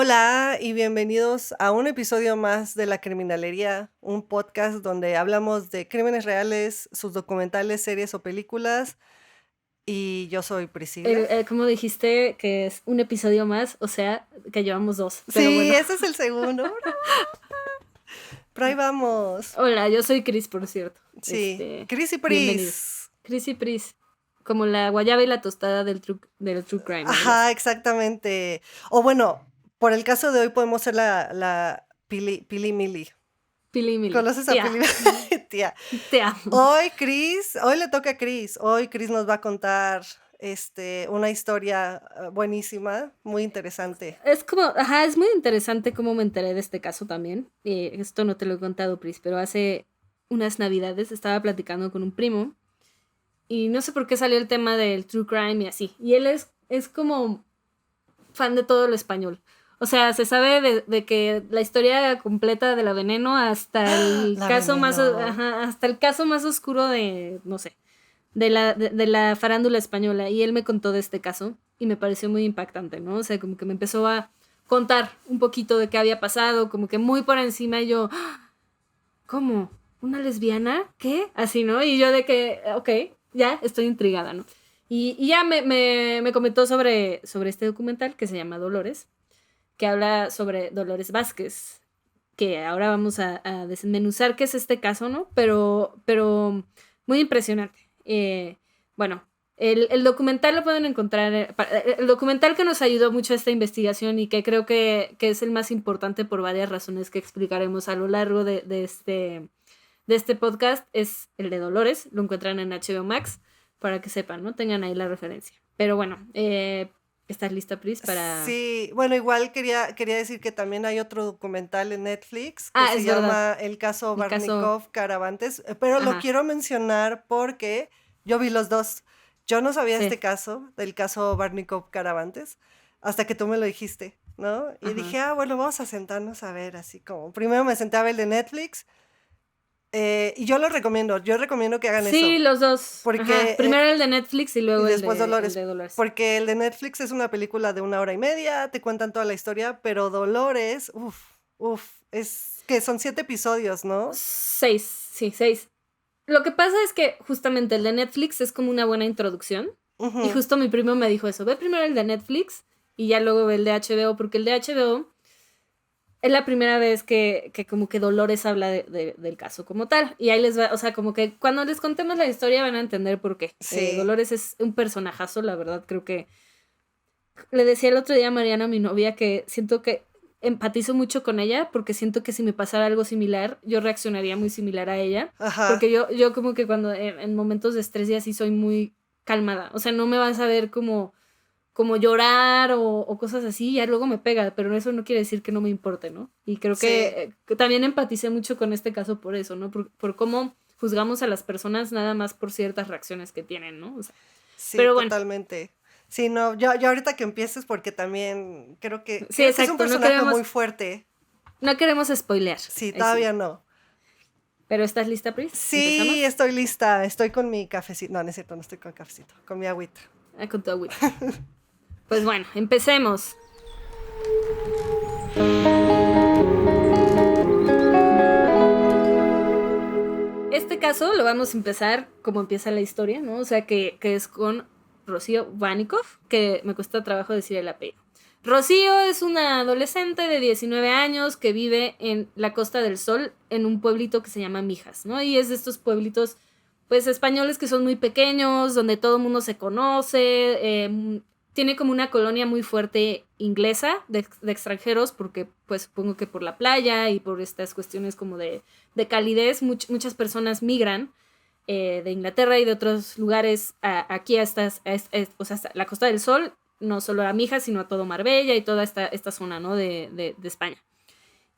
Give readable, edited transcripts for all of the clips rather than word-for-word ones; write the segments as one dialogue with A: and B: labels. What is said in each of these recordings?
A: Hola y bienvenidos a un episodio más de La Criminalería, un podcast donde hablamos de crímenes reales, sus documentales, series o películas. Y yo soy Priscila.
B: Como dijiste que es un episodio más, o sea, que llevamos dos, pero
A: Sí,
B: bueno.
A: ese es el segundo. Pero ahí vamos.
B: Hola, yo soy Cris, por cierto.
A: Sí, Cris y
B: Bienvenido.
A: Pris.
B: Cris y Pris, como la guayaba y la tostada del true crime, algo
A: Ajá,
B: así.
A: exactamente. O bueno, por el caso de hoy podemos ser la Pili Mili.
B: Pili Mili.
A: ¿Conoces a
B: Tía,
A: Pili? Tía.
B: te amo.
A: Hoy le toca a Cris. Hoy Cris nos va a contar una historia buenísima, muy interesante.
B: Es muy interesante cómo me enteré de este caso también. Esto no te lo he contado, Pris, pero hace unas navidades estaba platicando con un primo y no sé por qué salió el tema del true crime y así. Y él es como fan de todo lo español. O sea, se sabe de que la historia completa de la Veneno hasta el
A: La
B: caso más,
A: veneno.
B: hasta el caso más oscuro de, no sé, de la farándula española. Y él me contó de este caso y me pareció muy impactante, ¿no? O sea, como que me empezó a contar un poquito de qué había pasado, como que muy por encima y yo, ¿cómo? ¿Una lesbiana? ¿Qué? Así, ¿no? Y yo de que, ok, ya estoy intrigada, ¿no? Y ya me comentó sobre este documental que se llama Dolores, que habla sobre Dolores Vázquez, que ahora vamos a desmenuzar qué es este caso, ¿no? Pero muy impresionante. Bueno, el documental lo pueden encontrar, el documental que nos ayudó mucho a esta investigación y que creo que es el más importante por varias razones que explicaremos a lo largo de este podcast es el de Dolores, lo encuentran en HBO Max para que sepan, ¿no? Tengan ahí la referencia. Pero bueno, ¿estás lista, Pris, para...?
A: Sí, bueno, igual quería decir que también hay otro documental en Netflix que
B: Ah,
A: se
B: es verdad,
A: llama El caso
B: el caso...
A: Barnikov Caravantes, pero lo
B: Ajá,
A: quiero mencionar porque yo vi los dos. Yo no sabía
B: sí,
A: este caso, del caso Barnikov Caravantes, hasta que tú me lo dijiste, ¿no? Y
B: ajá.
A: dije, bueno, vamos a sentarnos a ver, así como, primero me senté a ver el de Netflix, y yo recomiendo que hagan
B: Sí,
A: eso,
B: los dos. Ajá.
A: porque,
B: Primero el de Netflix y
A: y
B: luego
A: después
B: el
A: Dolores,
B: de Dolores.
A: porque el de Netflix es una película de 1 hora y media, te cuentan toda la historia, pero Dolores, es que son 7 episodios, ¿no?
B: 6, sí, 6. Lo que pasa es que justamente el de Netflix es como una buena introducción. Y
A: Ujú.
B: justo mi primo me dijo eso. Ve primero el de Netflix y ya luego ve el de HBO, porque el de HBO es la primera vez que como que Dolores habla del caso como tal. Y ahí les va, o sea, como que cuando les contemos la historia van a entender por qué.
A: Sí,
B: Dolores es un personajazo, la verdad, creo que... Le decía el otro día a Mariana, mi novia, que siento que empatizo mucho con ella porque siento que si me pasara algo similar, yo reaccionaría muy similar a ella.
A: ajá,
B: Porque yo como que cuando en momentos de estrés y así soy muy calmada. O sea, no me vas a ver como llorar o cosas así, ya luego me pega, pero eso no quiere decir que no me importe, ¿no? Y creo
A: sí,
B: que también empaticé mucho con este caso por eso, ¿no? Por cómo juzgamos a las personas nada más por ciertas reacciones que tienen, ¿no? O sea,
A: sí,
B: pero bueno,
A: totalmente. Sí, no, yo ahorita que empieces, porque también
B: sí,
A: creo que es un
B: exacto,
A: personaje muy fuerte.
B: no queremos spoilear,
A: Sí,
B: sí.
A: todavía no.
B: Pero ¿estás lista, Pris?
A: Sí,
B: ¿Empezamos?
A: estoy lista, estoy con mi cafecito. No, no es cierto, no estoy con cafecito, con mi agüita.
B: Ah, con tu agüita. Pues bueno, empecemos. Este caso lo vamos a empezar como empieza la historia, ¿no? O sea, que es con Rocío Vanikov, que me cuesta trabajo decir el apellido. Rocío es una adolescente de 19 años que vive en la Costa del Sol, en un pueblito que se llama Mijas, ¿no? Y es de estos pueblitos, pues, españoles que son muy pequeños, donde todo el mundo se conoce, tiene como una colonia muy fuerte inglesa de extranjeros, porque, pues, supongo que por la playa y por estas cuestiones como de calidez, muchas personas migran de Inglaterra y de otros lugares aquí o sea, hasta la Costa del Sol, no solo a Mijas, sino a todo Marbella y toda esta zona, ¿no? de España.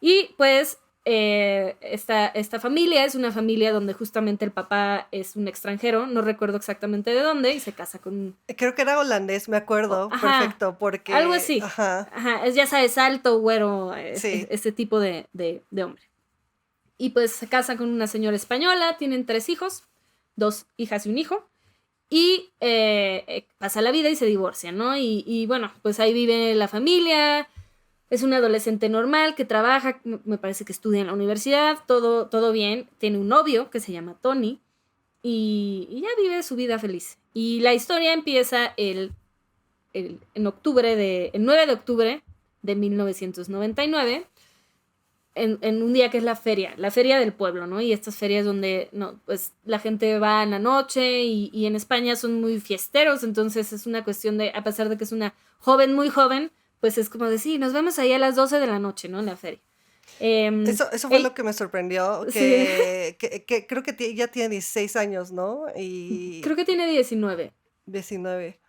B: Y pues esta familia es una familia donde justamente el papá es un extranjero, no recuerdo exactamente de dónde, y se casa con...
A: Creo que era holandés, me acuerdo,
B: Ajá,
A: perfecto,
B: algo
A: porque,
B: así.
A: ajá,
B: Ajá, ya sabes, alto, güero,
A: sí,
B: este tipo de hombre. Y pues se casa con una señora española, tienen 3 hijos, 2 hijas y un hijo. Y pasa la vida y se divorcian, ¿no? Y bueno, pues ahí vive la familia. Es una adolescente normal que trabaja, me parece que estudia en la universidad, todo bien. Tiene un novio que se llama Tony y ya vive su vida feliz. Y la historia empieza el 9 de octubre de 1999, en un día que es la feria del pueblo, ¿no? Y estas ferias donde pues la gente va en la noche y en España son muy fiesteros, entonces es una cuestión de, a pesar de que es una joven, muy joven, pues es como de, sí, nos vemos ahí a las 12 de la noche, ¿no? En la feria.
A: Eso fue lo que me sorprendió,
B: Sí,
A: que creo que ya tiene 16 años, ¿no?
B: creo
A: Y
B: que tiene 19.
A: 19.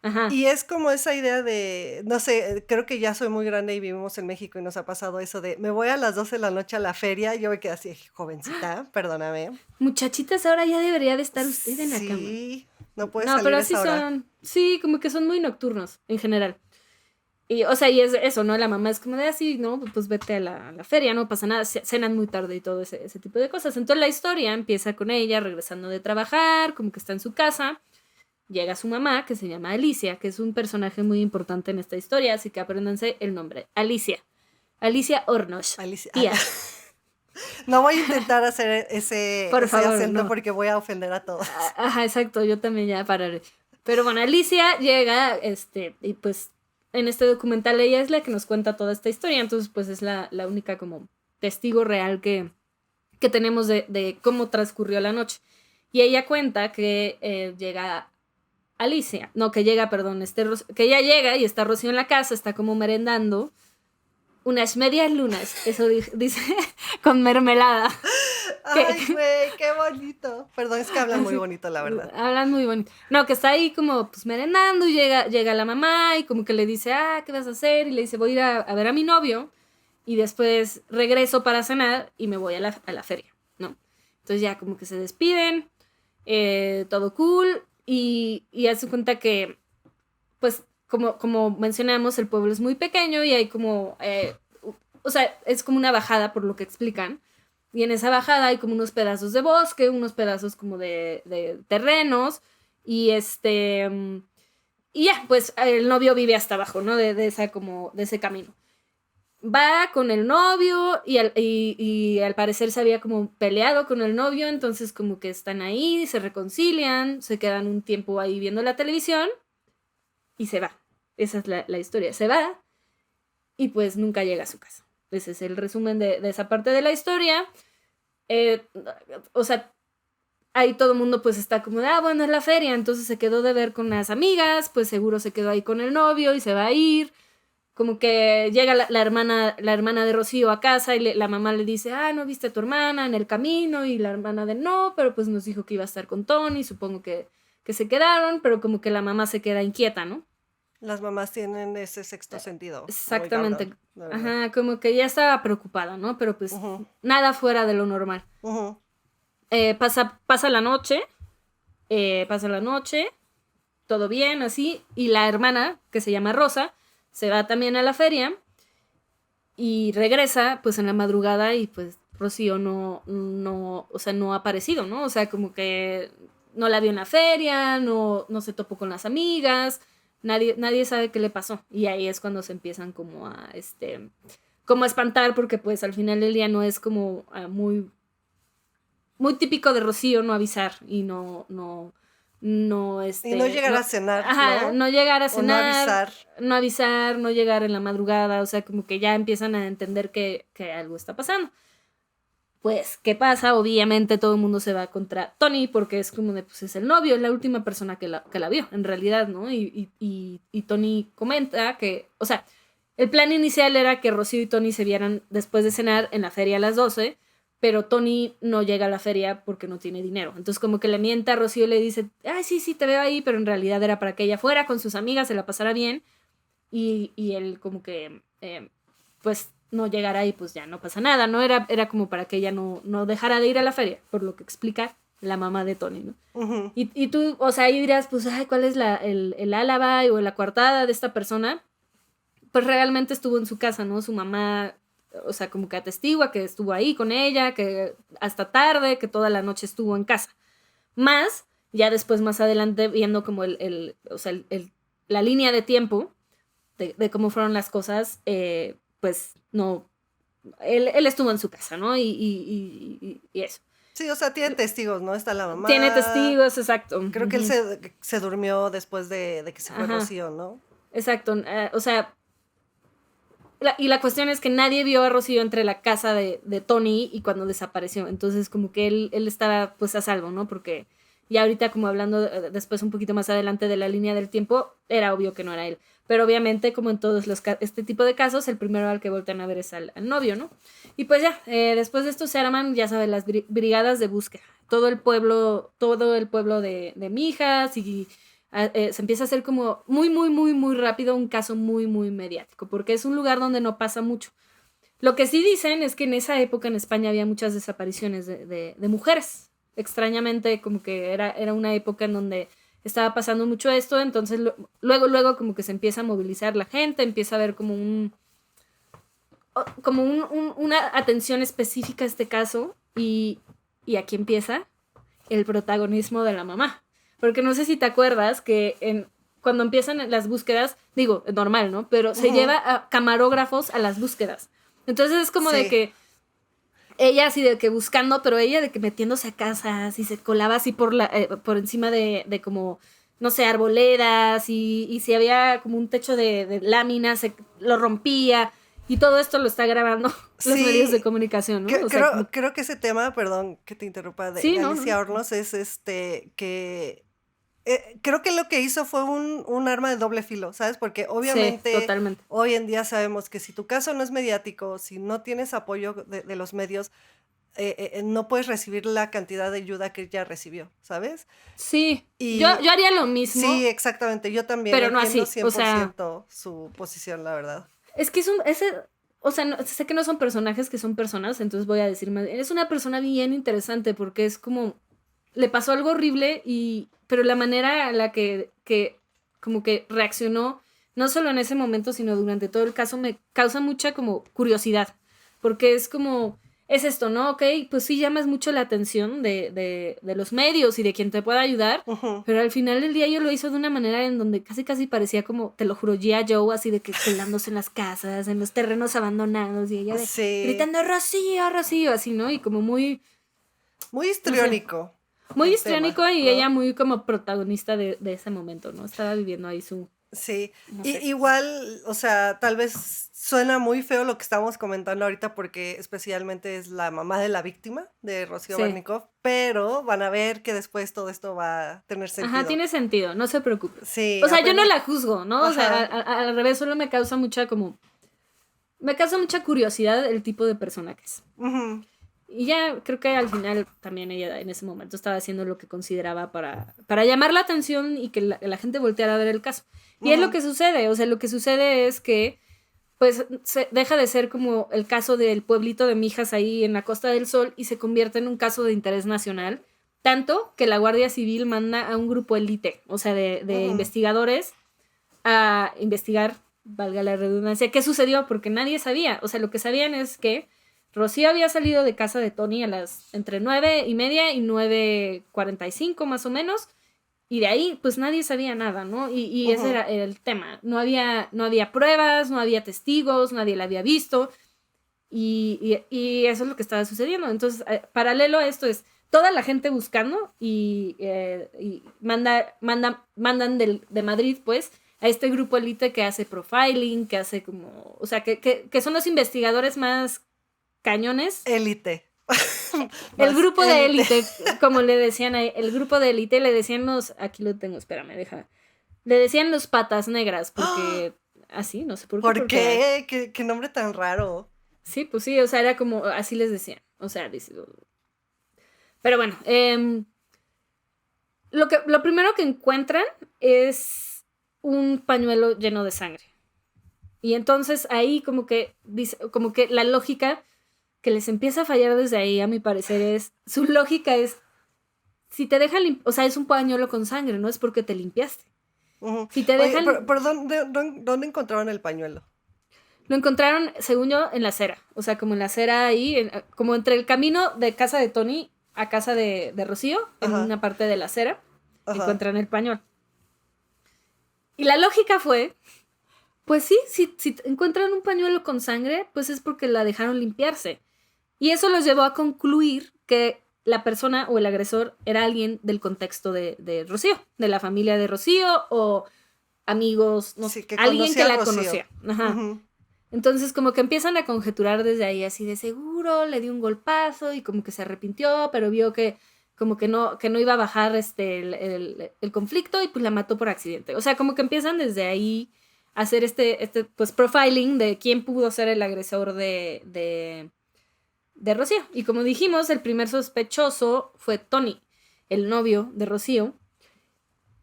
B: Ajá.
A: Y es como esa idea de, no sé, creo que ya soy muy grande y vivimos en México y nos ha pasado eso de, me voy a las 12 de la noche a la feria, yo me quedé así, jovencita, perdóname.
B: Muchachitas, ahora ya debería de estar usted en la cama.
A: Sí, no puedes
B: No,
A: salir a
B: pero sí
A: esa hora.
B: son, sí, como que son muy nocturnos en general. Y, o sea, y es eso, ¿no? La mamá es como de así, ¿no? Pues vete a la feria, no pasa nada, cenan muy tarde y todo ese tipo de cosas. Entonces la historia empieza con ella regresando de trabajar, como que está en su casa. Llega su mamá, que se llama Alicia, que es un personaje muy importante en esta historia, así que apréndanse el nombre. Alicia. Alicia Hornos,
A: Alicia,
B: tía.
A: no voy a intentar hacer
B: Por
A: ese
B: favor,
A: acento
B: no.
A: porque voy a ofender a todos.
B: Ajá, exacto, yo también ya pararé. Pero bueno, Alicia llega, y pues en este documental ella es la que nos cuenta toda esta historia, entonces pues es la única como testigo real que tenemos de cómo transcurrió la noche. Y ella cuenta que llega Alicia, no, que llega, perdón, que ella llega y está Rocío en la casa, está como merendando unas medias lunas, eso dice, con mermelada.
A: Ay, güey, qué bonito. Perdón, es que hablan muy
B: Así,
A: bonito, la verdad.
B: hablan muy bonito. No, que está ahí como pues merendando y llega la mamá y como que le dice, ¿qué vas a hacer? Y le dice, voy a ir a ver a mi novio y después regreso para cenar y me voy a la feria, ¿no? Entonces ya como que se despiden, todo cool y hace cuenta que pues como mencionamos, el pueblo es muy pequeño y hay como, o sea, es como una bajada por lo que explican. Y en esa bajada hay como unos pedazos de bosque, unos pedazos como de terrenos. Y y ya, pues el novio vive hasta abajo, ¿no? De ese camino. Va con el novio y al parecer se había como peleado con el novio, entonces como que están ahí, se reconcilian, se quedan un tiempo ahí viendo la televisión y se va. Esa es la historia. Se va y pues nunca llega a su casa. Ese es el resumen de esa parte de la historia. Eh, o sea, ahí todo el mundo pues está como de, bueno, es la feria, entonces se quedó de ver con las amigas, pues seguro se quedó ahí con el novio y se va a ir. Como que llega la hermana de Rocío a casa y la mamá le dice, no viste a tu hermana en el camino, y la hermana de no, pero pues nos dijo que iba a estar con Tony, supongo que se quedaron, pero como que la mamá se queda inquieta, ¿no?
A: Las mamás tienen ese sexto sentido. Muy
B: Exactamente.
A: cabrón, la verdad.
B: Ajá, como que ya estaba preocupada, ¿no? Pero pues nada fuera de lo normal. Pasa la noche, todo bien, así, y la hermana, que se llama Rosa, se va también a la feria y regresa pues en la madrugada y pues Rocío o sea, no ha aparecido, ¿no? O sea, como que no la vio en la feria, no se topó con las amigas, nadie sabe qué le pasó. Y ahí es cuando se empiezan como como a espantar, porque pues al final del día no es como muy, muy típico de Rocío no avisar y no
A: y no llegar a cenar,
B: ajá,
A: ¿no?
B: no llegar a
A: O no
B: cenar,
A: avisar.
B: no llegar en la madrugada, o sea, como que ya empiezan a entender que algo está pasando. Pues, ¿qué pasa? Obviamente todo el mundo se va contra Tony porque es como de, pues es el novio, es la última persona que la vio, en realidad, ¿no? Y Tony comenta que, o sea, el plan inicial era que Rocío y Tony se vieran después de cenar en la feria a las 12, pero Tony no llega a la feria porque no tiene dinero. Entonces como que le mienta a Rocío y le dice, sí, te veo ahí, pero en realidad era para que ella fuera con sus amigas, se la pasara bien, y él como que, pues no llegara y pues ya no pasa nada, ¿no? Era como para que ella no dejara de ir a la feria, por lo que explica la mamá de Tony, ¿no? Y tú, o sea, ahí dirás, pues, ¿cuál es el álabe o la coartada de esta persona? Pues realmente estuvo en su casa, ¿no? Su mamá, o sea, como que atestigua que estuvo ahí con ella, que hasta tarde, que toda la noche estuvo en casa. Más, ya después, más adelante, viendo como la línea de tiempo de cómo fueron las cosas, pues no, él estuvo en su casa, ¿no? Y eso.
A: Sí, o sea, tiene testigos, ¿no? Está la mamá.
B: Tiene testigos, exacto.
A: Creo que él se durmió después de que se fue
B: Ajá.
A: Rocío, ¿no?
B: Exacto. O sea, la cuestión es que nadie vio a Rocío entre la casa de Tony y cuando desapareció. Entonces, como que él estaba pues a salvo, ¿no? Porque ya ahorita, como hablando después un poquito más adelante de la línea del tiempo, era obvio que no era él. Pero obviamente, como en todos este tipo de casos, el primero al que voltean a ver es al novio, ¿no? Y pues ya, después de esto se arman, ya sabes, las brigadas de búsqueda. Todo el pueblo de Mijas y se empieza a hacer como muy, muy, muy, muy rápido un caso muy, muy mediático, porque es un lugar donde no pasa mucho. Lo que sí dicen es que en esa época en España había muchas desapariciones de mujeres. Extrañamente, como que era una época en donde estaba pasando mucho esto, entonces luego como que se empieza a movilizar la gente, empieza a haber como una atención específica a este caso y aquí empieza el protagonismo de la mamá. Porque no sé si te acuerdas que cuando empiezan las búsquedas, digo, normal, ¿no? Pero se lleva a camarógrafos a las búsquedas. Entonces es como de que ella así de que buscando, pero ella de que metiéndose a casas y se colaba así por encima de como, no sé, arboledas y si había como un techo de láminas, lo rompía. Y todo esto lo está grabando los medios de comunicación, ¿no?
A: Creo que ese tema, perdón que te interrumpa, de Alicia Hornos es que creo que lo que hizo fue un arma de doble filo, ¿sabes? Porque obviamente
B: totalmente.
A: Hoy en día sabemos que si tu caso no es mediático, si no tienes apoyo de los medios, no puedes recibir la cantidad de ayuda que ella recibió, ¿sabes?
B: Sí, yo haría lo mismo.
A: Sí, exactamente, yo también
B: pero no
A: entiendo
B: así,
A: 100% su posición, la verdad.
B: Es que sé que no son personajes, que son personas, entonces voy a decir más. Es una persona bien interesante porque es como, le pasó algo horrible pero la manera en la que como que reaccionó, no solo en ese momento, sino durante todo el caso, me causa mucha como curiosidad, porque es como, es esto, ¿no? Ok, pues sí llamas mucho la atención de los medios y de quien te pueda ayudar, pero al final del día yo lo hizo de una manera en donde casi parecía como, te lo juro, G.I. Joe, así de que colándose en las casas, en los terrenos abandonados, y ella gritando, Rocío, Rocío, así, ¿no? Y como muy
A: histriónico.
B: No sé, muy histriónico y ella muy como protagonista de ese momento, ¿no? Estaba viviendo ahí su...
A: Sí, no sé. Igual, o sea, tal vez suena muy feo lo que estamos comentando ahorita porque especialmente es la mamá de la víctima de Rocío Barnikoff, pero van a ver que después todo esto va a tener sentido.
B: Ajá, tiene sentido, no se preocupe.
A: Sí.
B: O sea, yo no la juzgo, ¿no? Ajá. O sea, al revés, solo me causa mucha curiosidad el tipo de personajes. Y ya creo que al final también ella en ese momento estaba haciendo lo que consideraba para llamar la atención y que la gente volteara a ver el caso. Y es lo que sucede, o sea, lo que sucede es que pues deja de ser como el caso del pueblito de Mijas ahí en la Costa del Sol y se convierte en un caso de interés nacional, tanto que la Guardia Civil manda a un grupo élite, o sea, de investigadores a investigar, valga la redundancia, qué sucedió, porque nadie sabía, o sea, lo que sabían es que Rocío había salido de casa de Tony entre 9:30 y 9:45 más o menos, y de ahí pues nadie sabía nada, ¿no? Y ese era el tema, no había pruebas, no había testigos, nadie la había visto, y eso es lo que estaba sucediendo. Entonces, paralelo a esto es toda la gente buscando y mandan de Madrid pues a este grupo élite que hace profiling, que hace como, o sea, que son los investigadores más cañones.
A: Élite.
B: El grupo de élite, como le decían ahí, el grupo de élite le decían aquí lo tengo, espérame, le decían los patas negras, porque así, no sé por qué.
A: ¿Por qué? ¿Qué nombre tan raro?
B: Sí, pues sí, o sea, era como, así les decían, o sea, pero bueno, lo primero que encuentran es un pañuelo lleno de sangre. Y entonces ahí como que la lógica que les empieza a fallar desde ahí, a mi parecer, su lógica es, si te dejan, o sea, es un pañuelo con sangre, no es porque te limpiaste. Si te dejan...
A: Oye, pero ¿dónde encontraron el pañuelo?
B: Lo encontraron, según yo, en la acera, o sea, como en la acera ahí, como entre el camino de casa de Tony a casa de Rocío, en una parte de la acera, encuentran el pañuelo. Y la lógica fue, Pues sí, si encuentran un pañuelo con sangre, pues es porque la dejaron limpiarse. Y eso los llevó a concluir que la persona o el agresor era alguien del contexto de Rocío, de la familia de Rocío o amigos, no sé,
A: Sí, que
B: alguien que
A: conocía a
B: la
A: Rocío.
B: conocía. Ajá.
A: Ujú.
B: Entonces como que empiezan a conjeturar desde ahí, así de seguro, le dio un golpazo y como que se arrepintió, pero vio que como que no iba a bajar el conflicto y pues la mató por accidente. O sea, como que empiezan desde ahí a hacer pues profiling de quién pudo ser el agresor de Rocío. Y como dijimos, el primer sospechoso fue Tony, el novio de Rocío.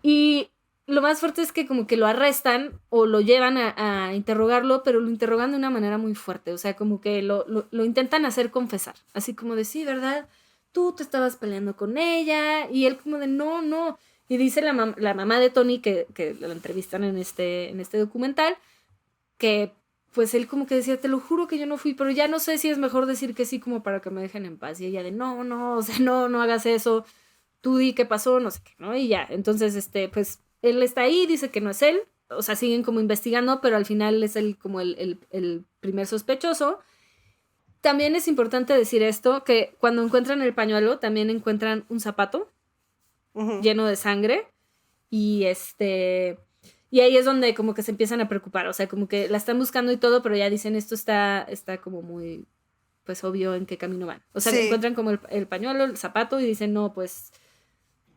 B: Y lo más fuerte es que como que lo arrestan o lo llevan a interrogarlo, pero lo interrogan de una manera muy fuerte. O sea, como que lo intentan hacer confesar. Así como de, sí, ¿verdad? Tú te estabas peleando con ella. Y él como de, no, no. Y dice la mamá de Tony, que lo entrevistan en este documental, que pues él como que decía, te lo juro que yo no fui, pero ya no sé si es mejor decir que sí como para que me dejen en paz. Y ella de, no, no, o sea, no hagas eso, tú di qué pasó, no sé qué, ¿no? Y ya, entonces, pues él está ahí, dice que no es él, o sea, siguen como investigando, pero al final es él como el primer sospechoso. También es importante decir esto, que cuando encuentran el pañuelo, también encuentran un zapato lleno de sangre y y ahí es donde como que se empiezan a preocupar, o sea, como que la están buscando y todo, pero ya dicen esto está como muy, pues obvio en qué camino van. O sea,
A: Sí.
B: encuentran como el pañuelo, el zapato y dicen, no, pues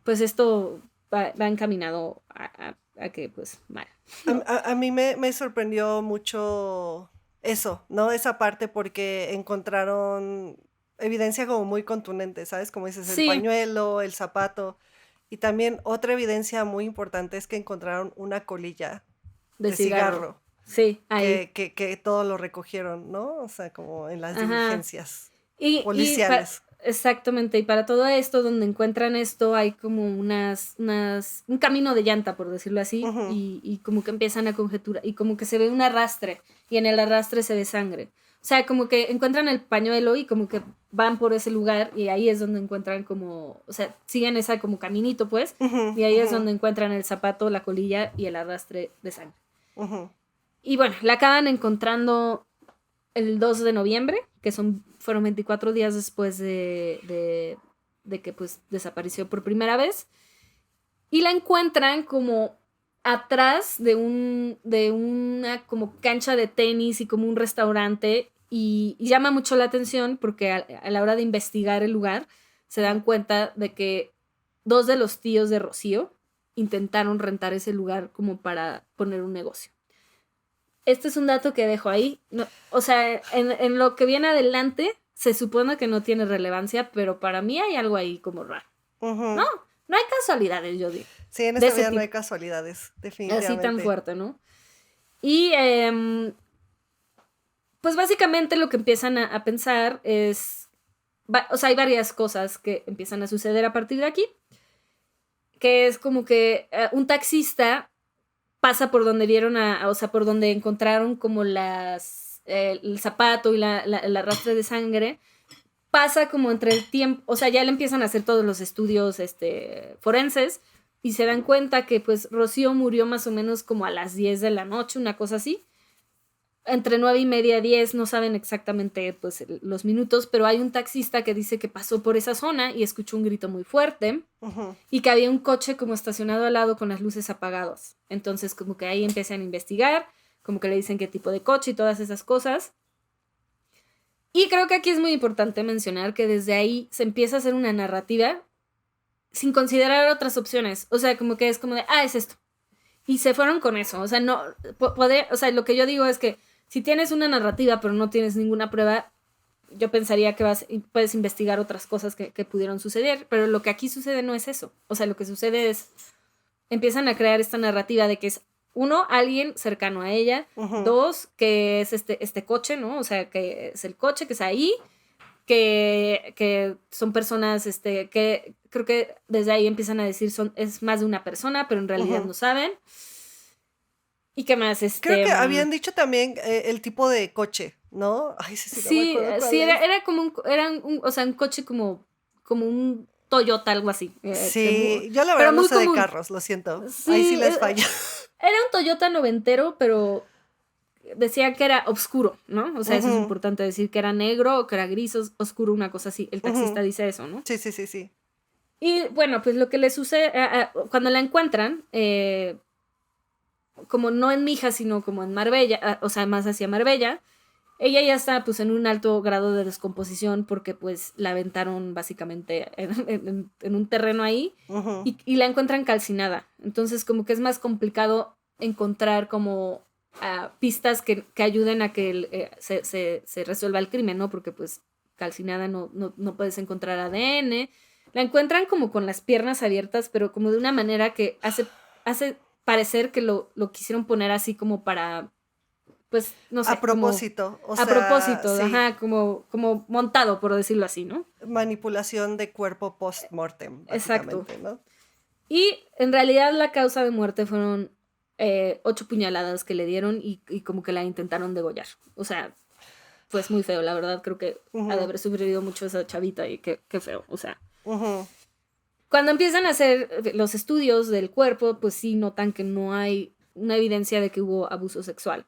B: esto va encaminado a que pues mal. ¿no?
A: A mí me sorprendió mucho eso, ¿no? Esa parte porque encontraron evidencia como muy contundente, ¿sabes? Como dices, el
B: Sí,
A: pañuelo, el zapato. Y también otra evidencia muy importante es que encontraron una colilla
B: de
A: de
B: cigarro.
A: cigarro,
B: Sí, ahí.
A: que todo lo recogieron, ¿no? O sea, como en las
B: Ajá.
A: diligencias
B: Y
A: policiales.
B: exactamente, y para todo esto, donde encuentran esto, hay como un camino de llanta, por decirlo así,
A: Ujú,
B: y como que empiezan a conjeturar, y como que se ve un arrastre, y en el arrastre se ve sangre. O sea, como que encuentran el pañuelo y como que van por ese lugar, y ahí es donde encuentran como, o sea, siguen esa como caminito, pues,
A: ujú,
B: y ahí es
A: ujú,
B: donde encuentran el zapato, la colilla y el arrastre de sangre.
A: ujú.
B: Y bueno, la acaban encontrando el 2 de noviembre, que fueron 24 días después de que pues desapareció por primera vez. Y la encuentran como atrás de una como cancha de tenis y como un restaurante. Y llama mucho la atención porque a la hora de investigar el lugar se dan cuenta de que dos de los tíos de Rocío intentaron rentar ese lugar como para poner un negocio. Este es un dato que dejo ahí. No, o sea, en lo que viene adelante, se supone que no tiene relevancia, pero para mí hay algo ahí como raro. No,
A: Ujú.
B: no hay casualidades, yo digo,
A: Sí, en
B: de
A: esta
B: ese
A: vida no hay
B: tipo,
A: casualidades,
B: así tan
A: definitivamente.
B: fuerte, ¿no? Y pues básicamente lo que empiezan a pensar es, o sea, hay varias cosas que empiezan a suceder a partir de aquí, que es como que un taxista pasa por donde vieron o sea, por donde encontraron como el zapato y el arrastre de sangre, pasa como entre el tiempo, o sea, ya le empiezan a hacer todos los estudios forenses y se dan cuenta que pues Rocío murió más o menos como a las 10 de la noche, una cosa así. Entre 9:30 y 10, no saben exactamente pues los minutos, pero hay un taxista que dice que pasó por esa zona y escuchó un grito muy fuerte
A: Ujú,
B: y que había un coche como estacionado al lado con las luces apagadas. Entonces como que ahí empiezan a investigar, como que le dicen qué tipo de coche y todas esas cosas. Y creo que aquí es muy importante mencionar que desde ahí se empieza a hacer una narrativa sin considerar otras opciones. O sea, como que es como de, es esto. Y se fueron con eso. O sea, no, o sea, lo que yo digo es que si tienes una narrativa pero no tienes ninguna prueba, yo pensaría que puedes investigar otras cosas que pudieron suceder, pero lo que aquí sucede no es eso. O sea, lo que sucede es, empiezan a crear esta narrativa de que es, uno, alguien cercano a ella,
A: ujú.
B: dos, que es este coche, ¿no? O sea, que es el coche que está ahí, que son personas, que creo que desde ahí empiezan a decir es más de una persona, pero en realidad
A: Ujú.
B: no saben. ¿Y qué más?
A: Creo que habían dicho también el tipo de coche, ¿no? Ay, sí, sí, no me
B: Sí,
A: acuerdo cuál
B: sí,
A: es.
B: era como o sea, un coche como un Toyota, algo así.
A: Sí, yo la
B: Pero
A: verdad no
B: muy
A: sé de
B: común.
A: carros, lo siento. Ahí sí
B: Sí,
A: les falla.
B: era un Toyota noventero, pero decía que era oscuro, ¿no? O sea, eso es importante decir, que era negro o que era gris, oscuro, una cosa así. El taxista dice eso, ¿no?
A: Sí, sí, sí, sí.
B: Y bueno, pues lo que le sucede, cuando la encuentran, como no en Mija, sino como en Marbella, o sea, más hacia Marbella, ella ya está pues en un alto grado de descomposición porque pues la aventaron básicamente en un terreno ahí y la encuentran calcinada. Entonces como que es más complicado encontrar como pistas que ayuden a que se resuelva el crimen, ¿no? Porque pues calcinada no puedes encontrar ADN. La encuentran como con las piernas abiertas, pero como de una manera que hace parecer que lo quisieron poner así como para, pues, no sé.
A: A propósito,
B: a propósito,
A: sí.
B: ajá, como montado, por decirlo así, ¿no?
A: Manipulación de cuerpo post-mortem, básicamente,
B: Exacto.
A: ¿no?
B: Y en realidad la causa de muerte fueron 8 puñaladas que le dieron y como que la intentaron degollar. O sea, pues muy feo, la verdad, creo que ha de haber sufrido mucho esa chavita y qué feo, o sea. Cuando empiezan a hacer los estudios del cuerpo, pues sí notan que no hay una evidencia de que hubo abuso sexual.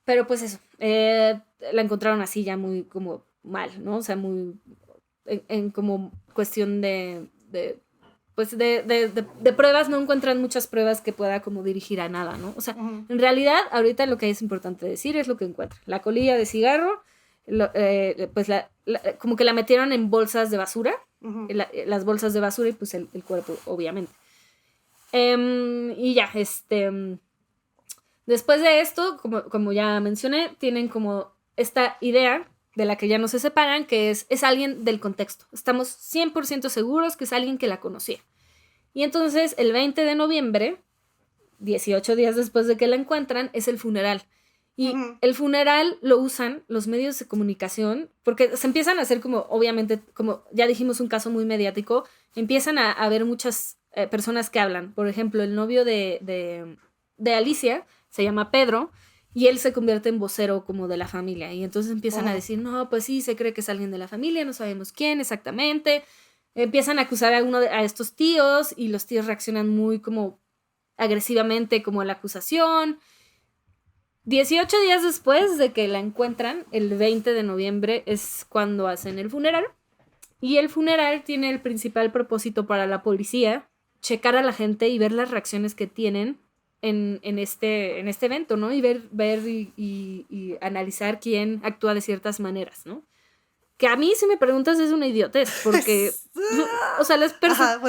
B: Pero pues eso, la encontraron así ya muy como mal, ¿no? O sea, muy en como cuestión de pruebas, no encuentran muchas pruebas que pueda como dirigir a nada, ¿no? O sea, en realidad, ahorita lo que es importante decir es lo que encuentran. La colilla de cigarro, pues como que la metieron en bolsas de basura, las bolsas de basura y pues el cuerpo, obviamente. Y ya, después de esto, como ya mencioné, tienen como esta idea de la que ya no se separan, que es alguien del contexto. Estamos 100% seguros que es alguien que la conocía. Y entonces el 20 de noviembre, 18 días después de que la encuentran, es el funeral. Y el funeral lo usan los medios de comunicación, porque se empiezan a hacer como, obviamente, como ya dijimos, un caso muy mediático, empiezan a haber muchas personas que hablan. Por ejemplo, el novio de Alicia se llama Pedro, y él se convierte en vocero como de la familia. Y entonces empiezan a decir, no, pues sí, se cree que es alguien de la familia, no sabemos quién exactamente. Empiezan a acusar a estos tíos y los tíos reaccionan muy como agresivamente como a la acusación. 18 días después de que la encuentran, el 20 de noviembre es cuando hacen el funeral. Y el funeral tiene el principal propósito para la policía, checar a la gente y ver las reacciones que tienen en este evento, ¿no? Y ver y analizar quién actúa de ciertas maneras, ¿no? Que a mí, si me preguntas, es una idiotez, porque, o sea, las personas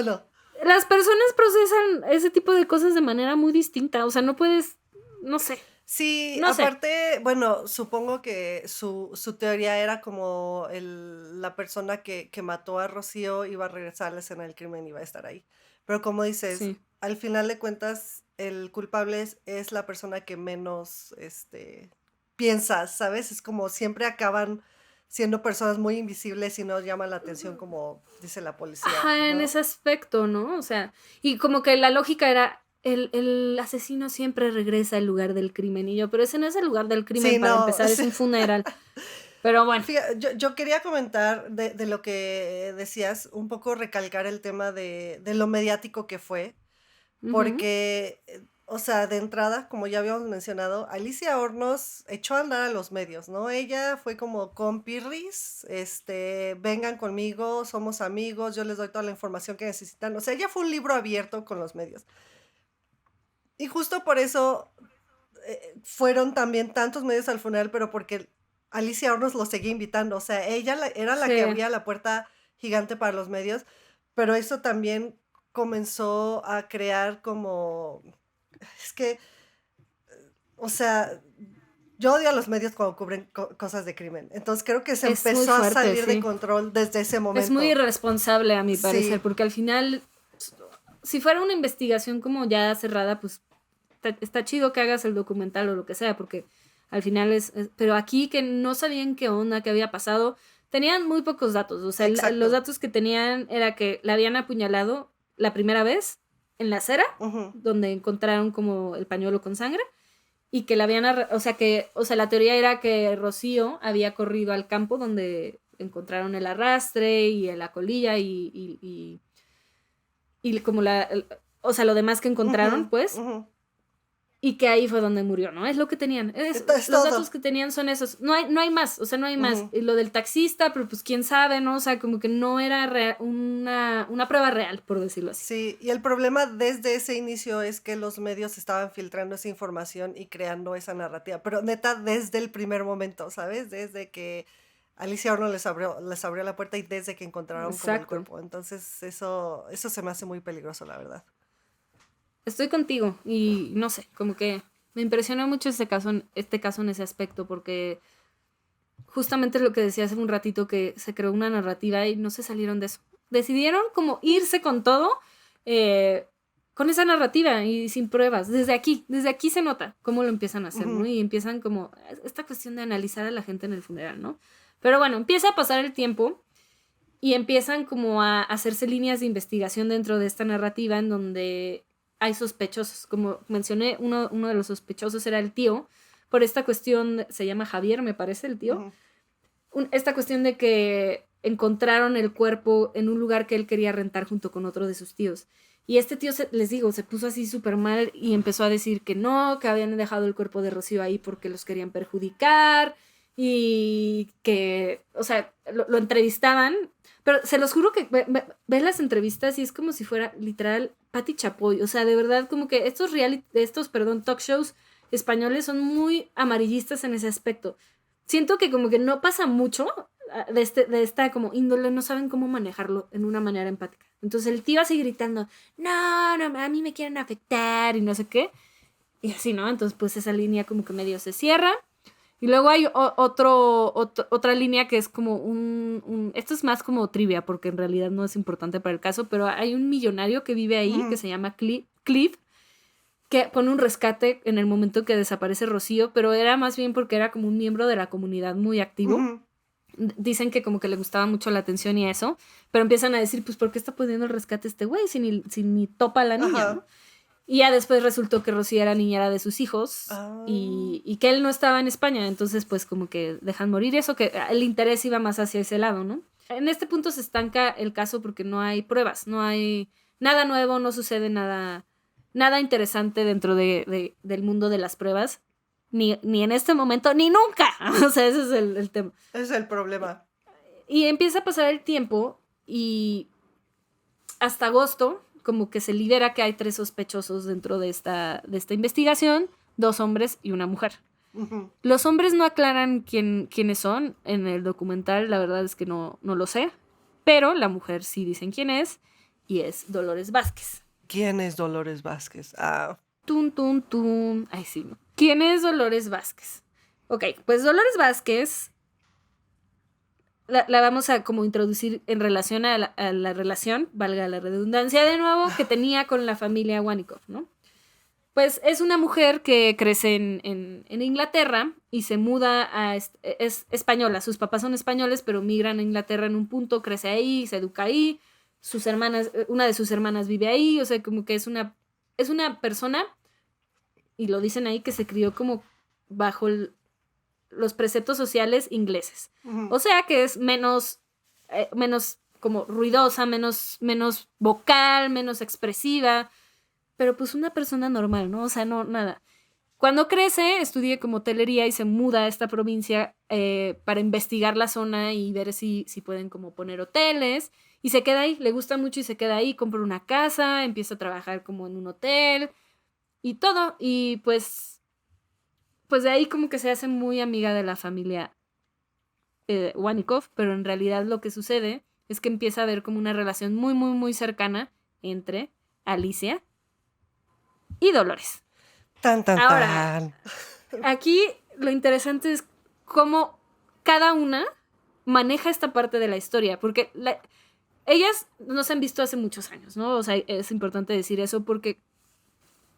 B: procesan ese tipo de cosas de manera muy distinta, o sea, no puedes, no sé.
A: Sí,
B: no
A: aparte, bueno, supongo que su teoría era como la persona que mató a Rocío iba a regresar a la escena del crimen y iba a estar ahí. Pero como dices,
B: Sí.
A: al final de cuentas, el culpable es la persona que menos piensas, ¿sabes? Es como siempre acaban siendo personas muy invisibles y no llaman la atención como dice la policía,
B: Ajá, en
A: ¿no?
B: ese aspecto, ¿no? O sea, y como que la lógica era, el asesino siempre regresa al lugar del crimen, y yo, pero ese no es el lugar del crimen,
A: Sí,
B: para
A: no,
B: empezar, es
A: sí.
B: un funeral. Pero bueno.
A: Yo quería comentar de lo que decías, un poco recalcar el tema de lo mediático que fue, porque, o sea, de entrada, como ya habíamos mencionado, Alicia Hornos echó a andar a los medios, ¿no? Ella fue como compirris, vengan conmigo, somos amigos, yo les doy toda la información que necesitan. O sea, ella fue un libro abierto con los medios. Y justo por eso fueron también tantos medios al funeral, pero porque Alicia Hornos lo seguía invitando. O sea, ella era la que
B: Sí.
A: abría la puerta gigante para los medios, pero eso también comenzó a crear como... Es que, o sea, yo odio a los medios cuando cubren cosas de crimen. Entonces creo que se
B: Es muy
A: empezó a
B: fuerte,
A: salir de
B: sí.
A: control desde ese
B: Es muy
A: momento.
B: irresponsable, a mi parecer,
A: Sí,
B: porque al final, si fuera una investigación como ya cerrada, pues está chido que hagas el documental o lo que sea, porque al final pero aquí que no sabían qué onda, qué había pasado, tenían muy pocos datos. O sea, los
A: exacto.
B: datos que tenían era que la habían apuñalado la primera vez en la acera, donde encontraron como el pañuelo con sangre, y que la habían, o sea, la teoría era que Rocío había corrido al campo donde encontraron el arrastre y la colilla y como o sea, lo demás que encontraron, pues, y que ahí fue donde murió, ¿no? Es lo que tenían.
A: Es
B: Los
A: todo.
B: datos que tenían son esos. No hay más, o sea, no hay más. Y lo del taxista, pero pues quién sabe, ¿no? O sea, como que no era una prueba real, por decirlo así.
A: Sí, y el problema desde ese inicio es que los medios estaban filtrando esa información y creando esa narrativa, pero neta desde el primer momento, ¿sabes? Desde que Alicia Horno les abrió la puerta y desde que encontraron como el
B: Exacto.
A: cuerpo. Entonces eso se me hace muy peligroso, la verdad.
B: Estoy contigo y no sé, como que me impresionó mucho este caso en ese aspecto porque justamente lo que decía hace un ratito, que se creó una narrativa y no se salieron de eso. Decidieron como irse con todo, con esa narrativa y sin pruebas. Desde aquí se nota cómo lo empiezan a hacer, ¿no? Y empiezan como esta cuestión de analizar a la gente en el funeral, ¿no? Pero bueno, empieza a pasar el tiempo y empiezan como a hacerse líneas de investigación dentro de esta narrativa en donde hay sospechosos. Como mencioné, uno de los sospechosos era el tío, por esta cuestión, se llama Javier, me parece, el tío. Esta cuestión de que encontraron el cuerpo en un lugar que él quería rentar junto con otro de sus tíos. Y este tío, les digo, se puso así súper mal y empezó a decir que no, que habían dejado el cuerpo de Rocío ahí porque los querían perjudicar y que, o sea, lo entrevistaban. Pero se los juro que ves las entrevistas y es como si fuera literal Pati Chapoy. O sea, de verdad, como que estos talk shows españoles son muy amarillistas en ese aspecto. Siento que como que no pasa mucho de esta como índole, no saben cómo manejarlo en una manera empática. Entonces el tío así gritando, no, a mí me quieren afectar y no sé qué. Y así, ¿no? Entonces pues esa línea como que medio se cierra. Y luego hay otra línea que es como esto es más como trivia, porque en realidad no es importante para el caso, pero hay un millonario que vive ahí, que se llama Cliff, que pone un rescate en el momento que desaparece Rocío, pero era más bien porque era como un miembro de la comunidad muy activo. Dicen que como que le gustaba mucho la atención y eso, pero empiezan a decir, pues, ¿por qué está poniendo el rescate este güey si ni topa a la niña, ¿no? Y ya después resultó que Rocío era niñera de sus hijos y que él no estaba en España, entonces pues como que dejan morir eso, que el interés iba más hacia ese lado, ¿no? En este punto se estanca el caso porque no hay pruebas, no hay nada nuevo, no sucede nada interesante dentro del mundo de las pruebas, ni en este momento, ni nunca. O sea, ese es el tema.
A: Ese es el problema.
B: Y empieza a pasar el tiempo y hasta agosto como que se libera que hay 3 sospechosos dentro de esta investigación, 2 hombres y una mujer. Los hombres no aclaran quiénes son en el documental, la verdad es que no lo sé, pero la mujer sí dicen quién es y es Dolores Vázquez.
A: ¿Quién es Dolores Vázquez?
B: Tun, tun, tun. Ay, sí. ¿Quién es Dolores Vázquez? Ok, pues Dolores Vázquez la vamos a como introducir en relación a la relación, valga la redundancia de nuevo, que tenía con la familia Wanickoff, ¿no? Pues es una mujer que crece en Inglaterra y se muda es española. Sus papás son españoles, pero migran a Inglaterra en un punto, crece ahí, se educa ahí. Una de sus hermanas vive ahí, o sea, como que es una persona, y lo dicen ahí, que se crió como bajo los preceptos sociales ingleses. O sea que es menos como ruidosa, menos vocal, menos expresiva, pero pues una persona normal, ¿no? O sea, no, nada. Cuando crece, estudia como hotelería y se muda a esta provincia para investigar la zona y ver si pueden como poner hoteles. Y se queda ahí, le gusta mucho y se queda ahí, compra una casa, empieza a trabajar como en un hotel y todo. Y pues de ahí como que se hace muy amiga de la familia Wanickoff, pero en realidad lo que sucede es que empieza a haber como una relación muy, muy, muy cercana entre Alicia y Dolores. Ahora, aquí lo interesante es cómo cada una maneja esta parte de la historia, porque ellas no se han visto hace muchos años, ¿no? O sea, es importante decir eso porque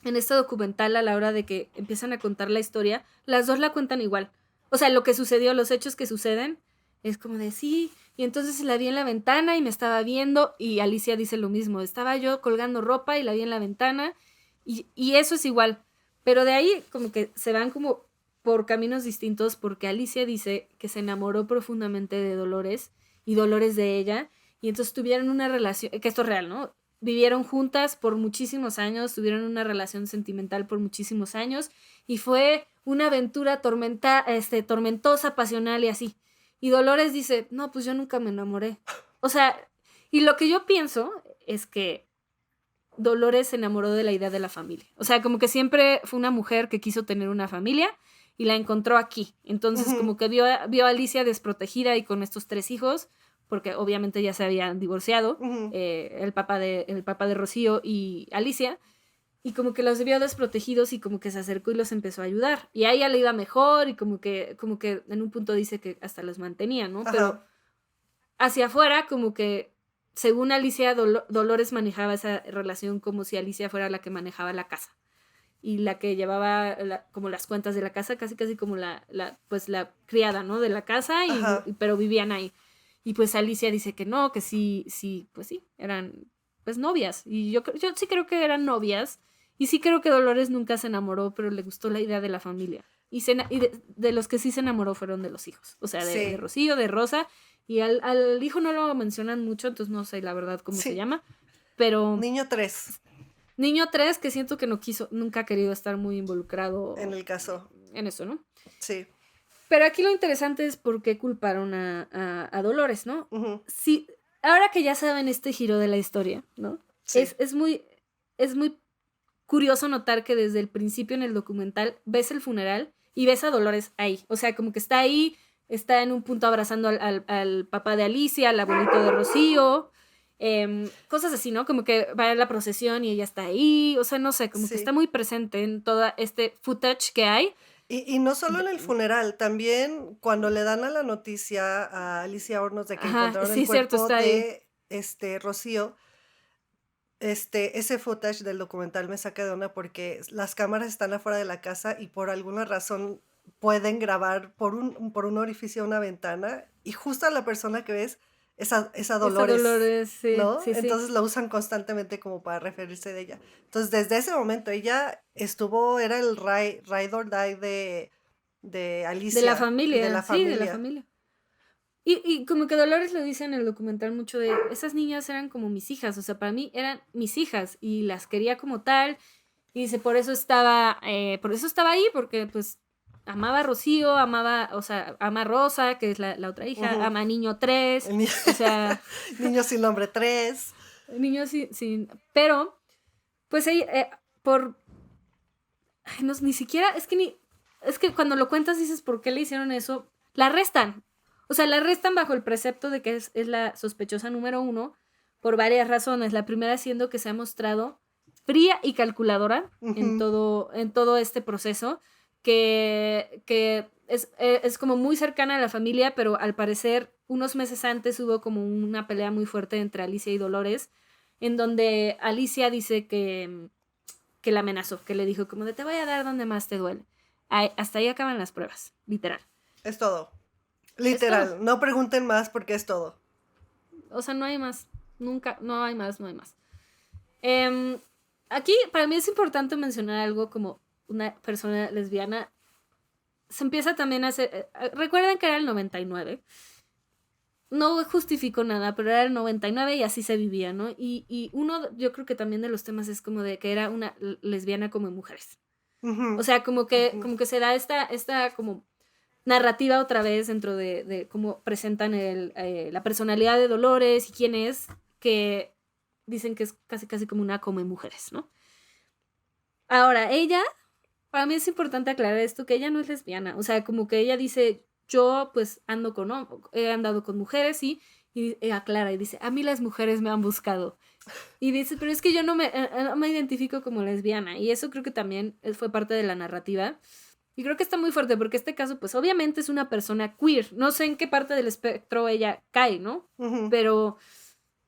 B: en este documental, a la hora de que empiezan a contar la historia, las dos la cuentan igual. O sea, lo que sucedió, los hechos que suceden, es como de sí, y entonces la vi en la ventana y me estaba viendo, y Alicia dice lo mismo, estaba yo colgando ropa y la vi en la ventana, y eso es igual. Pero de ahí como que se van como por caminos distintos, porque Alicia dice que se enamoró profundamente de Dolores, y Dolores de ella, y entonces tuvieron una relación, que esto es real, ¿no? vivieron juntas por muchísimos años, tuvieron una relación sentimental por muchísimos años y fue una aventura tormentosa, pasional y así. Y Dolores dice, no, pues yo nunca me enamoré. O sea, y lo que yo pienso es que Dolores se enamoró de la idea de la familia. O sea, como que siempre fue una mujer que quiso tener una familia y la encontró aquí. Entonces, como que vio a Alicia desprotegida y con estos 3 hijos, porque obviamente ya se habían divorciado, el papá de Rocío y Alicia, y como que los vio desprotegidos y como que se acercó y los empezó a ayudar. Y a ella le iba mejor y como que en un punto dice que hasta los mantenía, ¿no?
A: Ajá.
B: Pero hacia afuera, como que según Alicia, Dolores manejaba esa relación como si Alicia fuera la que manejaba la casa y la que llevaba como las cuentas de la casa, casi como la criada, ¿no? De la casa, pero vivían ahí. Y pues Alicia dice que no, que sí, pues sí, eran pues novias. Y yo sí creo que eran novias. Y sí creo que Dolores nunca se enamoró, pero le gustó la idea de la familia. Y de los que sí se enamoró fueron de los hijos. O sea, de Rocío, de Rosa. Y al hijo no lo mencionan mucho, entonces no sé la verdad cómo se llama. Pero
A: Niño 3.
B: Niño 3, que siento que nunca ha querido estar muy involucrado
A: en el caso.
B: En eso, ¿no?
A: Sí.
B: Pero aquí lo interesante es por qué culparon a Dolores, ¿no?
A: Uh-huh.
B: Sí, ahora que ya saben este giro de la historia, ¿no? Sí. Es muy curioso notar que desde el principio en el documental ves el funeral y ves a Dolores ahí. O sea, como que está ahí, está en un punto abrazando al papá de Alicia, al abuelito de Rocío, cosas así, ¿no? Como que va a la procesión y ella está ahí. O sea, no sé, como que está muy presente en todo este footage que hay.
A: Y no solo en el funeral, también cuando le dan a la noticia a Alicia Hornos de que encontraron el cuerpo de Rocío, ese footage del documental me saca de onda porque las cámaras están afuera de la casa y por alguna razón pueden grabar por un orificio a una ventana y justo a la persona que ves esa Dolores,
B: sí,
A: ¿no?
B: Sí,
A: entonces la usan constantemente como para referirse de ella. Entonces desde ese momento ella era el ride or die de Alicia.
B: De la familia, de la familia. Y como que Dolores lo dice en el documental mucho de, esas niñas eran como mis hijas, o sea, para mí eran mis hijas y las quería como tal. Y dice, por eso estaba ahí, porque pues amaba a Rocío, ama a Rosa, que es la otra hija, ama a Niño 3, o sea...
A: Niño sin nombre 3.
B: Niño sin... Pero, pues ni siquiera, es que cuando lo cuentas dices, ¿por qué le hicieron eso? La arrestan. O sea, la arrestan bajo el precepto de que es la sospechosa número 1 por varias razones. La primera siendo que se ha mostrado fría y calculadora en todo este proceso, que es como muy cercana a la familia, pero al parecer unos meses antes hubo como una pelea muy fuerte entre Alicia y Dolores, en donde Alicia dice que la amenazó, que le dijo como de te voy a dar donde más te duele. Hasta ahí acaban las pruebas, literal.
A: Es todo. Literal, ¿es todo? No pregunten más porque es todo.
B: O sea, no hay más. Nunca, no hay más. Aquí, para mí es importante mencionar algo como una persona lesbiana. Se empieza también a hacer... recuerden que era el 99. No justifico nada, pero era el 99 y así se vivía, ¿no? Y uno, yo creo que también de los temas es como de que era una lesbiana como mujeres. O sea, como que se da esta como... narrativa otra vez dentro de cómo presentan la personalidad de Dolores y quién es, que dicen que es casi como una come mujeres, ¿no? Ahora, para mí es importante aclarar esto, que ella no es lesbiana, o sea, como que ella dice, yo pues he andado con mujeres y aclara y dice, a mí las mujeres me han buscado. Y dice, pero es que yo no me identifico como lesbiana, y eso creo que también fue parte de la narrativa. Y creo que está muy fuerte porque este caso, pues obviamente es una persona queer. No sé en qué parte del espectro ella cae, ¿no?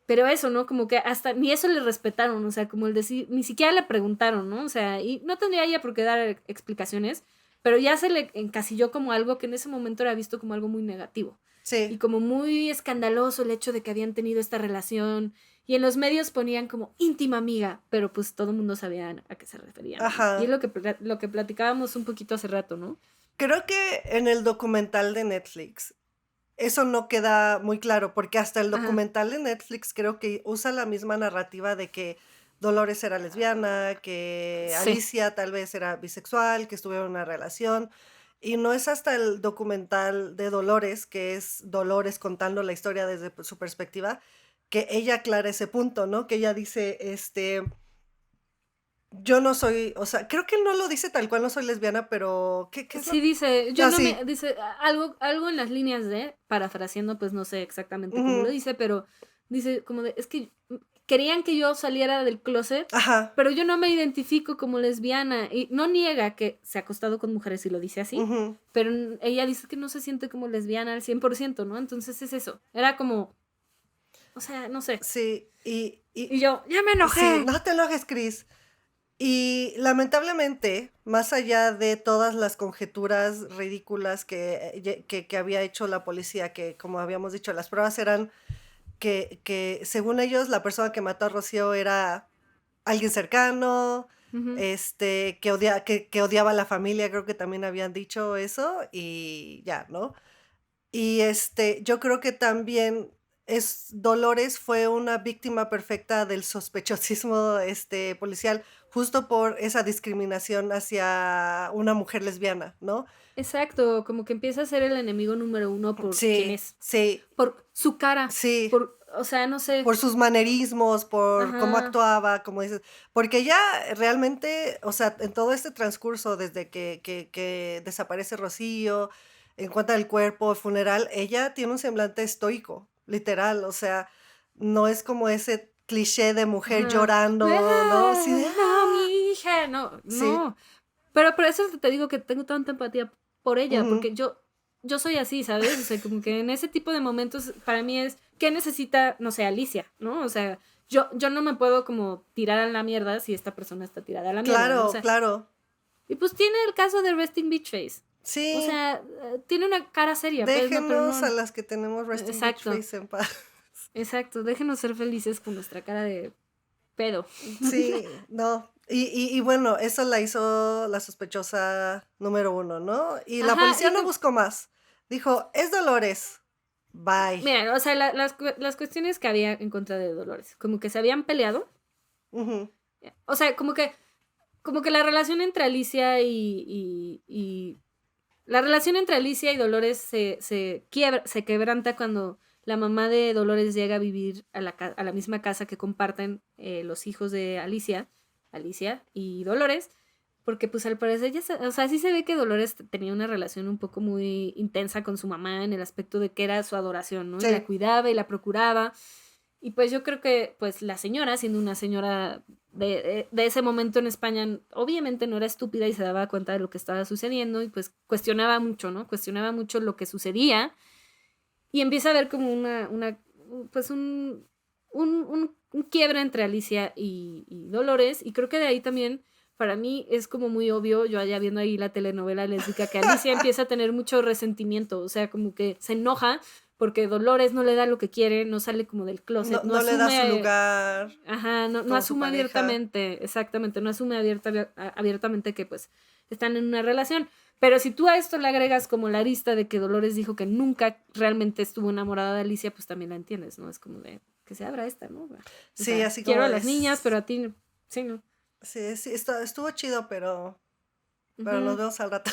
B: Pero eso, ¿no? Como que hasta ni eso le respetaron, o sea, como el decir, ni siquiera le preguntaron, ¿no? O sea, y no tendría ella por qué dar explicaciones, pero ya se le encasilló como algo que en ese momento era visto como algo muy negativo.
A: Sí.
B: Y como muy escandaloso el hecho de que habían tenido esta relación. Y en los medios ponían como íntima amiga, pero pues todo el mundo sabía a qué se referían.
A: Ajá.
B: Y es lo que platicábamos un poquito hace rato, ¿no?
A: Creo que en el documental de Netflix eso no queda muy claro, porque hasta el
B: Ajá,
A: documental de Netflix creo que usa la misma narrativa de que Dolores era lesbiana, que
B: sí.
A: Alicia tal vez era bisexual, que estuvieron en una relación. Y no es hasta el documental de Dolores, que es Dolores contando la historia desde su perspectiva, que ella aclara ese punto, ¿no? Que ella dice, yo no soy, o sea, creo que no lo dice tal cual, no soy lesbiana, pero ¿qué es lo?
B: Sí dice, yo
A: Ah,
B: no me,
A: sí.
B: dice algo en las líneas de, parafraseando, pues no sé exactamente cómo lo
A: Ujú.
B: dice, pero dice como de, es que querían que yo saliera del closet,
A: Ajá.
B: pero yo no me identifico como lesbiana, y no niega que se ha acostado con mujeres y lo dice así,
A: Ujú.
B: pero ella dice que no se siente como lesbiana al 100%, ¿no? Entonces es eso, era como, o sea, no sé,
A: Sí,
B: y yo, ya me
A: sí,
B: enojé.
A: no te enojes, Chris. Y lamentablemente, más allá de todas las conjeturas ridículas que había hecho la policía, que como habíamos dicho, las pruebas eran que según ellos la persona que mató a Rocío era alguien cercano,
B: Ujú.
A: que odiaba a la familia, creo que también habían dicho eso, y ya, ¿no? Y yo creo que también Dolores fue una víctima perfecta del sospechosismo policial, justo por esa discriminación hacia una mujer lesbiana, ¿no?
B: Exacto, como que empieza a ser el enemigo número uno por quién
A: Sí,
B: es,
A: sí,
B: por su cara,
A: sí,
B: por, o sea, no sé,
A: por sus manerismos, por cómo
B: ajá,
A: actuaba, como dices, porque ella realmente, o sea, en todo este transcurso, desde que desaparece Rocío, encuentra el cuerpo, el funeral, ella tiene un semblante estoico, literal, o sea, no es como ese cliché de mujer
B: ajá,
A: llorando, ¿no? Sí, de,
B: no,
A: "Ah".
B: mi hija, no,
A: Sí,
B: no, pero por eso te digo que tengo tanta empatía por ella,
A: ujú.
B: porque yo soy así, ¿sabes? O sea, como que en ese tipo de momentos para mí es, ¿qué necesita, no sé, Alicia, ¿no? O sea, yo no me puedo como tirar a la mierda si esta persona está tirada a la mierda, ¿no? O
A: Claro,
B: sea,
A: claro,
B: y pues tiene el caso de Resting Beach Face. O
A: sí,
B: sea, tiene una cara seria, pues, no, pero
A: déjenos a
B: no.
A: las que tenemos Resting Beach
B: Exacto,
A: Face en paz.
B: exacto. Déjenos ser felices con nuestra cara de pedo.
A: Sí, no. Y bueno, eso la hizo la sospechosa número uno, ¿no? Y la
B: Ajá,
A: policía
B: y
A: no
B: como,
A: buscó más. Dijo, es Dolores. Bye.
B: mira, o sea, las cuestiones que había en contra de Dolores, como que se habían peleado.
A: Ujú.
B: O sea, como que la relación entre Alicia y la relación entre Alicia y Dolores se quiebra, se quebranta cuando la mamá de Dolores llega a vivir a la misma casa que comparten los hijos de Alicia y Dolores, porque pues al parecer o sea, sí se ve que Dolores tenía una relación un poco muy intensa con su mamá en el aspecto de que era su adoración, ¿no? Y la
A: Sí,
B: cuidaba y la procuraba. Y pues yo creo que pues la señora, siendo una señora de ese momento en España, obviamente no era estúpida y se daba cuenta de lo que estaba sucediendo y pues cuestionaba mucho, ¿no? Cuestionaba mucho lo que sucedía y empieza a ver como pues un quiebre entre Alicia y Dolores y creo que de ahí también para mí es como muy obvio, yo allá viendo ahí la telenovela lésbica, que Alicia empieza a tener mucho resentimiento, o sea, como que se enoja porque Dolores no le da lo que quiere, no sale como del
A: no,
B: closet, no
A: no le da su
B: asume,
A: lugar
B: ajá, no
A: como su
B: asume
A: pareja.
B: abiertamente, exactamente, no asume abiertamente que pues están en una relación. Pero si tú a esto le agregas como la arista de que Dolores dijo que nunca realmente estuvo enamorada de Alicia, pues también la entiendes, ¿no? Es como de que se abra esta, ¿no? O
A: Sí,
B: sea,
A: así
B: quiero
A: como
B: a las niñas, pero
A: es.
B: a ti, sí, ¿no?
A: Sí, sí, estuvo chido, pero nos
B: Ujú,
A: vemos al rato.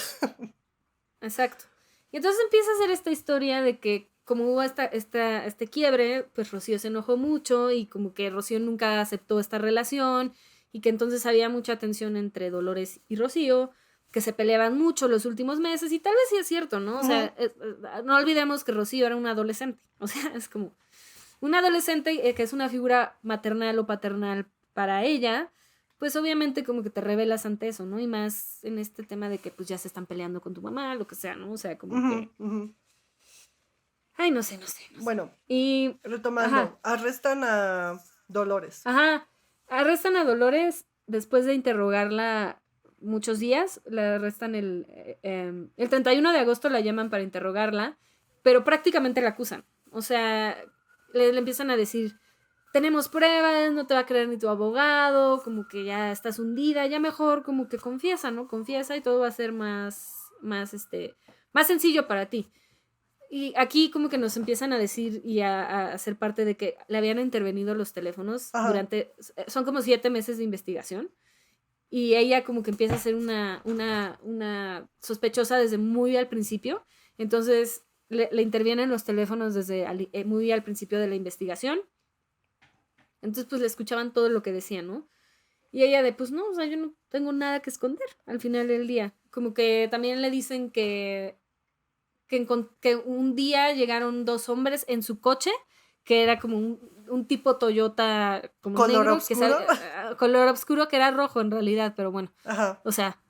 B: exacto. Y entonces empieza a hacer esta historia de que como hubo este quiebre, pues Rocío se enojó mucho y como que Rocío nunca aceptó esta relación y que entonces había mucha tensión entre Dolores y Rocío, que se peleaban mucho los últimos meses y tal vez sí es cierto, ¿no? O sea,
A: Ujú.
B: no olvidemos que Rocío era una adolescente, o sea, es como una adolescente que es una figura maternal o paternal para ella, pues obviamente como que te revelas ante eso, ¿no? Y más en este tema de que pues ya se están peleando con tu mamá, lo que sea, ¿no? O sea, como
A: Ujú,
B: que,
A: ujú.
B: ay, no sé, no sé, no sé.
A: Bueno,
B: Y, ajá,
A: retomando, arrestan a Dolores.
B: ajá, arrestan a Dolores después de interrogarla muchos días, la arrestan el 31 de agosto la llaman para interrogarla, pero prácticamente la acusan. O sea, le empiezan a decir, tenemos pruebas, no te va a creer ni tu abogado, como que ya estás hundida, ya mejor como que confiesa, ¿no? Confiesa y todo va a ser más sencillo para ti. Y aquí como que nos empiezan a decir y a hacer parte de que le habían intervenido los teléfonos durante... Son como 7 meses de investigación. Y ella como que empieza a ser una sospechosa desde muy al principio. Entonces le intervienen los teléfonos desde muy al principio de la investigación. Entonces pues le escuchaban todo lo que decían, ¿no? Y ella de, pues no, o sea, yo no tengo nada que esconder al final del día. Como que también le dicen que un día llegaron 2 hombres en su coche, que era como un tipo Toyota como
A: ¿Color
B: negro,
A: oscuro?
B: Color oscuro, que era rojo en realidad, pero bueno. O sea,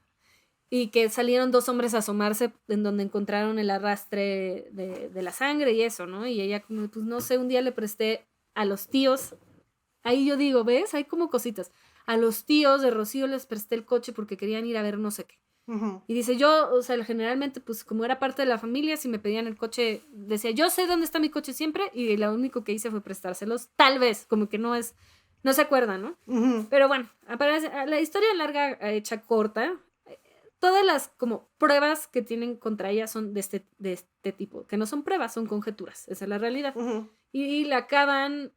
B: y que salieron 2 hombres a asomarse en donde encontraron el arrastre de la sangre y eso, ¿no? Y ella como, pues no sé, un día le presté a los tíos, ahí yo digo, ¿ves? Hay como cositas. A los tíos de Rocío les presté el coche porque querían ir a ver no sé qué. Y dice, yo, o sea, generalmente, pues como era parte de la familia, si me pedían el coche, decía, yo sé dónde está mi coche siempre, y lo único que hice fue prestárselos, tal vez, como que no se acuerdan, ¿no? Pero bueno, la historia larga, hecha corta, todas las como pruebas que tienen contra ella son de este tipo, que no son pruebas, son conjeturas, esa es la realidad. Y la acaban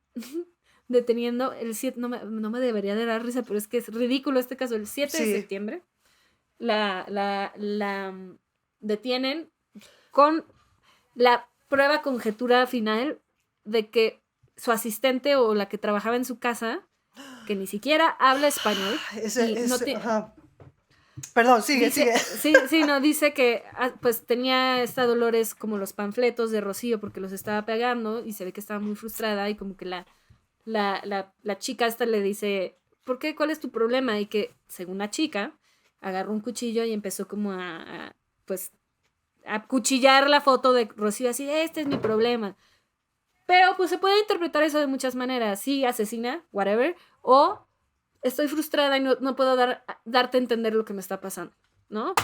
B: deteniendo el 7, no me debería de dar risa, pero es que es ridículo este caso, el 7 de septiembre. La detienen con la prueba conjetura final de que su asistente o la que trabajaba en su casa, que ni siquiera habla español,
A: Perdón, sigue.
B: Sí, no, dice que pues tenía esta Dolores como los panfletos de Rocío porque los estaba pegando y se ve que estaba muy frustrada y como que la chica esta le dice, ¿por qué? ¿Cuál es tu problema? Y que, según la chica, agarró un cuchillo y empezó como a cuchillar la foto de Rocío así, este es mi problema. Pero pues se puede interpretar eso de muchas maneras, sí, asesina, whatever, o estoy frustrada y no puedo darte a entender lo que me está pasando, ¿no?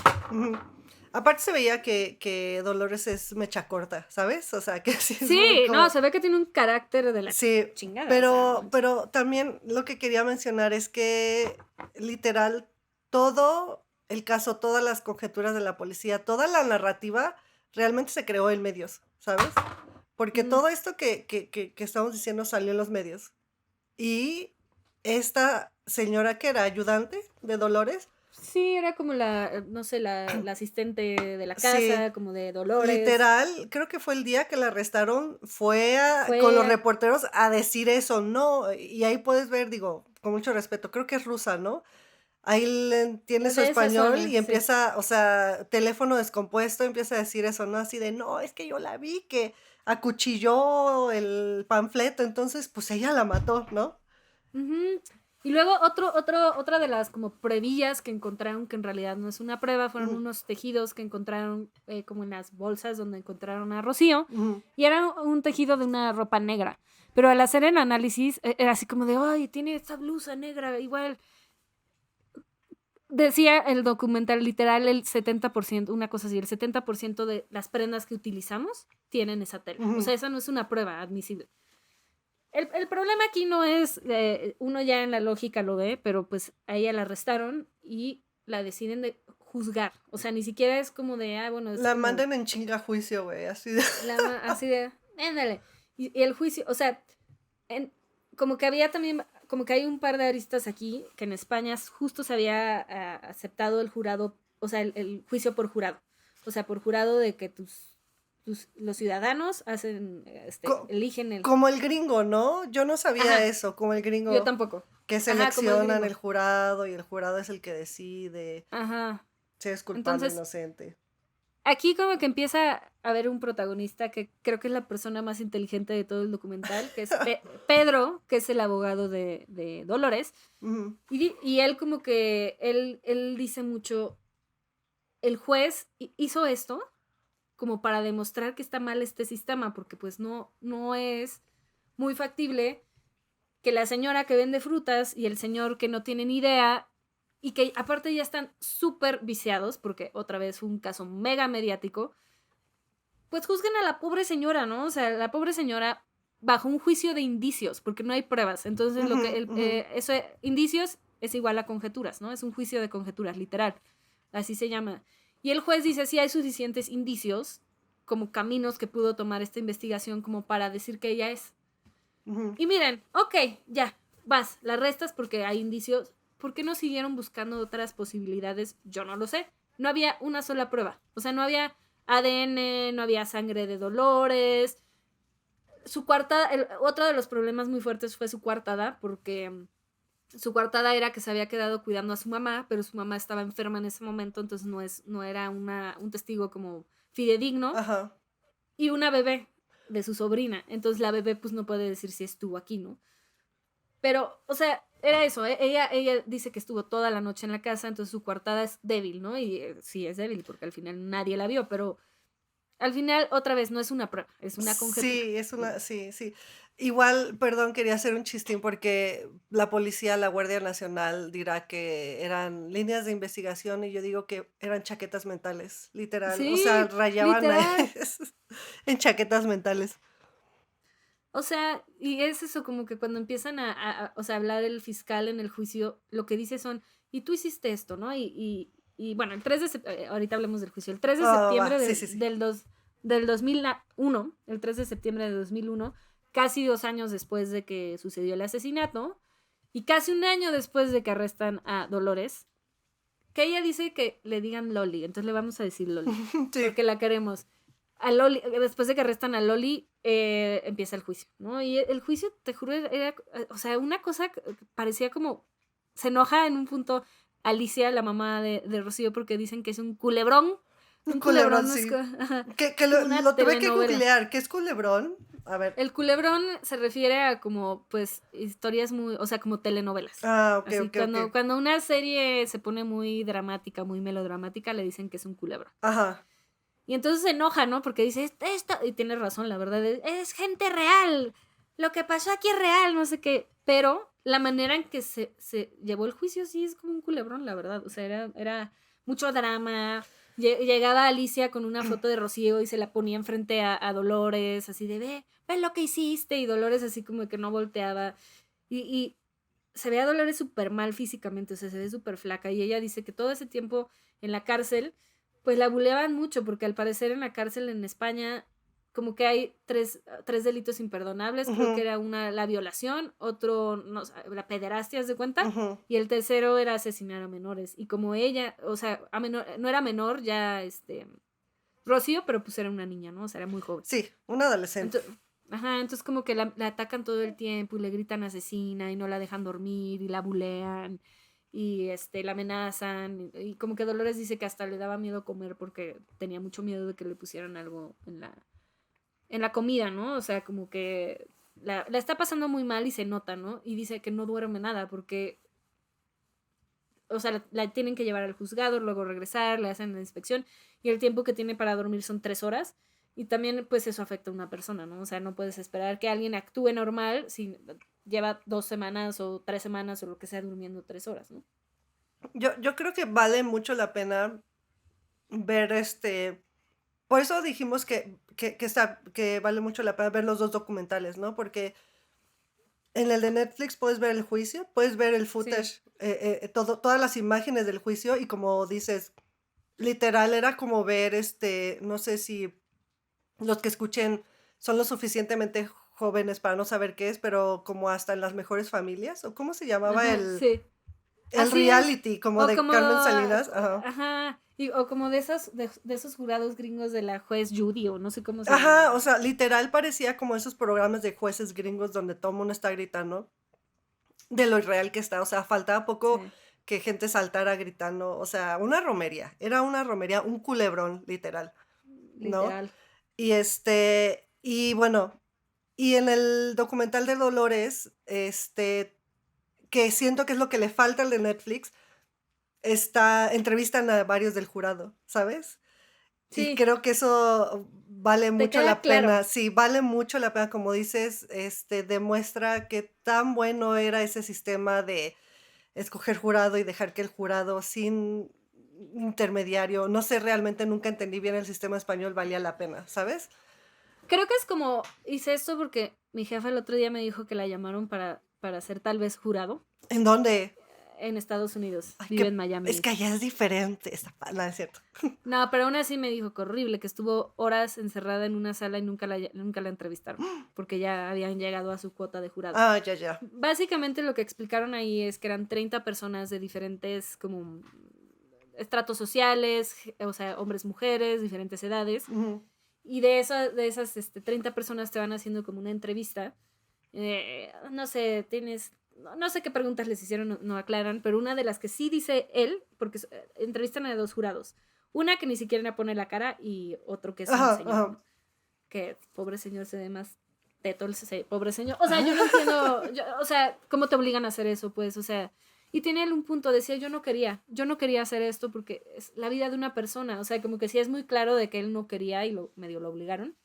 A: Aparte se veía que Dolores es mecha corta, ¿sabes? O sea, que sí es
B: sí,
A: como...
B: no, se ve que tiene un carácter de la chingada.
A: Pero también lo que quería mencionar es que literal todo el caso, todas las conjeturas de la policía, toda la narrativa realmente se creó en medios, ¿sabes? Porque todo esto que estamos diciendo salió en los medios. Y esta señora que era ayudante de Dolores.
B: Sí, era como no sé, la asistente de la casa, como de Dolores.
A: Literal, creo que fue el día que la arrestaron, fue con los reporteros a decir eso, ¿no? Y ahí puedes ver, digo, con mucho respeto, creo que es rusa, ¿no? Ahí tiene su español y empieza, o sea, teléfono descompuesto, empieza a decir eso, ¿no? Así de, no, es que yo la vi que acuchilló el panfleto, entonces, pues ella la mató, ¿no?
B: Y luego otra de las como pruebillas que encontraron, que en realidad no es una prueba, fueron unos tejidos que encontraron como en las bolsas donde encontraron a Rocío, y era un tejido de una ropa negra. Pero al hacer el análisis, era así como de, ay, tiene esta blusa negra, igual. Decía el documental literal el 70%, una cosa así, el 70% de las prendas que utilizamos tienen esa tela. O sea, esa no es una prueba admisible. El problema aquí no es, uno ya en la lógica lo ve, pero pues a ella la arrestaron y la deciden de juzgar. O sea, ni siquiera es como de, bueno...
A: La mandan en chinga a juicio, güey, así de...
B: así de, ándale. Y el juicio, o sea, como que había también, como que hay un par de aristas aquí, que en España justo se había aceptado el jurado, o sea, el juicio por jurado. O sea, por jurado de que los ciudadanos hacen, eligen el...
A: Como el gringo, ¿no? Yo no sabía eso, como el gringo.
B: Yo tampoco.
A: Que seleccionan el jurado y el jurado es el que decide si es culpable o inocente.
B: Aquí como que empieza a haber un protagonista que creo que es la persona más inteligente de todo el documental, que es Pedro, que es el abogado de Dolores. Y él como que, él dice mucho, el juez hizo esto como para demostrar que está mal este sistema, porque pues no es muy factible que la señora que vende frutas y el señor que no tiene ni idea y que aparte ya están súper viciados, porque otra vez fue un caso mega mediático, pues juzguen a la pobre señora, ¿no? O sea, la pobre señora bajo un juicio de indicios, porque no hay pruebas. Entonces, indicios es igual a conjeturas, ¿no? Es un juicio de conjeturas, literal. Así se llama. Y el juez dice, sí hay suficientes indicios como caminos que pudo tomar esta investigación como para decir que ella es.
A: Ujú.
B: Y miren, ok, ya, vas, la arrestas porque hay indicios. ¿Por qué no siguieron buscando otras posibilidades? Yo no lo sé. No había una sola prueba. O sea, no había ADN, no había sangre de Dolores. Su coartada, otro de los problemas muy fuertes fue su coartada, porque su coartada era que se había quedado cuidando a su mamá, pero su mamá estaba enferma en ese momento, entonces no era un testigo como fidedigno.
A: Ajá.
B: Y una bebé de su sobrina. Entonces la bebé pues no puede decir si estuvo aquí, ¿no? Pero, o sea, era eso. Ella dice que estuvo toda la noche en la casa, entonces su coartada es débil, ¿no? Y sí es débil porque al final nadie la vio, pero al final, otra vez, no es una prueba, es una conjetura,
A: Sí, es
B: ¿no?
A: una, sí, sí. Igual, perdón, quería hacer un chistín porque la policía, la Guardia Nacional dirá que eran líneas de investigación y yo digo que eran chaquetas mentales, literal. O sea,
B: Sí,
A: rayaban ahí
B: literal.
A: en chaquetas mentales.
B: O sea, y es eso como que cuando empiezan o sea, hablar el fiscal en el juicio, lo que dice son, y tú hiciste esto, ¿no? Y bueno, el 3 de septiembre, ahorita hablemos del juicio, el 3 de
A: Va,
B: septiembre
A: sí, sí, sí.
B: del 2001, el 3 de septiembre de 2001, casi 2 años después de que sucedió el asesinato, y casi un año después de que arrestan a Dolores, que ella dice que le digan Loli, entonces le vamos a decir Loli,
A: Sí.
B: porque la queremos. A Loli, después de que arrestan a Loli, empieza el juicio, ¿no? Y el juicio, te juro, era, o sea, una cosa que parecía como, se enoja en un punto Alicia, la mamá de Rocío, porque dicen que es un culebrón.
A: Un
B: Un
A: culebrón,
B: culebrón no es,
A: sí.
B: es
A: Que
B: como una
A: lo tuve que
B: telenovela.
A: googlear. ¿Qué es culebrón? A ver.
B: El culebrón se refiere a como, pues, historias muy, o sea, como telenovelas.
A: Ah, ok,
B: Así,
A: ok, ok.
B: cuando una serie se pone muy dramática, muy melodramática, le dicen que es un culebrón.
A: Ajá.
B: Y entonces se enoja, ¿no? Porque dice, esto, y tiene razón, la verdad, es gente real. Lo que pasó aquí es real, no sé qué. Pero la manera en que se llevó el juicio sí es como un culebrón, la verdad. O sea, era mucho drama. Llegaba Alicia con una foto de Rocío y se la ponía enfrente a Dolores, así de, ve lo que hiciste. Y Dolores así como que no volteaba. Y se ve a Dolores súper mal físicamente, o sea, se ve súper flaca. Y ella dice que todo ese tiempo en la cárcel, pues la buleaban mucho, porque al parecer en la cárcel en España, como que hay tres delitos imperdonables. Creo que
A: Ujú,
B: era la violación, otro, no, la pederastia, ¿haz de cuenta?
A: ujú.
B: Y el tercero era asesinar a menores. Y como ella, o sea, no era menor, ya, Rocío, pero pues era una niña, ¿no? O sea, era muy joven.
A: Sí, un adolescente.
B: Entonces como que la atacan todo el tiempo y le gritan asesina y no la dejan dormir y la bulean y la amenazan y como que Dolores dice que hasta le daba miedo comer porque tenía mucho miedo de que le pusieran algo en la comida, ¿no? O sea, como que la está pasando muy mal y se nota, ¿no? Y dice que no duerme nada porque, o sea, la tienen que llevar al juzgado, luego regresar, le hacen la inspección y el tiempo que tiene para dormir son 3 horas. Y también, pues, eso afecta a una persona, ¿no? O sea, no puedes esperar que alguien actúe normal si lleva 2 semanas o 3 semanas o lo que sea durmiendo 3 horas, ¿no?
A: Yo creo que vale mucho la pena ver por eso dijimos que vale mucho la pena ver los dos documentales, ¿no? Porque en el de Netflix puedes ver el juicio, puedes ver el
B: Sí.
A: footage, todas las imágenes del juicio y como dices, literal era como ver, no sé si los que escuchen son lo suficientemente jóvenes para no saber qué es, pero como hasta en las mejores familias, o cómo se llamaba
B: Ajá, sí.
A: el
B: Así es.
A: reality, como
B: O
A: de
B: como,
A: Carmen Salinas, ajá.
B: ajá, o como de esos jurados gringos de la juez Judy o no sé cómo se
A: Ajá, o
B: llama.
A: sea, literal parecía como esos programas de jueces gringos donde todo el mundo está gritando de lo irreal que está, o sea, faltaba poco
B: Sí,
A: que gente saltara gritando, o sea, una romería, era una romería, un culebrón, literal, ¿no?
B: literal.
A: Y bueno, y en el documental de Dolores, que siento que es lo que le falta al de Netflix, entrevistan a varios del jurado, ¿sabes? Y
B: Sí,
A: creo que eso vale
B: te
A: mucho
B: queda
A: la
B: claro.
A: pena. Sí, vale mucho la pena, como dices, demuestra qué tan bueno era ese sistema de escoger jurado y dejar que el jurado sin intermediario, no sé, realmente nunca entendí bien el sistema español, valía la pena, ¿sabes?
B: Creo que es como, hice esto porque mi jefa el otro día me dijo que la llamaron para ser tal vez jurado.
A: ¿En dónde?
B: en Estados Unidos,
A: Ay,
B: vive en Miami.
A: es que allá es diferente. No, es cierto.
B: No, pero aún así me dijo que horrible, que estuvo horas encerrada en una sala y nunca la entrevistaron, porque ya habían llegado a su cuota de jurado.
A: Ah, ya.
B: Básicamente lo que explicaron ahí es que eran 30 personas de diferentes como estratos sociales, o sea, hombres, mujeres, diferentes edades.
A: Uh-huh.
B: Y de esas 30 personas te van haciendo como una entrevista. No sé, no sé qué preguntas les hicieron, no aclaran, pero una de las que sí dice él, porque entrevistan a 2 jurados. Una que ni siquiera pone la cara y otro que es un señor. ¿No? Que pobre señor se ve más teto, pobre señor. O sea, yo no entiendo, o sea, ¿cómo te obligan a hacer eso? Pues, o sea, y tiene él un punto, decía, yo no quería hacer esto porque es la vida de una persona. O sea, como que sí es muy claro de que él no quería y medio lo obligaron.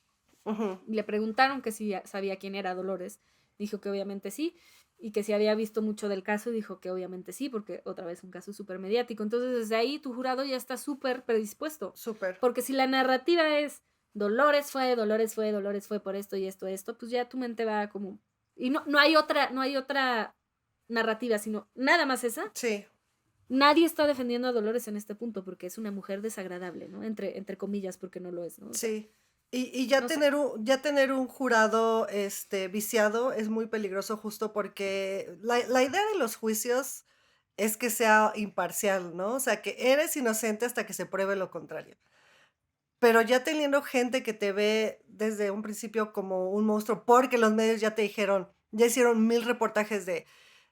A: Uh-huh.
B: Y le preguntaron que si sabía quién era Dolores. Dijo que obviamente sí. Y que si había visto mucho del caso, dijo que obviamente sí, porque otra vez un caso súper mediático. Entonces, desde ahí tu jurado ya está súper predispuesto.
A: Súper.
B: Porque si la narrativa es Dolores fue por esto y esto, pues ya tu mente va como... Y no hay otra narrativa, sino nada más esa.
A: Sí.
B: Nadie está defendiendo a Dolores en este punto porque es una mujer desagradable, ¿no? Entre comillas, porque no lo es, ¿no? O sea,
A: sí. Y ya,
B: no
A: tener un jurado viciado es muy peligroso justo porque la idea de los juicios es que sea imparcial, ¿no? O sea, que eres inocente hasta que se pruebe lo contrario. Pero ya teniendo gente que te ve desde un principio como un monstruo, porque los medios ya te dijeron, ya hicieron 1000 reportajes de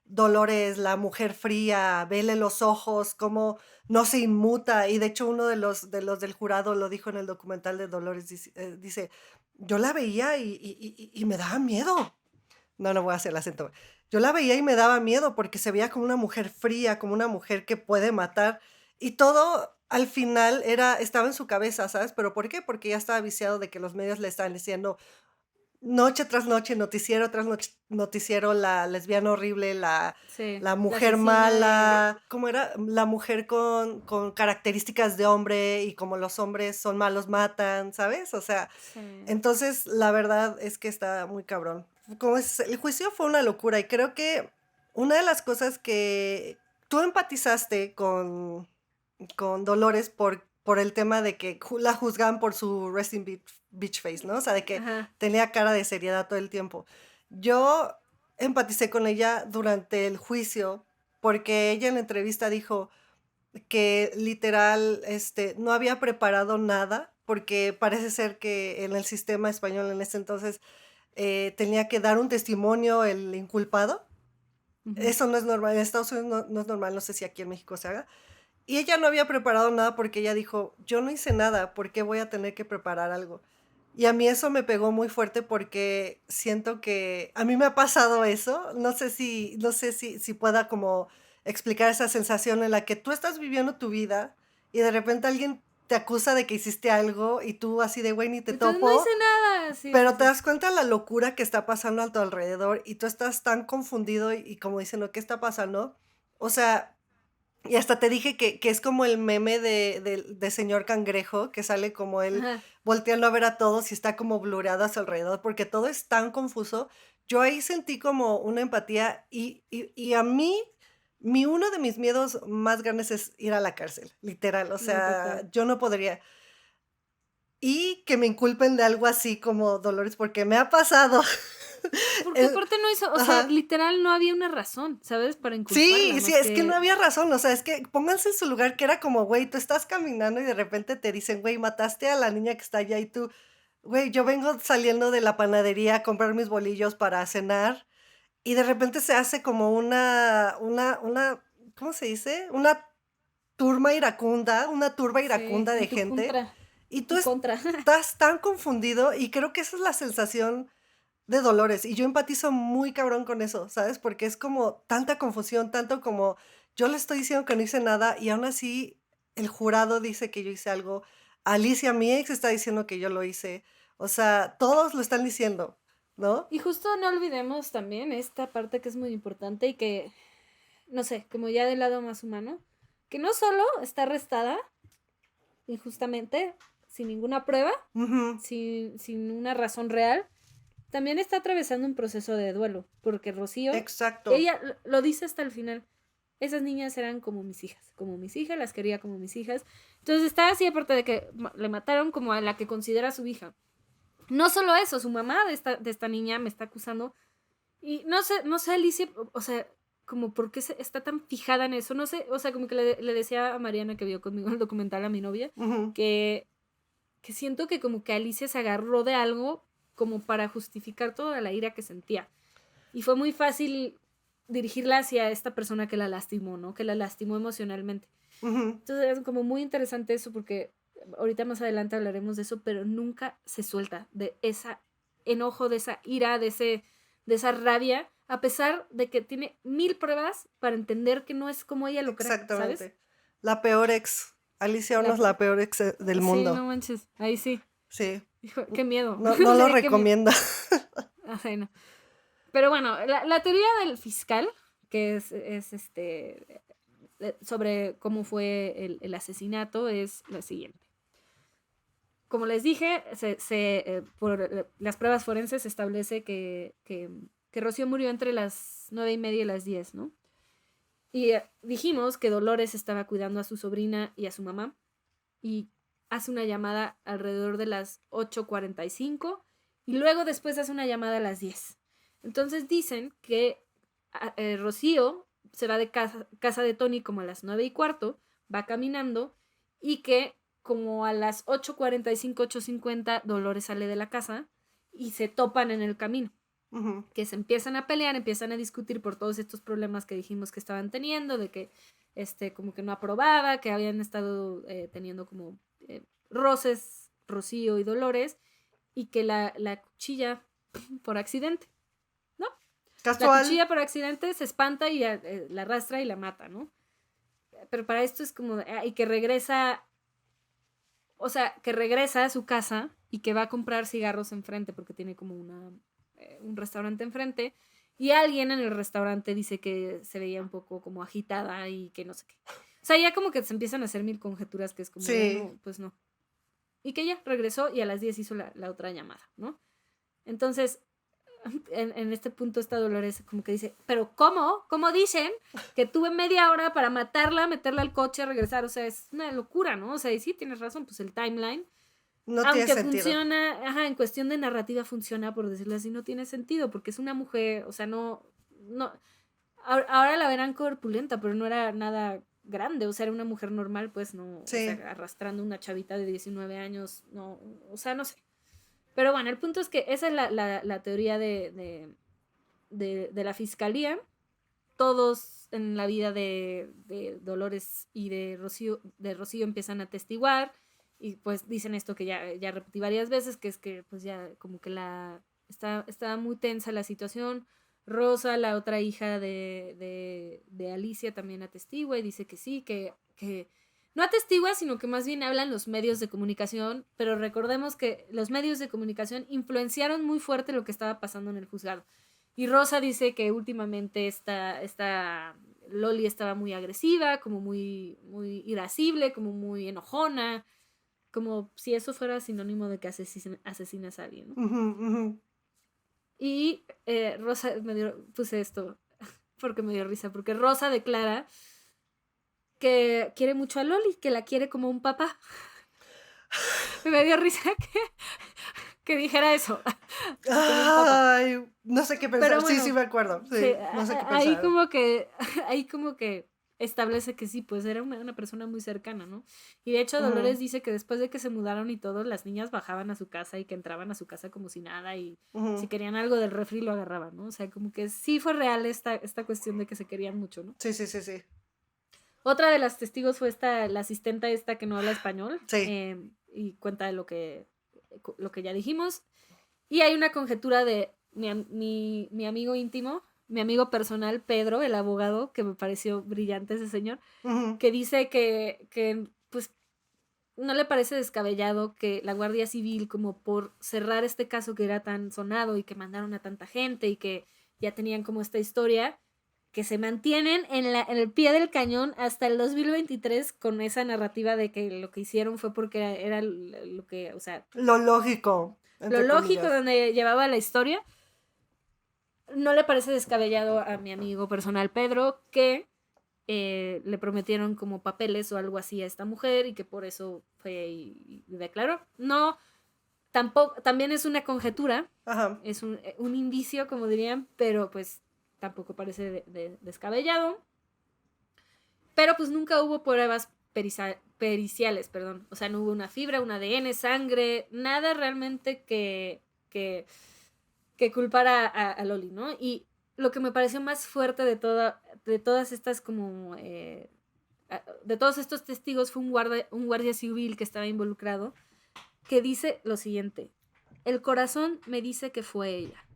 A: Dolores, la mujer fría, vele los ojos, cómo no se inmuta. Y de hecho uno de los del jurado lo dijo en el documental de Dolores, dice, yo la veía y me daba miedo. No voy a hacer el acento. Yo la veía y me daba miedo porque se veía como una mujer fría, como una mujer que puede matar. Y todo al final estaba en su cabeza, ¿sabes? ¿Pero por qué? Porque ya estaba viciado de que los medios le estaban diciendo noche tras noche, noticiero tras noticiero, la lesbiana horrible, la mujer mala, ¿cómo era? La mujer con características de hombre y como los hombres son malos, matan, ¿sabes? O sea,
B: sí.
A: entonces la verdad es que está muy cabrón. El juicio fue una locura y creo que una de las cosas que tú empatizaste con Dolores por el tema de que la juzgaban por su resting bitch face, ¿no? O sea, de que
B: Ajá.
A: tenía cara de seriedad todo el tiempo. Yo empaticé con ella durante el juicio porque ella en la entrevista dijo que literal no había preparado nada porque parece ser que en el sistema español en ese entonces tenía que dar un testimonio el inculpado.
B: Uh-huh.
A: Eso no es normal, en Estados Unidos no es normal, no sé si aquí en México se haga. Y ella no había preparado nada porque ella dijo, yo no hice nada, ¿por qué voy a tener que preparar algo? Y a mí eso me pegó muy fuerte porque siento que a mí me ha pasado eso, no sé si pueda como explicar esa sensación en la que tú estás viviendo tu vida y de repente alguien te acusa de que hiciste algo y tú así de güey ni te
B: Entonces
A: topo.
B: no hice nada. Sí,
A: pero
B: sí,
A: te
B: sí.
A: das cuenta de la locura que está pasando a tu alrededor y tú estás tan confundido y como diciendo, ¿qué está pasando? O sea, y hasta te dije que es como el meme de señor cangrejo, que sale como él
B: Ajá.
A: volteando a ver a todos y está como blureado a su alrededor, porque todo es tan confuso. Yo ahí sentí como una empatía y a mí, uno de mis miedos más grandes es ir a la cárcel, literal. O
B: No,
A: sea,
B: total.
A: yo no podría. Y que me inculpen de algo así como Dolores, porque me ha pasado.
B: Porque aparte no hizo, o sea,
A: Ajá.
B: literal no había una razón, ¿sabes? Para inculparla,
A: Sí,
B: más
A: es que no había razón, o sea, es que pónganse en su lugar que era como, güey, tú estás caminando y de repente te dicen, güey, mataste a la niña que está allá y tú, güey, yo vengo saliendo de la panadería a comprar mis bolillos para cenar y de repente se hace como ¿cómo se dice? Una turba
B: Sí,
A: iracunda de
B: y tu
A: gente
B: contra,
A: y tú
B: tu contra.
A: estás tan confundido y creo que esa es la sensación de Dolores y yo empatizo muy cabrón con eso, ¿sabes? Porque es como tanta confusión, tanto como yo le estoy diciendo que no hice nada y aún así el jurado dice que yo hice algo. Alicia, mi ex, está diciendo que yo lo hice. O sea, todos lo están diciendo, ¿no?
B: Y justo no olvidemos también esta parte que es muy importante y que, no sé, como ya del lado más humano, que no solo está arrestada injustamente, sin ninguna prueba,
A: Ujú.
B: sin una razón real, también está atravesando un proceso de duelo, porque Rocío,
A: Exacto.
B: ella lo dice hasta el final, esas niñas eran como mis hijas, las quería como mis hijas. Entonces está así, aparte de que le mataron como a la que considera su hija. No solo eso, su mamá de esta niña me está acusando. Y no sé, Alicia, o sea, como por qué está tan fijada en eso. No sé, o sea, como que le decía a Mariana, que vio conmigo el documental, a mi novia, que siento que como que Alicia se agarró de algo como para justificar toda la ira que sentía. Y fue muy fácil dirigirla hacia esta persona que la lastimó, ¿no? Que la lastimó emocionalmente. Entonces es como muy interesante eso, porque ahorita más adelante hablaremos de eso, pero nunca se suelta de ese enojo, de esa ira, de esa rabia, a pesar de que tiene 1000 pruebas para entender que no es como ella lo cree.
A: Exactamente.
B: ¿Sabes?
A: La peor ex. Alicia Hornos, la peor ex del mundo.
B: Sí, no manches. Ahí sí.
A: Sí.
B: Hijo, qué miedo.
A: No lo recomiendo.
B: Ay, no. Pero bueno, la teoría del fiscal, que es sobre cómo fue el asesinato, es la siguiente. Como les dije, por las pruebas forenses se establece que Rocío murió entre las 9:30 y las 10, ¿no? Y dijimos que Dolores estaba cuidando a su sobrina y a su mamá, y hace una llamada alrededor de las 8:45, y luego después hace una llamada a las 10. Entonces dicen que Rocío se va de casa de Tony como a las 9:15, va caminando, y que como a las 8:45, 8:50, Dolores sale de la casa y se topan en el camino. Que se empiezan a pelear, empiezan a discutir por todos estos problemas que dijimos que estaban teniendo, de que como que no aprobaba, que habían estado teniendo como roces, Rocío y Dolores, y que la cuchilla por accidente, ¿no?
A: Casual.
B: La cuchilla por accidente se espanta y la arrastra y la mata, ¿no? Pero para esto es como, y que regresa, o sea, que regresa a su casa y que va a comprar cigarros enfrente porque tiene como un restaurante enfrente, y alguien en el restaurante dice que se veía un poco como agitada y que no sé qué. O sea, ya como que se empiezan a hacer 1000 conjeturas, que es como,
A: sí.
B: No, pues no. Y que ya regresó y a las 10 hizo la otra llamada, ¿no? Entonces, en este punto está Dolores como que dice, ¿pero cómo? ¿Cómo dicen que tuve media hora para matarla, meterla al coche, regresar? O sea, es una locura, ¿no? O sea, y sí, tienes razón, pues el timeline,
A: no
B: aunque
A: tiene sentido.
B: Funciona, en cuestión de narrativa funciona, por decirlo así, no tiene sentido, porque es una mujer, o sea, no, ahora la verán corpulenta, pero no era nada grande, o sea, era una mujer normal, pues no,
A: sí.
B: O sea, arrastrando una chavita de 19 años, no, o sea, no sé. Pero bueno, el punto es que esa es la teoría de la fiscalía. Todos en la vida de Dolores y de Rocío empiezan a atestiguar, y pues dicen esto que ya repetí varias veces, que es que pues ya como que estaba muy tensa la situación. Rosa, la otra hija de Alicia, también atestigua y dice que sí, que no atestigua, sino que más bien hablan los medios de comunicación, pero recordemos que los medios de comunicación influenciaron muy fuerte lo que estaba pasando en el juzgado. Y Rosa dice que últimamente esta Loli estaba muy agresiva, como muy, muy irascible, como muy enojona, como si eso fuera sinónimo de que asesinas a alguien, ¿no? Y Rosa, puse esto porque me dio risa, porque Rosa declara que quiere mucho a Loli, que la quiere como un papá. Me dio risa que dijera eso.
A: Ay, no sé qué pensar. Bueno, sí, me acuerdo. Sí, no sé qué pensar.
B: Ahí como que establece que sí, pues era una persona muy cercana, ¿no? Y de hecho Dolores dice que después de que se mudaron y todo, las niñas bajaban a su casa y que entraban a su casa como si nada, y si querían algo del refri lo agarraban, ¿no? O sea, como que sí fue real esta cuestión de que se querían mucho, ¿no?
A: Sí.
B: Otra de las testigos fue la asistenta esta que no habla español.
A: Sí.
B: Y cuenta de lo que ya dijimos. Y hay una conjetura de mi amigo íntimo, mi amigo personal, Pedro, el abogado, que me pareció brillante ese señor, que dice que pues no le parece descabellado que la Guardia Civil, como por cerrar este caso que era tan sonado y que mandaron a tanta gente y que ya tenían como esta historia, que se mantienen en el pie del cañón hasta el 2023 con esa narrativa de que lo que hicieron fue porque era lo que, o sea...
A: Lo lógico.
B: Lo lógico, donde llevaba la historia. No le parece descabellado a mi amigo personal Pedro que le prometieron como papeles o algo así a esta mujer y que por eso fue y declaró. No, tampoco, también es una conjetura,
A: Ajá.
B: es un indicio, como dirían, pero pues tampoco parece descabellado. Pero pues nunca hubo pruebas periciales, perdón. O sea, no hubo una fibra, un ADN, sangre, nada realmente que culpara a Loli, ¿no? Y lo que me pareció más fuerte de todas estas como... de todos estos testigos fue un guardia civil que estaba involucrado, que dice lo siguiente: el corazón me dice que fue ella.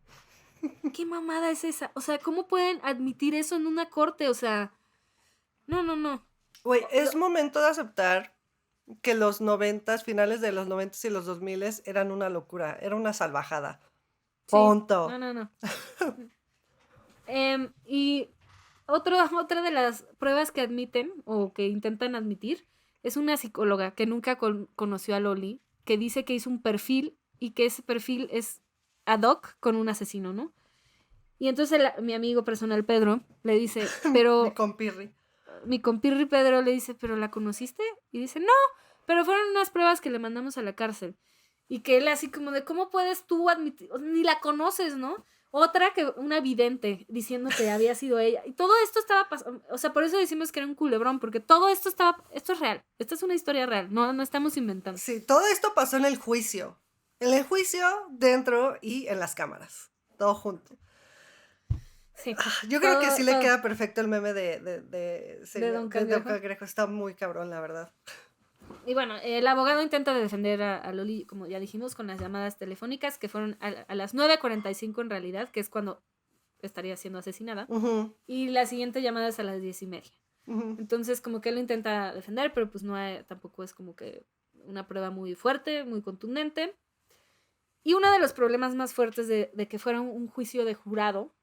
B: ¿Qué mamada es esa? O sea, ¿cómo pueden admitir eso en una corte? O sea, no.
A: Güey, es momento de aceptar que los 90, finales de los 90 y los 2000 eran una locura, era una salvajada.
B: Sí,
A: Punto.
B: no. Y otra de las pruebas que admiten o que intentan admitir es una psicóloga que nunca conoció a Loli, que dice que hizo un perfil y que ese perfil es ad hoc con un asesino, ¿no? Y entonces mi amigo personal Pedro le dice,
A: Mi
B: pero
A: compirri.
B: mi compirri Pedro le dice, ¿pero la conociste? Y dice, no, pero fueron unas pruebas que le mandamos a la cárcel. Y que él así como de, ¿cómo puedes tú admitir? Ni la conoces, ¿no? Otra que una vidente diciendo que había sido ella. Y todo esto estaba pasando, o sea, por eso decimos que era un culebrón, porque todo esto esto es real. Esta es una historia real, no estamos inventando.
A: Sí, todo esto pasó en el juicio. En el juicio, dentro y en las cámaras. Todo junto.
B: Sí,
A: Yo creo que sí le
B: todo.
A: queda perfecto el meme
B: De Don Cangrejo.
A: Cangrejo. Está muy cabrón, la verdad.
B: Y bueno, el abogado intenta defender a Loli, como ya dijimos, con las llamadas telefónicas, que fueron a las 9:45 en realidad, que es cuando estaría siendo asesinada.
A: Ujú,
B: Y la siguiente llamada es a las 10:30.
A: ujú.
B: Entonces, como que él lo intenta defender, pero pues tampoco es como que una prueba muy fuerte, muy contundente. Y uno de los problemas más fuertes de que fuera un juicio de jurado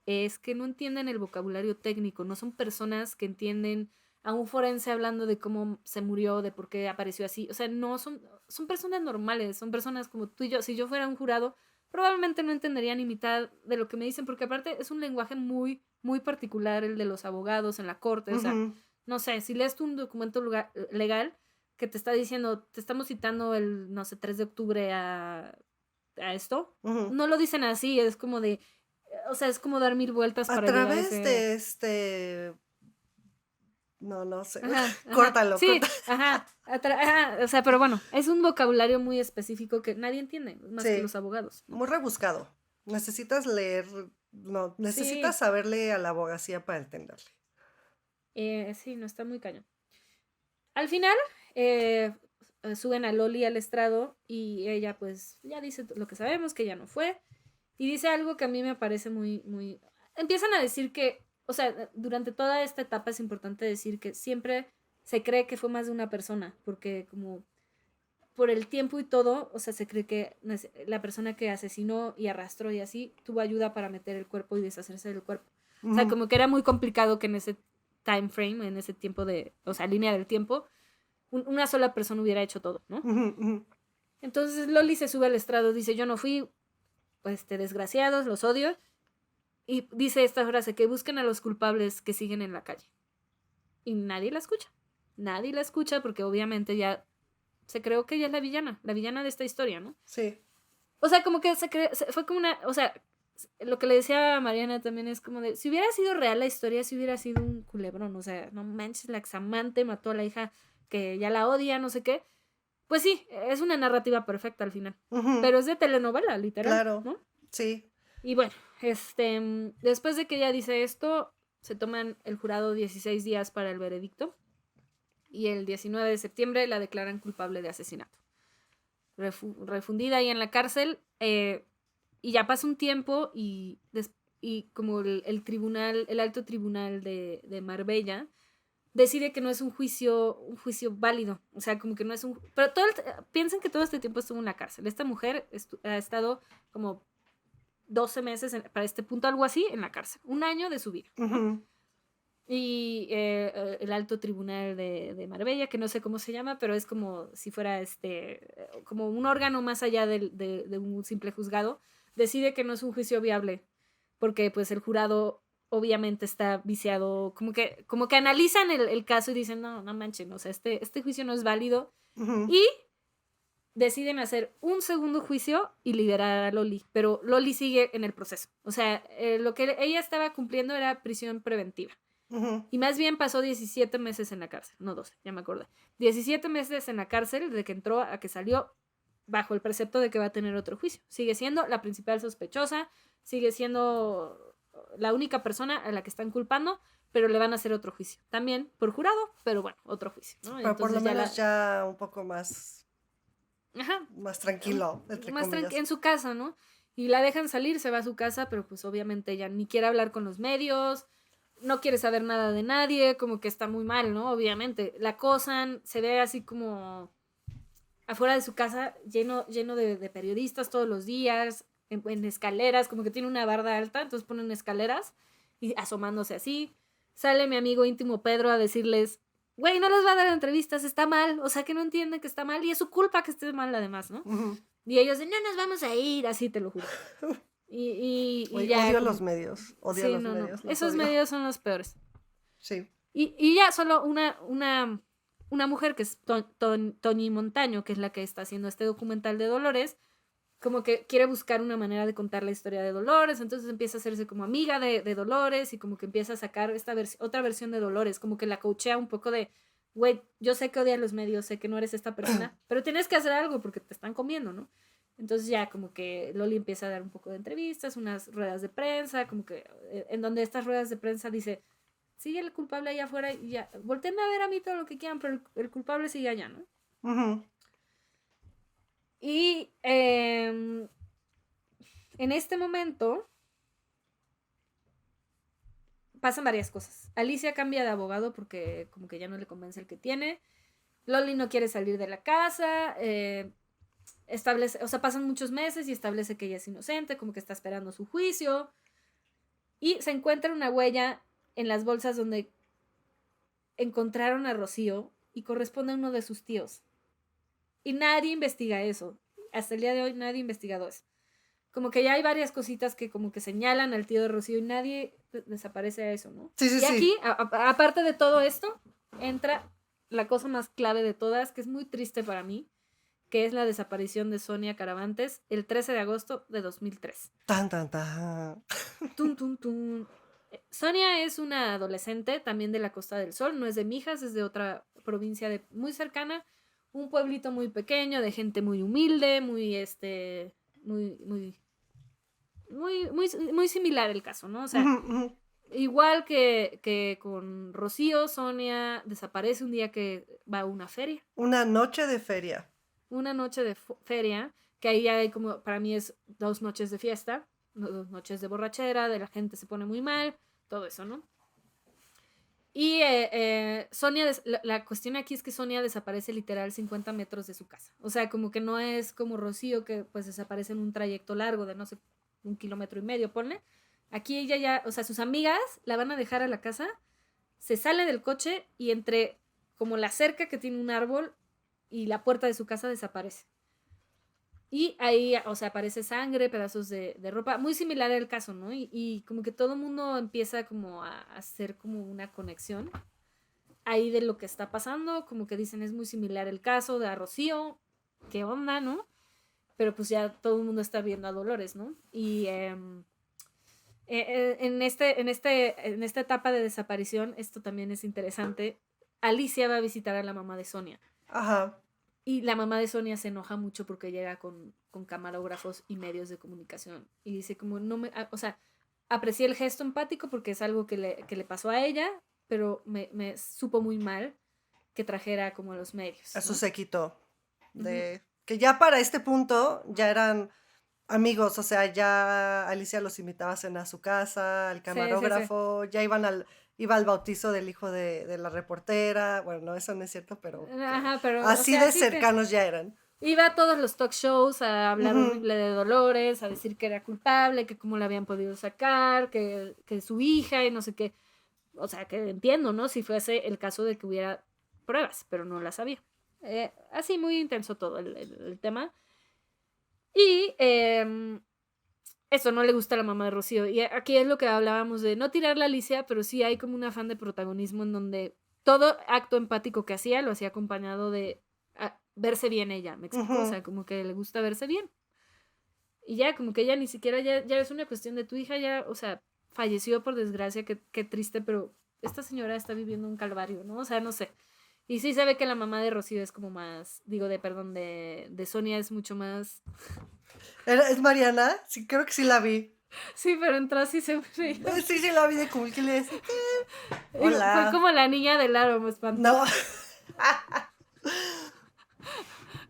B: es que no entienden el vocabulario técnico, no son personas que entienden a un forense hablando de cómo se murió, de por qué apareció así. O sea, no son personas normales, son personas como tú y yo. Si yo fuera un jurado, probablemente no entendería ni mitad de lo que me dicen, porque aparte es un lenguaje muy, muy particular el de los abogados en la corte. O sea,
A: Ujú.
B: no sé, si lees tú un documento legal que te está diciendo, te estamos citando el, no sé, 3 de octubre a esto,
A: Ujú.
B: no lo dicen así, es como de, o sea, es como dar 1000 vueltas
A: A
B: para llegar a
A: través
B: ese...
A: de este. No, no sé.
B: Ajá,
A: Córtalo,
B: sí,
A: córtalo.
B: o sea, pero bueno, es un vocabulario muy específico que nadie entiende, más que
A: Sí,
B: los abogados, ¿no?
A: muy rebuscado. Necesitas leer. No, necesitas
B: Sí,
A: saberle a la abogacía para entenderle.
B: sí, no está muy cañón. Al final, eh, suben a Loli al estrado y ella pues ya dice lo que sabemos, que ya no fue, y dice algo que a mí me parece muy, muy... Empiezan a decir que, o sea, durante toda esta etapa es importante decir que siempre se cree que fue más de una persona, porque como por el tiempo y todo, o sea, se cree que la persona que asesinó y arrastró y así tuvo ayuda para meter el cuerpo y deshacerse del cuerpo. O sea,
A: Ujú,
B: como que era muy complicado que en ese time frame, en ese tiempo de, o sea, línea del tiempo, una sola persona hubiera hecho todo, ¿no?
A: ujú, ujú.
B: Entonces Loli se sube al estrado, dice, yo no fui, pues, desgraciados, los odio, y dice esta frase, que busquen a los culpables que siguen en la calle. Y nadie la escucha. Nadie la escucha porque obviamente ya se creó que ella es la villana de esta historia, ¿no?
A: Sí.
B: O sea, como que fue como una, o sea, lo que le decía a Mariana también es como de, si hubiera sido real la historia, si hubiera sido un culebrón, o sea, no manches, la examante mató a la hija que ya la odia, no sé qué. Pues sí, es una narrativa perfecta al final.
A: Ujú,
B: Pero es de telenovela, literal,
A: claro.
B: ¿no?
A: Sí.
B: Y bueno, después de que ella dice esto, se toman el jurado 16 días para el veredicto y el 19 de septiembre la declaran culpable de asesinato. Refundida ahí en la cárcel, y ya pasa un tiempo y como el tribunal, el alto tribunal de Marbella decide que no es un juicio válido, o sea, como que no es un... Pero piensen que todo este tiempo estuvo en la cárcel. Esta mujer ha estado como 12 meses, para este punto, algo así, en la cárcel. Un año de su vida, ¿no?
A: Ujú.
B: Y el alto tribunal de Marbella, que no sé cómo se llama, pero es como si fuera como un órgano más allá de un simple juzgado, decide que no es un juicio viable, porque pues el jurado obviamente está viciado, como que analizan el caso y dicen, no manchen, o sea, este juicio no es válido. Y deciden hacer un segundo juicio y liberar a Loli, pero Loli sigue en el proceso. O sea, lo que ella estaba cumpliendo era prisión preventiva. Y más bien pasó 17 meses en la cárcel, no 12, ya me acordé. 17 meses en la cárcel de que entró a que salió bajo el precepto de que va a tener otro juicio. Sigue siendo la principal sospechosa, sigue siendo la única persona a la que están culpando, pero le van a hacer otro juicio. También por jurado, pero bueno, otro juicio, ¿no?
A: Pero por lo menos ya un poco más,
B: Ajá,
A: más tranquilo, entre
B: más
A: comillas.
B: en su casa, ¿no? Y la dejan salir, se va a su casa, pero pues obviamente ella ni quiere hablar con los medios, no quiere saber nada de nadie, como que está muy mal, ¿no? Obviamente. La acosan, se ve así como afuera de su casa lleno de periodistas todos los días, en escaleras, como que tiene una barda alta, entonces ponen escaleras y asomándose así. Sale mi amigo íntimo Pedro a decirles, güey, no les va a dar entrevistas, está mal, o sea que no entienden que está mal y es su culpa que esté mal además, ¿no? Y ellos no nos vamos a ir, así te lo juro. Y ya,
A: odio
B: como,
A: los medios, odio
B: sí,
A: los
B: no,
A: medios.
B: no. Esos medios son los peores.
A: Sí.
B: Y ya solo una mujer que es Toñi Montaño, que es la que está haciendo este documental de Dolores, como que quiere buscar una manera de contar la historia de Dolores, entonces empieza a hacerse como amiga de Dolores y como que empieza a sacar esta otra versión de Dolores, como que la coachea un poco de, güey, yo sé que odias los medios, sé que no eres esta persona, pero tienes que hacer algo porque te están comiendo, ¿no? Entonces ya como que Loli empieza a dar un poco de entrevistas, unas ruedas de prensa, como que en donde estas ruedas de prensa dice, sigue el culpable allá afuera y ya, volteenme a ver a mí todo lo que quieran, pero el culpable sigue allá, ¿no? Y en este momento pasan varias cosas. Alicia cambia de abogado porque como que ya no le convence el que tiene. Loli no quiere salir de la casa. Establece, o sea, pasan muchos meses y establece que ella es inocente, como que está esperando su juicio. Y se encuentra una huella en las bolsas donde encontraron a Rocío y corresponde a uno de sus tíos. Y nadie investiga eso. Hasta el día de hoy nadie ha investigado eso. Como que ya hay varias cositas que como que señalan al tío de Rocío y nadie desaparece a eso, ¿no?
A: Sí,
B: y aquí, aparte de todo esto, entra la cosa más clave de todas, que es muy triste para mí, que es la desaparición de Sonia Caravantes el 13 de agosto de 2003.
A: Tan, tan, tan.
B: Tun, tun, tun. Sonia es una adolescente también de la Costa del Sol, no es de Mijas, es de otra provincia muy cercana, un pueblito muy pequeño, de gente muy humilde, muy similar el caso, ¿no? O sea, igual que con Rocío, Sonia desaparece un día que va a una feria.
A: Una noche de feria.
B: Una noche de feria, que ahí hay como, para mí es 2 noches de fiesta, 2 noches de borrachera, de la gente se pone muy mal, todo eso, ¿no? Y Sonia, la cuestión aquí es que Sonia desaparece literal 50 metros de su casa. O sea, como que no es como Rocío, que pues desaparece en un trayecto largo de, no sé, 1,5 kilómetros, ponle. Aquí ella ya, o sea, sus amigas la van a dejar a la casa, se sale del coche y entre como la cerca que tiene un árbol y la puerta de su casa desaparece. Y ahí, o sea, aparece sangre, pedazos de ropa, muy similar al caso, ¿no? Y como que todo el mundo empieza como a hacer como una conexión ahí de lo que está pasando, como que dicen es muy similar el caso de Rocío, qué onda, ¿no? Pero pues ya todo el mundo está viendo a Dolores, ¿no? Y en esta etapa de desaparición, esto también es interesante, Alicia va a visitar a la mamá de Sonia.
A: Ajá.
B: Y la mamá de Sonia se enoja mucho porque llega con camarógrafos y medios de comunicación. Y dice como, no me, o sea, aprecié el gesto empático porque es algo que le pasó a ella, pero me supo muy mal que trajera como a los medios,
A: Eso
B: ¿no?
A: se quitó. Que ya para este punto ya eran amigos, o sea, ya Alicia los invitaba a cenar a su casa, al camarógrafo, ya iba al bautizo del hijo de la reportera, bueno, no, eso no es cierto, pero,
B: Ajá, pero
A: así
B: o sea,
A: de cercanos ya eran.
B: Iba a todos los talk shows a hablar horrible de Dolores, a decir que era culpable, que cómo la habían podido sacar, que su hija y no sé qué. O sea, que entiendo, ¿no? Si fuese el caso de que hubiera pruebas, pero no las había. Así muy intenso todo el tema. Y eso no le gusta a la mamá de Rocío. Y aquí es lo que hablábamos de no tirarla a Alicia, pero sí hay como un afán de protagonismo en donde todo acto empático que hacía lo hacía acompañado de verse bien ella, ¿me explico? O sea, como que le gusta verse bien. Y ya, como que ella ni siquiera, ya es una cuestión de tu hija, ya, o sea, falleció por desgracia, qué triste, pero esta señora está viviendo un calvario, ¿no? O sea, no sé. Y sí se ve que la mamá de Rocío es como más, de Sonia es mucho más...
A: ¿Es Mariana? Sí, creo que sí la vi.
B: Sí, pero entró así se...
A: Sí, sí la vi de como que le decía, hola.
B: Fue como la niña del aro, me espantó.
A: No.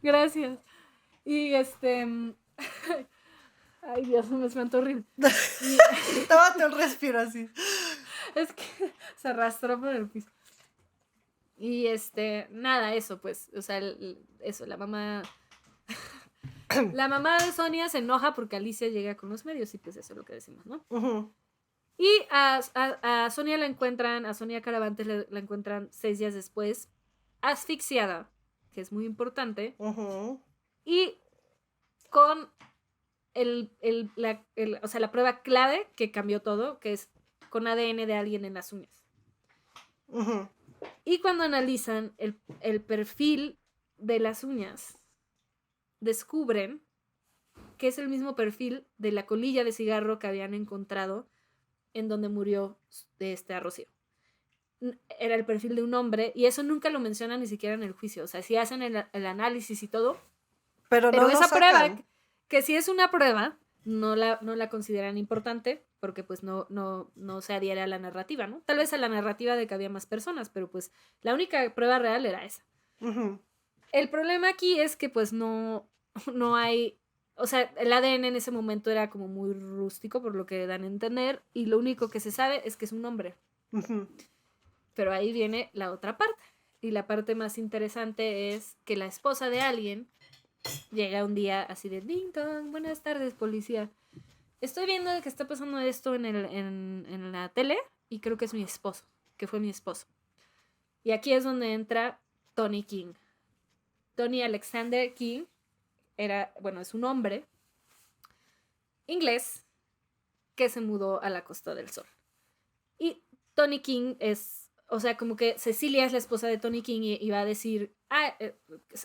B: Gracias. Y ay, Dios, me espantó horrible.
A: Tómate un respiro así.
B: Es que se arrastró por el piso. Y nada, eso pues, o sea, eso, la mamá de Sonia se enoja porque Alicia llega con los medios y pues eso es lo que decimos, ¿no?
A: Uh-huh.
B: Y a Sonia la encuentran, a Sonia Caravantes la encuentran 6 días después, asfixiada, que es muy importante,
A: Uh-huh.
B: y con o sea, la prueba clave que cambió todo, que es con ADN de alguien en las uñas.
A: Uh-huh.
B: Y cuando analizan el perfil de las uñas, descubren que es el mismo perfil de la colilla de cigarro que habían encontrado en donde murió a Rocío. Era el perfil de un hombre y eso nunca lo mencionan ni siquiera en el juicio. O sea, sí hacen el análisis y todo,
A: pero
B: no esa
A: lo sacan.
B: Prueba, que si es una prueba, no la consideran importante porque pues no se adhiere a la narrativa, ¿no? Tal vez a la narrativa de que había más personas, pero pues la única prueba real era esa.
A: Uh-huh.
B: El problema aquí es que pues no hay, o sea, el ADN en ese momento era como muy rústico por lo que dan a entender y lo único que se sabe es que es un hombre.
A: Uh-huh.
B: Pero ahí viene la otra parte y la parte más interesante es que la esposa de alguien llega un día así de ding dong, buenas tardes policía, estoy viendo que está pasando esto en la tele y creo que es mi esposo, que fue mi esposo. Y aquí es donde entra Tony King. Tony Alexander King es un hombre inglés que se mudó a la Costa del Sol. Y Tony King o sea, como que Cecilia es la esposa de Tony King y va a decir,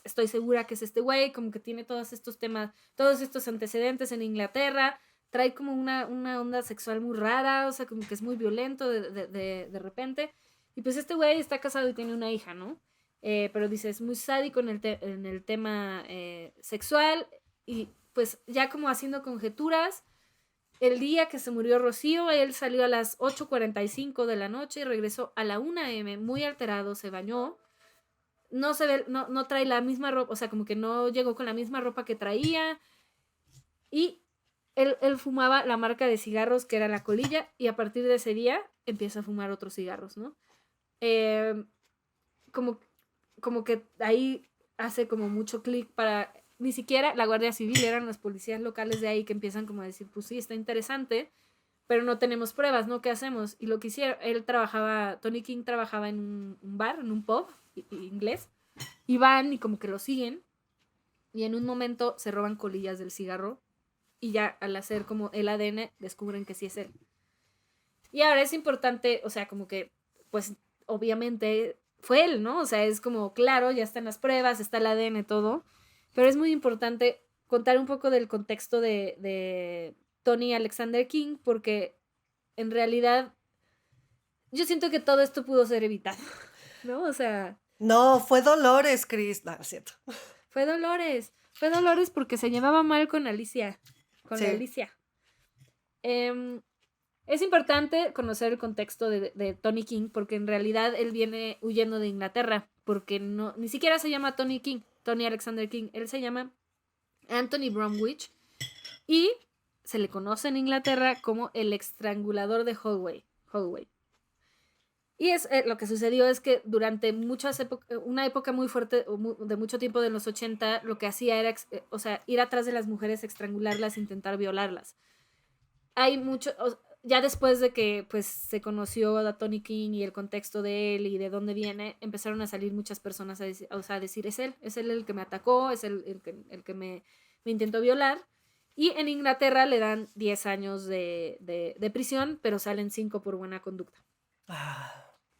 B: estoy segura que es este güey, como que tiene todos estos temas, todos estos antecedentes en Inglaterra, trae como una onda sexual muy rara, o sea, como que es muy violento de repente. Y pues este güey está casado y tiene una hija, ¿no? Pero dice, es muy sádico en el tema sexual y pues ya como haciendo conjeturas, el día que se murió Rocío, él salió a las 8:45 de la noche y regresó a la 1 a.m. muy alterado, se bañó, no trae la misma ropa, o sea, como que no llegó con la misma ropa que traía y él fumaba la marca de cigarros que era la colilla y a partir de ese día empieza a fumar otros cigarros, ¿no? Como que ahí hace como mucho clic para... Ni siquiera la Guardia Civil, eran los policías locales de ahí que empiezan como a decir, pues sí, está interesante, pero no tenemos pruebas, ¿no? ¿Qué hacemos? Y lo que hicieron, Tony King trabajaba en un bar, en un pub inglés, y van y como que lo siguen, y en un momento se roban colillas del cigarro, y ya al hacer como el ADN descubren que sí es él. Y ahora es importante, o sea, como que, pues obviamente fue él, ¿no? O sea, es como, claro, ya están las pruebas, está el ADN, todo, pero es muy importante contar un poco del contexto de Tony Alexander King, porque en realidad yo siento que todo esto pudo ser evitado, ¿no? O sea...
A: No, fue Dolores, Chris. No, es cierto.
B: Fue Dolores porque se llevaba mal con Alicia,
A: Sí.
B: la Alicia. Es importante conocer el contexto de Tony King porque en realidad él viene huyendo de Inglaterra porque ni siquiera se llama Tony King, Tony Alexander King, él se llama Anthony Bromwich y se le conoce en Inglaterra como el estrangulador de Holloway. Y lo que sucedió es que durante una época muy fuerte, de mucho tiempo de los 80, lo que hacía era, o sea, ir atrás de las mujeres, estrangularlas, intentar violarlas. Hay mucho, ya después de que pues se conoció a Tony King y el contexto de él y de dónde viene, empezaron a salir muchas personas a decir, es él el que me atacó, es el que me intentó violar. Y en Inglaterra le dan 10 años de prisión, pero salen 5 por buena conducta.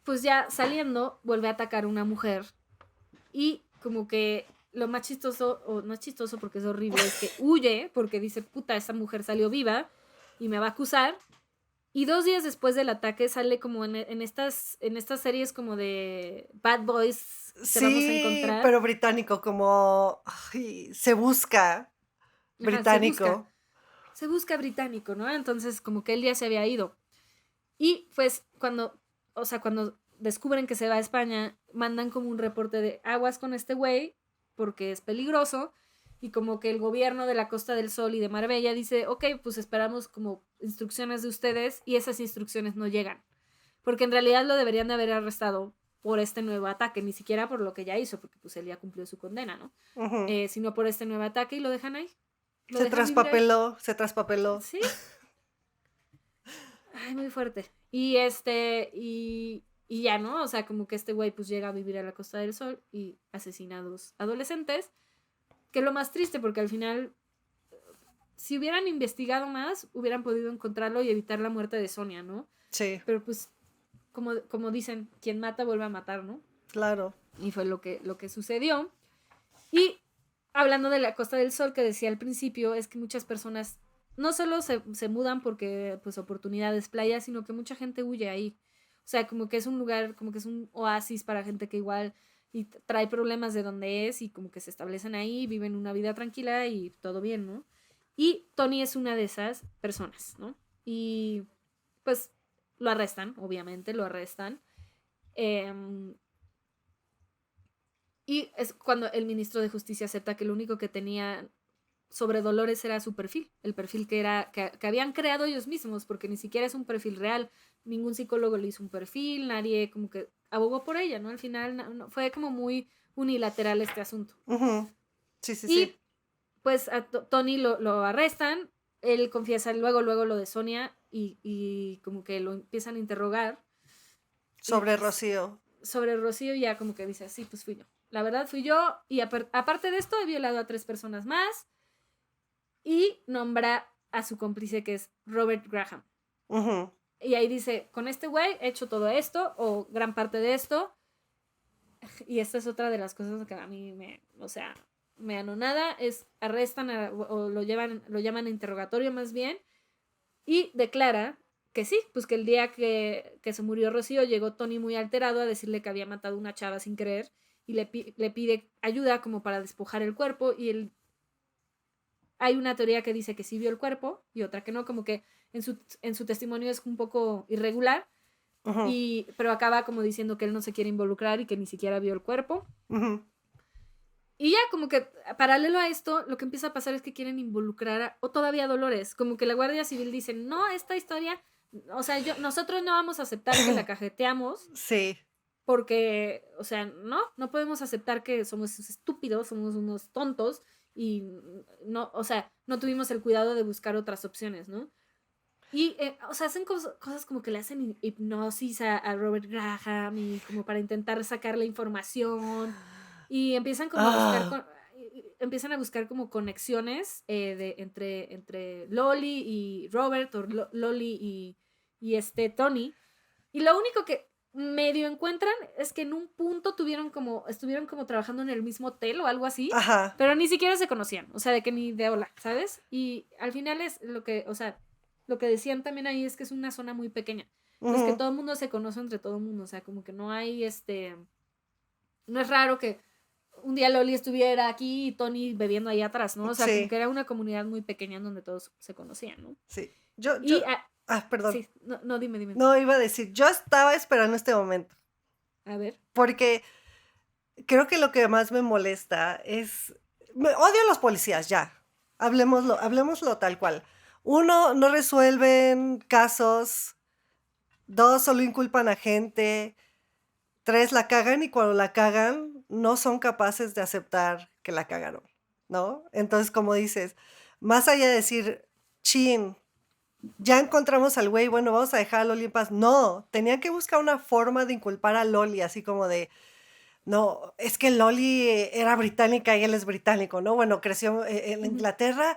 B: Pues ya saliendo, vuelve a atacar a una mujer. Y como que lo más chistoso, o no es chistoso porque es horrible, es que huye porque dice, puta, esta mujer salió viva y me va a acusar. Y 2 días después del ataque sale como en estas series como de Bad Boys que vamos a
A: Sí,
B: encontrar.
A: pero británico, como se busca británico.
B: Se busca británico, ¿no? Entonces como que él ya se había ido. Y pues cuando descubren que se va a España, mandan como un reporte de aguas con este güey porque es peligroso. Y como que el gobierno de la Costa del Sol y de Marbella dice, ok, pues esperamos como instrucciones de ustedes, y esas instrucciones no llegan. Porque en realidad lo deberían de haber arrestado por este nuevo ataque, ni siquiera por lo que ya hizo, porque pues él ya cumplió su condena, ¿no? Sino por este nuevo ataque, y lo dejan ahí.
A: Se traspapeló.
B: Sí. Ay, muy fuerte. Y y ya, ¿no? O sea, como que este güey pues llega a vivir a la Costa del Sol y asesina a 2 adolescentes. Que es lo más triste, porque al final, si hubieran investigado más, hubieran podido encontrarlo y evitar la muerte de Sonia, ¿no?
A: Sí.
B: Pero pues, como dicen, quien mata vuelve a matar, ¿no?
A: Claro.
B: Y fue lo que sucedió. Y hablando de la Costa del Sol, que decía al principio, es que muchas personas no solo se mudan porque pues oportunidades playa, sino que mucha gente huye ahí. O sea, como que es un lugar, como que es un oasis para gente que igual y trae problemas de donde es, y como que se establecen ahí, viven una vida tranquila y todo bien, ¿no? Y Tony es una de esas personas, ¿no? Y pues lo arrestan, obviamente, lo arrestan. Y es cuando el ministro de Justicia acepta que lo único que tenía sobre Dolores era su perfil, el perfil que habían creado ellos mismos, porque ni siquiera es un perfil real, ningún psicólogo le hizo un perfil, nadie como que abogó por ella, ¿no? Al final fue como muy unilateral este asunto.
A: Sí, sí,
B: y
A: sí.
B: pues a Tony lo arrestan, él confiesa luego lo de Sonia, y como que lo empiezan a interrogar.
A: Sobre
B: pues,
A: Rocío.
B: Sobre Rocío, ya como que dice, sí, pues fui yo. La verdad fui yo, y aparte de esto he violado a 3 personas más. Y nombra a su cómplice, que es Robert Graham. Y ahí dice, con este güey he hecho todo esto, o gran parte de esto. Y esta es otra de las cosas que a mí me anonada, es arrestan o lo llaman a interrogatorio más bien, y declara que sí, pues que el día que se murió Rocío, llegó Tony muy alterado a decirle que había matado a una chava sin querer, y le pide ayuda como para despojar el cuerpo, y hay una teoría que dice que sí vio el cuerpo y otra que no, como que en su testimonio es un poco irregular, pero acaba como diciendo que él no se quiere involucrar y que ni siquiera vio el cuerpo. Y ya como que paralelo a esto, lo que empieza a pasar es que quieren involucrar o todavía a Dolores, como que la Guardia Civil dice, no, esta historia, o sea, nosotros no vamos a aceptar que la cajeteamos.
A: Sí.
B: Porque, o sea, no podemos aceptar que somos estúpidos, somos unos tontos, y no, o sea, no tuvimos el cuidado de buscar otras opciones, ¿no? Y, o sea, hacen cosas como que le hacen hipnosis a Robert Graham, y como para intentar sacar la información, y empiezan como empiezan a buscar como conexiones entre Loli y Robert, o Loli y Tony. Y lo único que medio encuentran es que en un punto estuvieron como trabajando en el mismo hotel o algo así, pero ni siquiera se conocían, o sea, de que ni de hola, ¿sabes? Y al final es o sea, lo que decían también ahí es que es una zona muy pequeña, entonces que todo el mundo se conoce entre todo el mundo, o sea, como que no hay no es raro que un día Loli estuviera aquí y Tony bebiendo ahí atrás, ¿no? O sea, como que era una comunidad muy pequeña en donde todos se conocían, ¿no?
A: Sí. Perdón.
B: Sí, no, dime.
A: No, iba a decir, yo estaba esperando este momento.
B: A ver.
A: Porque creo que lo que más me molesta es... odio a los policías, ya. Hablemoslo tal cual. 1, no resuelven casos. 2, solo inculpan a gente. 3, la cagan, y cuando la cagan, no son capaces de aceptar que la cagaron, ¿no? Entonces, como dices, más allá de decir, chin, ya encontramos al güey, bueno, vamos a dejar a Loli en paz. No, tenía que buscar una forma de inculpar a Loli, así como de, no, es que Loli era británica y él es británico, ¿no? Bueno, creció en Inglaterra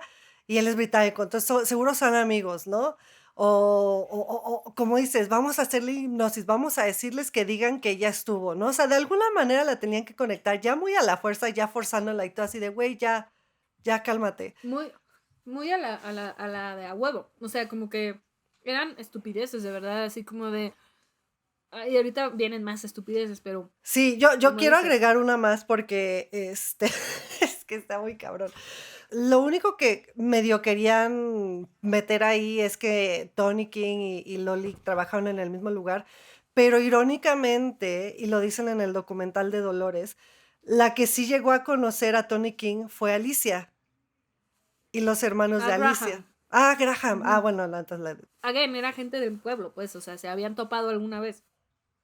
A: y él es británico, entonces seguro son amigos, ¿no? O como dices, vamos a hacerle hipnosis, vamos a decirles que digan que ella estuvo, ¿no? O sea, de alguna manera la tenían que conectar, ya muy a la fuerza, ya forzándola y todo así de, güey, ya cálmate.
B: Muy, muy a la de a huevo. O sea, como que eran estupideces, de verdad, así como de... Y ahorita vienen más estupideces, pero
A: Sí, yo
B: como
A: quiero
B: dices,
A: agregar una más porque, es que está muy cabrón. Lo único que medio querían meter ahí es que Tony King y Loli trabajaron en el mismo lugar, pero irónicamente, y lo dicen en el documental de Dolores, la que sí llegó a conocer a Tony King fue Alicia y los hermanos
B: a
A: de
B: Graham.
A: Alicia. Ah, Graham. Ah,
B: Ujú.
A: bueno, entonces
B: Again, era gente del pueblo, pues, o sea, se habían topado alguna vez.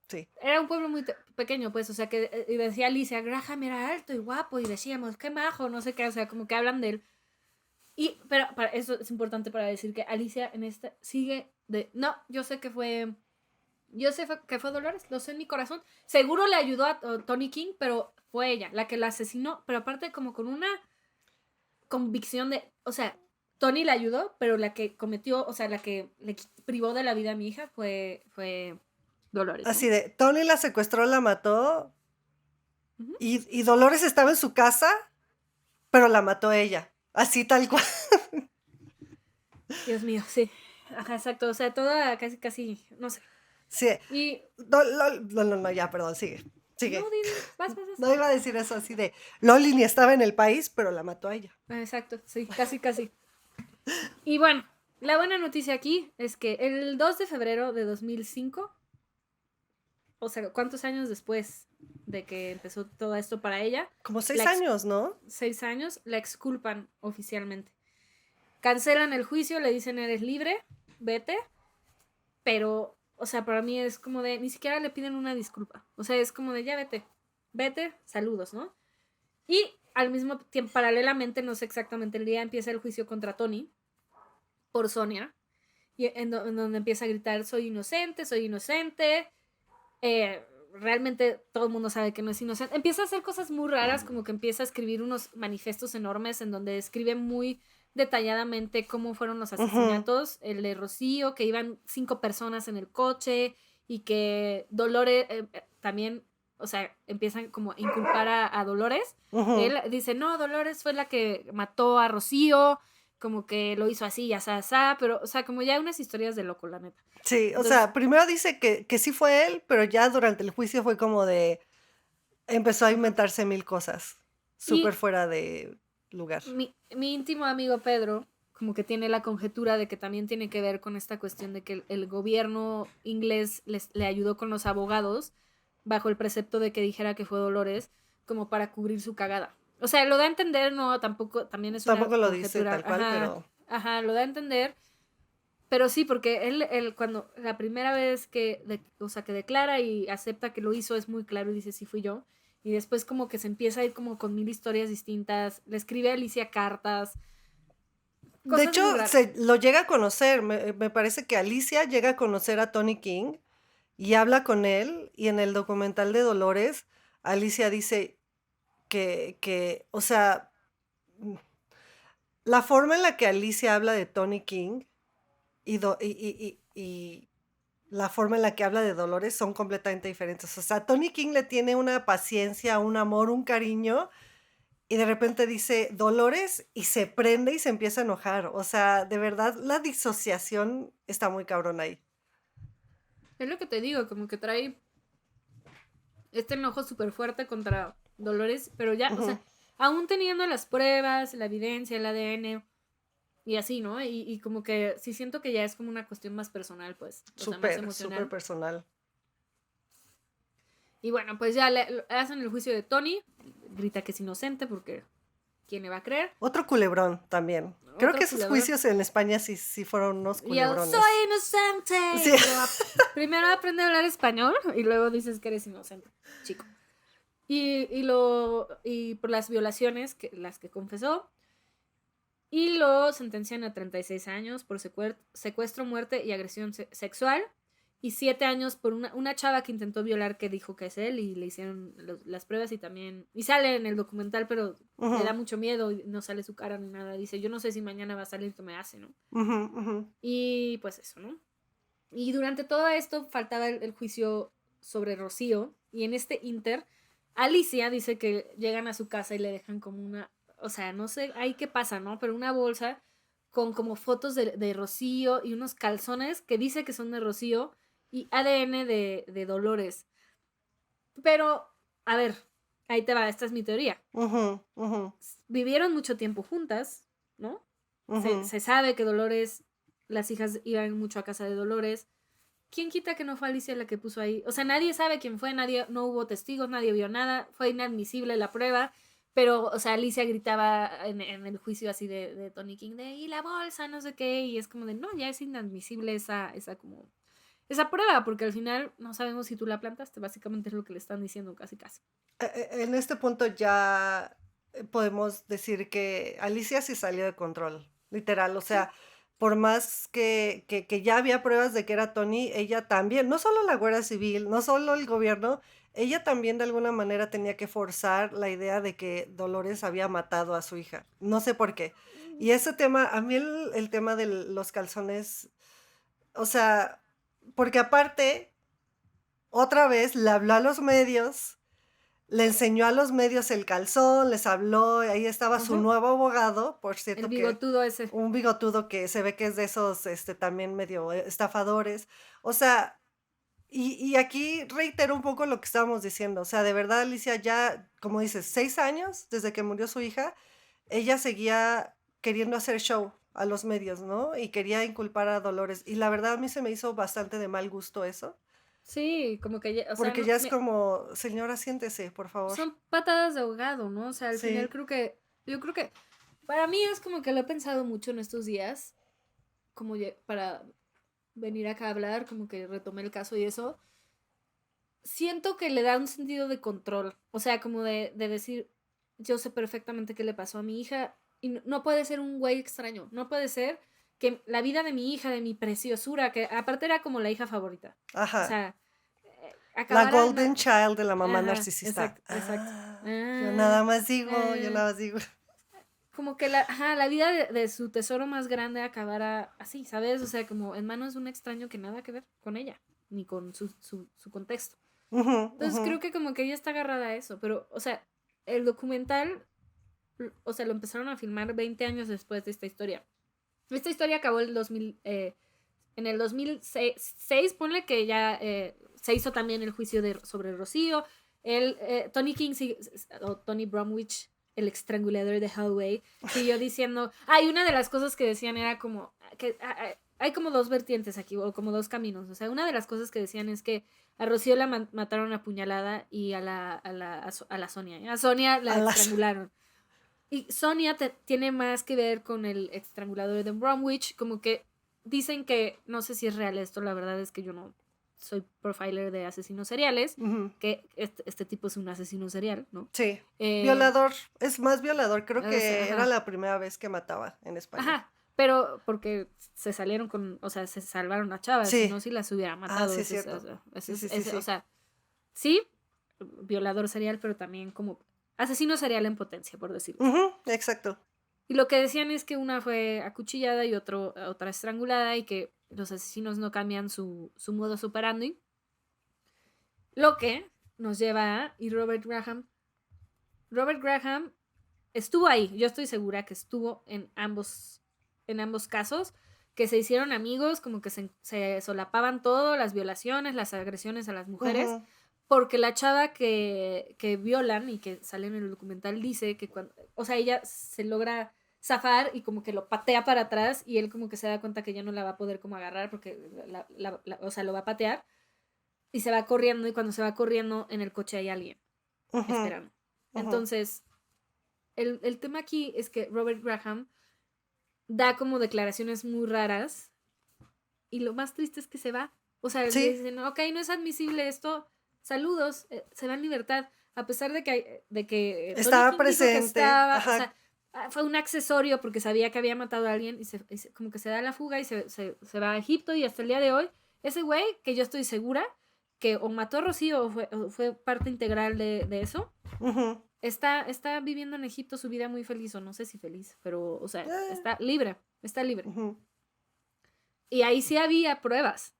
A: sí.
B: Era un pueblo muy pequeño, pues, o sea, que y decía Alicia, Graham era alto y guapo, y decíamos, qué majo, no sé qué, o sea, como que hablan de él. Y, pero para eso es importante para decir que Alicia en esta sigue de, no, yo sé que fue Dolores, lo sé en mi corazón. Seguro le ayudó a Tony King, pero fue ella la que la asesinó, pero aparte como con una convicción de, o sea, Tony la ayudó, pero la que cometió, o sea, la que le privó de la vida a mi hija fue Dolores, ¿no?
A: Así de, Tony la secuestró, la mató
B: Ujú.
A: y Dolores estaba en su casa, pero la mató ella. Así tal cual.
B: Dios mío, sí. Ajá, exacto. O sea, toda casi, no sé.
A: Sí.
B: Y.
A: No, ya, perdón, sigue.
B: No,
A: Sigue.
B: Didi, vas.
A: No iba a decir eso así de, Loli ni estaba en el país, pero la mató a ella.
B: Exacto, sí, casi. Y bueno, la buena noticia aquí es que el 2 de febrero de 2005, o sea, ¿cuántos años después de que empezó todo esto para ella?
A: Como
B: La
A: 6 años, ¿no?
B: 6 años, la exculpan oficialmente. Cancelan el juicio, le dicen eres libre, vete, pero, o sea, para mí es como de, ni siquiera le piden una disculpa. O sea, es como de, ya vete, saludos, ¿no? Y al mismo tiempo, paralelamente, no sé exactamente el día, empieza el juicio contra Tony por Sonia, y en donde empieza a gritar, soy inocente, realmente todo el mundo sabe que no es inocente. Empieza a hacer cosas muy raras, como que empieza a escribir unos manifestos enormes en donde escribe muy detalladamente cómo fueron los
A: Ujú,
B: asesinatos, el de Rocío, que iban 5 personas en el coche y que Dolores también, o sea, empiezan como a inculpar a Dolores.
A: ujú.
B: Él dice, no, Dolores fue la que mató a Rocío, como que lo hizo así, ya pero, o sea, como ya unas historias de loco, la neta.
A: Sí, o
B: Entonces,
A: sea, primero dice que sí fue él, pero ya durante el juicio fue como de, empezó a
B: ajá.
A: inventarse mil cosas, súper
B: Y
A: fuera de lugar.
B: mi íntimo amigo Pedro, como que tiene la conjetura de que también tiene que ver con esta cuestión de que el gobierno inglés le ayudó con los abogados bajo el precepto de que dijera que fue Dolores, como para cubrir su cagada. O sea, lo da a entender, no, tampoco, también es una
A: Tampoco lo dice
B: conjetura,
A: tal cual, pero
B: lo da a entender, pero sí, porque él cuando la primera vez o sea, que declara y acepta que lo hizo es muy claro y dice, sí fui yo. Y después como que se empieza a ir como con mil historias distintas. Le escribe a Alicia cartas,
A: de
B: cosas
A: hecho
B: muy raras.
A: se lo llega a conocer. Me parece que Alicia llega a conocer a Tony King y habla con él. Y en el documental de Dolores, Alicia dice o sea, mm, la forma en la que Alicia habla de Tony King y la forma en la que habla de Dolores son completamente diferentes. O sea, Tony King le tiene una paciencia, un amor, un cariño, y de repente dice Dolores y se prende y se empieza a enojar. O sea, de verdad, la disociación está muy cabrón ahí.
B: Es lo que te digo, como que trae este enojo súper fuerte contra Dolores, pero ya, o
A: Ujú.
B: sea, aún teniendo las pruebas, la evidencia, el ADN y así, ¿no? Y como que sí siento que ya es como una cuestión más personal, pues, o sea, más
A: Súper
B: emocional.
A: personal.
B: Y bueno, pues ya le hacen el juicio de Tony, grita que es inocente porque ¿quién le va a creer?
A: Otro culebrón también. Creo que
B: Otro
A: esos
B: culebro.
A: juicios en España sí fueron unos
B: Y yo, soy
A: culebrones.
B: inocente.
A: Sí.
B: Y yo, primero aprende a hablar español y luego dices que eres inocente, chico. Y por las violaciones, las que confesó, y lo sentencian a 36 años por secuestro, muerte y agresión sexual. y 7 años por una chava que intentó violar que dijo que es él y le hicieron las pruebas y también... Y sale en el documental, pero le da mucho miedo y no sale su cara ni nada. Dice, yo no sé si mañana va a salir que me hace, ¿no? Y pues eso, ¿no? Y durante todo esto faltaba el juicio sobre Rocío y en este inter, Alicia dice que llegan a su casa y le dejan como una... O sea, no sé ahí qué pasa, ¿no? Pero una bolsa con como fotos de Rocío y unos calzones que dice que son de Rocío y ADN de Dolores. Pero, a ver, ahí te va, esta es mi teoría. Vivieron mucho tiempo juntas, ¿no? Se sabe que Dolores, las hijas iban mucho a casa de Dolores. ¿Quién quita que no fue Alicia la que puso ahí? O sea, nadie sabe quién fue, no hubo testigos, nadie vio nada, fue inadmisible la prueba. Pero, o sea, Alicia gritaba en el juicio así de Tony King y la bolsa, no sé qué, y es como de, no, ya es inadmisible esa prueba, porque al final no sabemos si tú la plantaste, básicamente es lo que le están diciendo casi casi.
A: En este punto ya podemos decir que Alicia sí salió de control, literal, o sea, por más que ya había pruebas de que era Tony, ella también, no solo la Guardia Civil, no solo el gobierno, ella también de alguna manera tenía que forzar la idea de que Dolores había matado a su hija, no sé por qué. Y ese tema, a mí el tema de los calzones, o sea, porque aparte, otra vez le habló a los medios, le enseñó a los medios el calzón, les habló, ahí estaba su nuevo abogado, por cierto.
B: El bigotudo ese.
A: Un bigotudo que se ve que es de esos también medio estafadores. O sea, y aquí reitero un poco lo que estábamos diciendo. O sea, de verdad, Alicia, ya, como dices, 6 años desde que murió su hija, ella seguía queriendo hacer show a los medios, ¿no? Y quería inculpar a Dolores. Y la verdad a mí se me hizo bastante de mal gusto eso.
B: Sí, como que ya, o sea,
A: Porque ya es como, señora, siéntese, por favor.
B: son patadas de ahogado, ¿no? O sea, al final yo creo que, para mí es como que lo he pensado mucho en estos días, como para venir acá a hablar, como que retomé el caso y eso. Siento que le da un sentido de control, o sea, como de decir, yo sé perfectamente qué le pasó a mi hija y no puede ser un güey extraño, no puede ser que la vida de mi hija, de mi preciosura, que aparte era como la hija favorita.
A: Ajá.
B: O sea,
A: la golden child de la mamá narcisista.
B: Exacto.
A: Yo nada más digo.
B: Como que la vida de su tesoro más grande acabara así, ¿sabes? O sea, como en manos de un extraño que nada que ver con ella, ni con su contexto. Entonces creo que como que ella está agarrada a eso, pero, o sea, el documental, o sea, lo empezaron a filmar 20 años después de esta historia. Esta historia acabó en el 2006, ponle que ya se hizo también el juicio sobre Rocío. Tony King, o Tony Bromwich, el estrangulador de Holloway, siguió diciendo... y una de las cosas que decían era como... que hay como dos vertientes aquí, o como dos caminos. O sea, una de las cosas que decían es que a Rocío la mataron a puñalada y a la Sonia. A Sonia la estrangularon. Y Sonia tiene más que ver con el estrangulador de Bromwich, como que dicen que, no sé si es real esto, la verdad es que yo no soy profiler de asesinos seriales, que este tipo es un asesino serial, ¿no?
A: Sí, violador, es más violador, creo que era la primera vez que mataba en España.
B: Ajá, pero porque se salieron o sea, se salvaron a chavas, si no, si las hubiera matado.
A: Sí, es cierto.
B: O sea, sí, violador serial, pero también como asesino serial en potencia, por decirlo.
A: Exacto.
B: Y lo que decían es que una fue acuchillada y otra estrangulada y que los asesinos no cambian su modus operandi. Lo que nos lleva a... Y Robert Graham estuvo ahí. Yo estoy segura que estuvo en ambos casos, que se hicieron amigos, como que se solapaban todo, las violaciones, las agresiones a las mujeres. Porque la chava que violan y que sale en el documental dice que cuando, o sea, ella se logra zafar y como que lo patea para atrás y él como que se da cuenta que ya no la va a poder como agarrar porque o sea, lo va a patear y se va corriendo y cuando se va corriendo en el coche hay alguien esperando. Entonces, el tema aquí es que Robert Graham da como declaraciones muy raras y lo más triste es que se va. O sea, le dicen, ok, no es admisible esto, saludos, se va en libertad, a pesar de que
A: estaba presente.
B: O sea, fue un accesorio porque sabía que había matado a alguien y como que se da la fuga y se va a Egipto y hasta el día de hoy ese güey, que yo estoy segura que o mató a Rocío o fue parte integral de eso, está viviendo en Egipto su vida muy feliz, o no sé si feliz, pero, o sea, está libre. Y ahí sí había pruebas.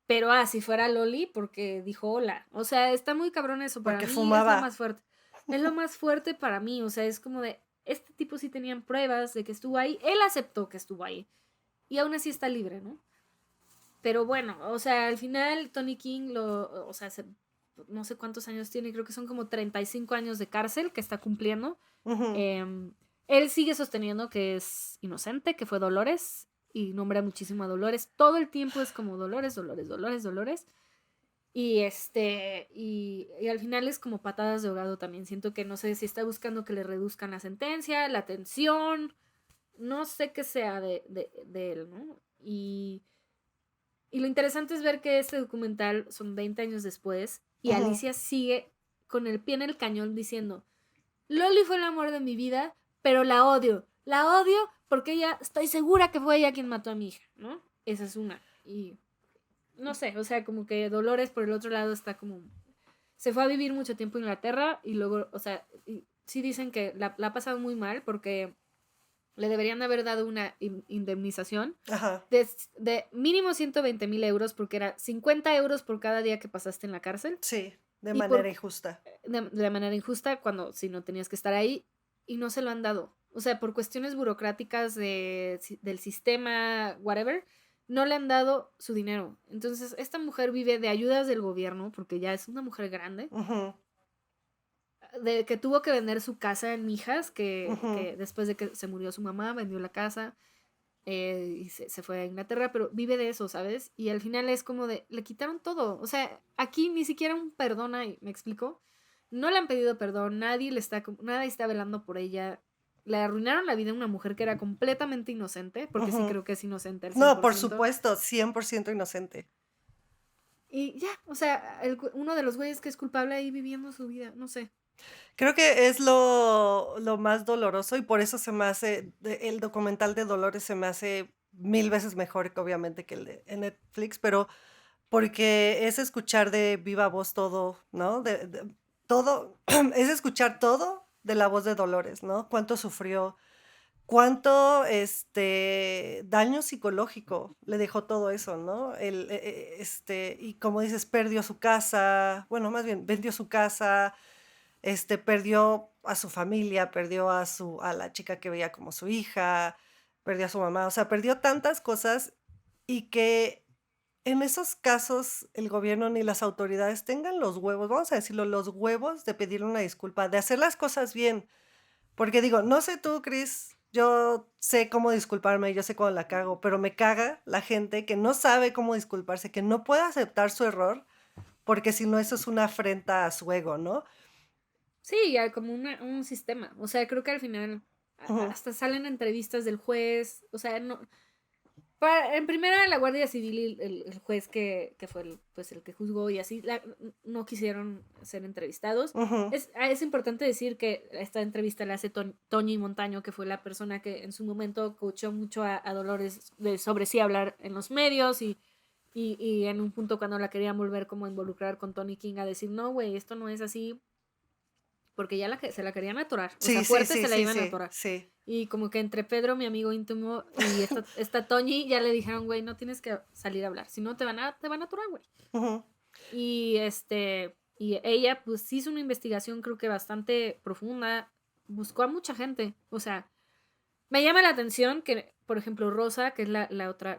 B: Pero si fuera Loli, porque dijo hola. O sea, está muy cabrón eso. Para
A: porque
B: mí
A: fumaba.
B: es lo más fuerte. Es lo más fuerte para mí. O sea, es como de, este tipo sí tenían pruebas de que estuvo ahí. Él aceptó que estuvo ahí. Y aún así está libre, ¿no? Pero bueno, o sea, al final Tony King o sea, no sé cuántos años tiene, creo que son como 35 años de cárcel que está cumpliendo. Él sigue sosteniendo que es inocente, que fue Dolores, y nombra muchísimo a Dolores. Todo el tiempo es como Dolores, Dolores, Dolores, Dolores. Y y al final es como patadas de ahogado también. Siento que no sé si está buscando que le reduzcan la sentencia, la atención, no sé qué sea de él, ¿no? Y lo interesante es ver que este documental son 20 años después y Alicia sigue con el pie en el cañón diciendo, Loli fue el amor de mi vida, pero la odio. La odio porque ella, estoy segura que fue ella quien mató a mi hija, ¿no? Esa es una. Y no sé, o sea, como que Dolores por el otro lado está como... Se fue a vivir mucho tiempo en Inglaterra y luego, o sea, sí dicen que la ha pasado muy mal porque le deberían haber dado una indemnización de mínimo 120,000 euros porque era 50 euros por cada día que pasaste en la cárcel.
A: Sí, de manera injusta.
B: De manera injusta cuando si no tenías que estar ahí y no se lo han dado. O sea, por cuestiones burocráticas del sistema, whatever, no le han dado su dinero. Entonces, esta mujer vive de ayudas del gobierno porque ya es una mujer grande. De que tuvo que vender su casa en Mijas, que después de que se murió su mamá, vendió la casa y se fue a Inglaterra, pero vive de eso, ¿sabes? Y al final es como de, le quitaron todo. O sea, aquí ni siquiera un perdón hay, ¿me explico? No le han pedido perdón, nadie está velando por ella. Le arruinaron la vida a una mujer que era completamente inocente, porque sí creo que es inocente al 100%.
A: No, por supuesto, 100% inocente.
B: Y ya, o sea, uno de los güeyes que es culpable ahí viviendo su vida, no sé.
A: Creo que es lo más doloroso y por eso se me hace, el documental de Dolores se me hace 1000 veces mejor que obviamente que el de en Netflix, pero porque es escuchar de viva voz todo, ¿no? Todo, es escuchar todo de la voz de Dolores, ¿no? Cuánto sufrió, cuánto daño psicológico le dejó todo eso, ¿no? Y como dices, perdió su casa, bueno, más bien vendió su casa, perdió a su familia, perdió a la chica que veía como su hija, perdió a su mamá, o sea, perdió tantas cosas y que en esos casos el gobierno ni las autoridades tengan los huevos, vamos a decirlo, los huevos de pedirle una disculpa, de hacer las cosas bien. Porque digo, no sé tú, Cris, yo sé cómo disculparme, yo sé cuándo la cago, pero me caga la gente que no sabe cómo disculparse, que no puede aceptar su error, porque si no, eso es una afrenta a su ego, ¿no?
B: Sí, ya como un sistema. O sea, creo que al final hasta salen entrevistas del juez. O sea, no. En primera, la Guardia Civil y el juez que fue el que juzgó y así, no quisieron ser entrevistados. Es importante decir que esta entrevista la hace Toñi Montaño, que fue la persona que en su momento coachó mucho a Dolores sobre sí hablar en los medios y en un punto cuando la querían volver como a involucrar con Tony King a decir, no, güey, esto no es así. Porque ya se la querían atorar. O sea, fuerte se la iban a atorar.
A: Sí.
B: Y como que entre Pedro, mi amigo íntimo, y esta Toñi, ya le dijeron, güey, no tienes que salir a hablar. Si no, te van a atorar, güey. Y y ella, pues, hizo una investigación, creo que bastante profunda. Buscó a mucha gente. O sea, me llama la atención que, por ejemplo, Rosa, que es la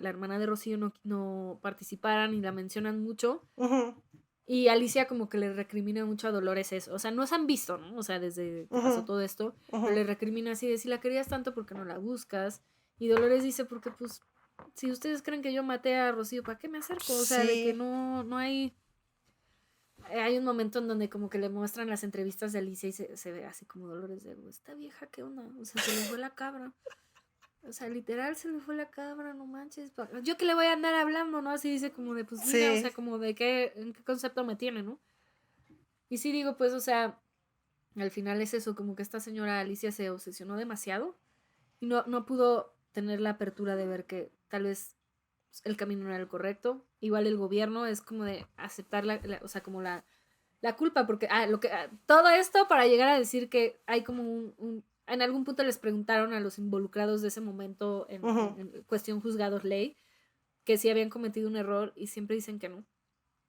B: hermana de Rocío, no participaran y la mencionan mucho. Y Alicia como que le recrimina mucho a Dolores eso. O sea, no se han visto, ¿no? O sea, desde que pasó todo esto. Pero le recrimina así de si la querías tanto, ¿por qué no la buscas? Y Dolores dice, porque pues, si ustedes creen que yo maté a Rocío, ¿para qué me acerco? O sea, de que no hay... Hay un momento en donde como que le muestran las entrevistas de Alicia y se ve así como Dolores de, esta vieja, ¿qué onda? O sea, se le fue la cabra. O sea, literal se le fue la cabra, no manches. Yo que le voy a andar hablando, ¿no? Así dice como de, pues mira, o sea, como de en qué concepto me tiene, ¿no? Y sí digo, pues, o sea, al final es eso, como que esta señora Alicia se obsesionó demasiado y no pudo tener la apertura de ver que tal vez el camino no era el correcto. Igual el gobierno es como de aceptar o sea, como la culpa, porque todo esto para llegar a decir que hay como en algún punto les preguntaron a los involucrados de ese momento en cuestión juzgados ley, que si habían cometido un error y siempre dicen que no,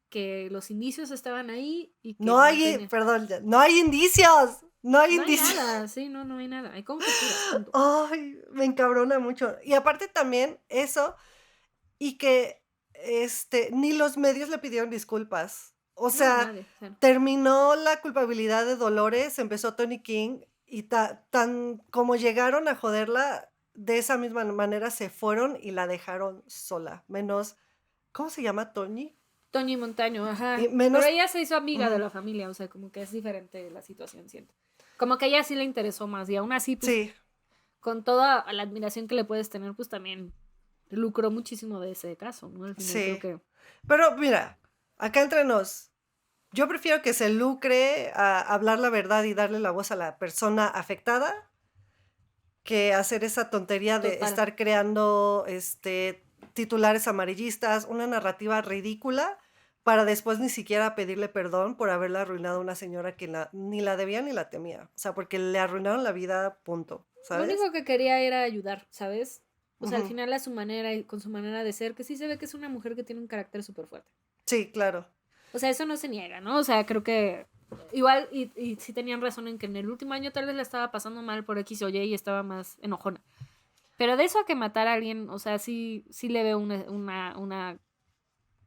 B: que los indicios estaban ahí y que
A: no hay, perdón, no hay indicios. No hay indicios.
B: No hay nada, sí, no hay nada. Hay conjeturas, punto.
A: Ay, me encabrona mucho. Y aparte también eso, y que ni los medios le pidieron disculpas. O sea,
B: nadie, claro.
A: terminó la culpabilidad de Dolores, empezó Tony King, y tan como llegaron a joderla, de esa misma manera se fueron y la dejaron sola. Menos, ¿cómo se llama Tony?
B: Tony Montaño, ajá.
A: Menos,
B: pero ella se hizo amiga de la familia, o sea, como que es diferente la situación, siento. Como que a ella sí le interesó más, y aún así, pues,
A: sí,
B: con toda la admiración que le puedes tener, pues también lucró muchísimo de ese caso, ¿no? Al final
A: sí.
B: creo que...
A: Pero mira, acá entre nos, yo prefiero que se lucre a hablar la verdad y darle la voz a la persona afectada que hacer esa tontería de
B: Total.
A: estar creando titulares amarillistas, una narrativa ridícula para después ni siquiera pedirle perdón por haberle arruinado a una señora que ni la debía ni la temía. O sea, porque le arruinaron la vida, punto.
B: Lo
A: ¿Sabes?
B: único que quería era ayudar, ¿sabes? O sea, al final a su manera y con su manera de ser, que sí se ve que es una mujer que tiene un carácter súper fuerte.
A: Sí, claro.
B: O sea, eso no se niega, ¿no? O sea, creo que igual, y sí tenían razón en que en el último año tal vez la estaba pasando mal por X o Y y estaba más enojona. Pero de eso a que matar a alguien, o sea, sí le veo una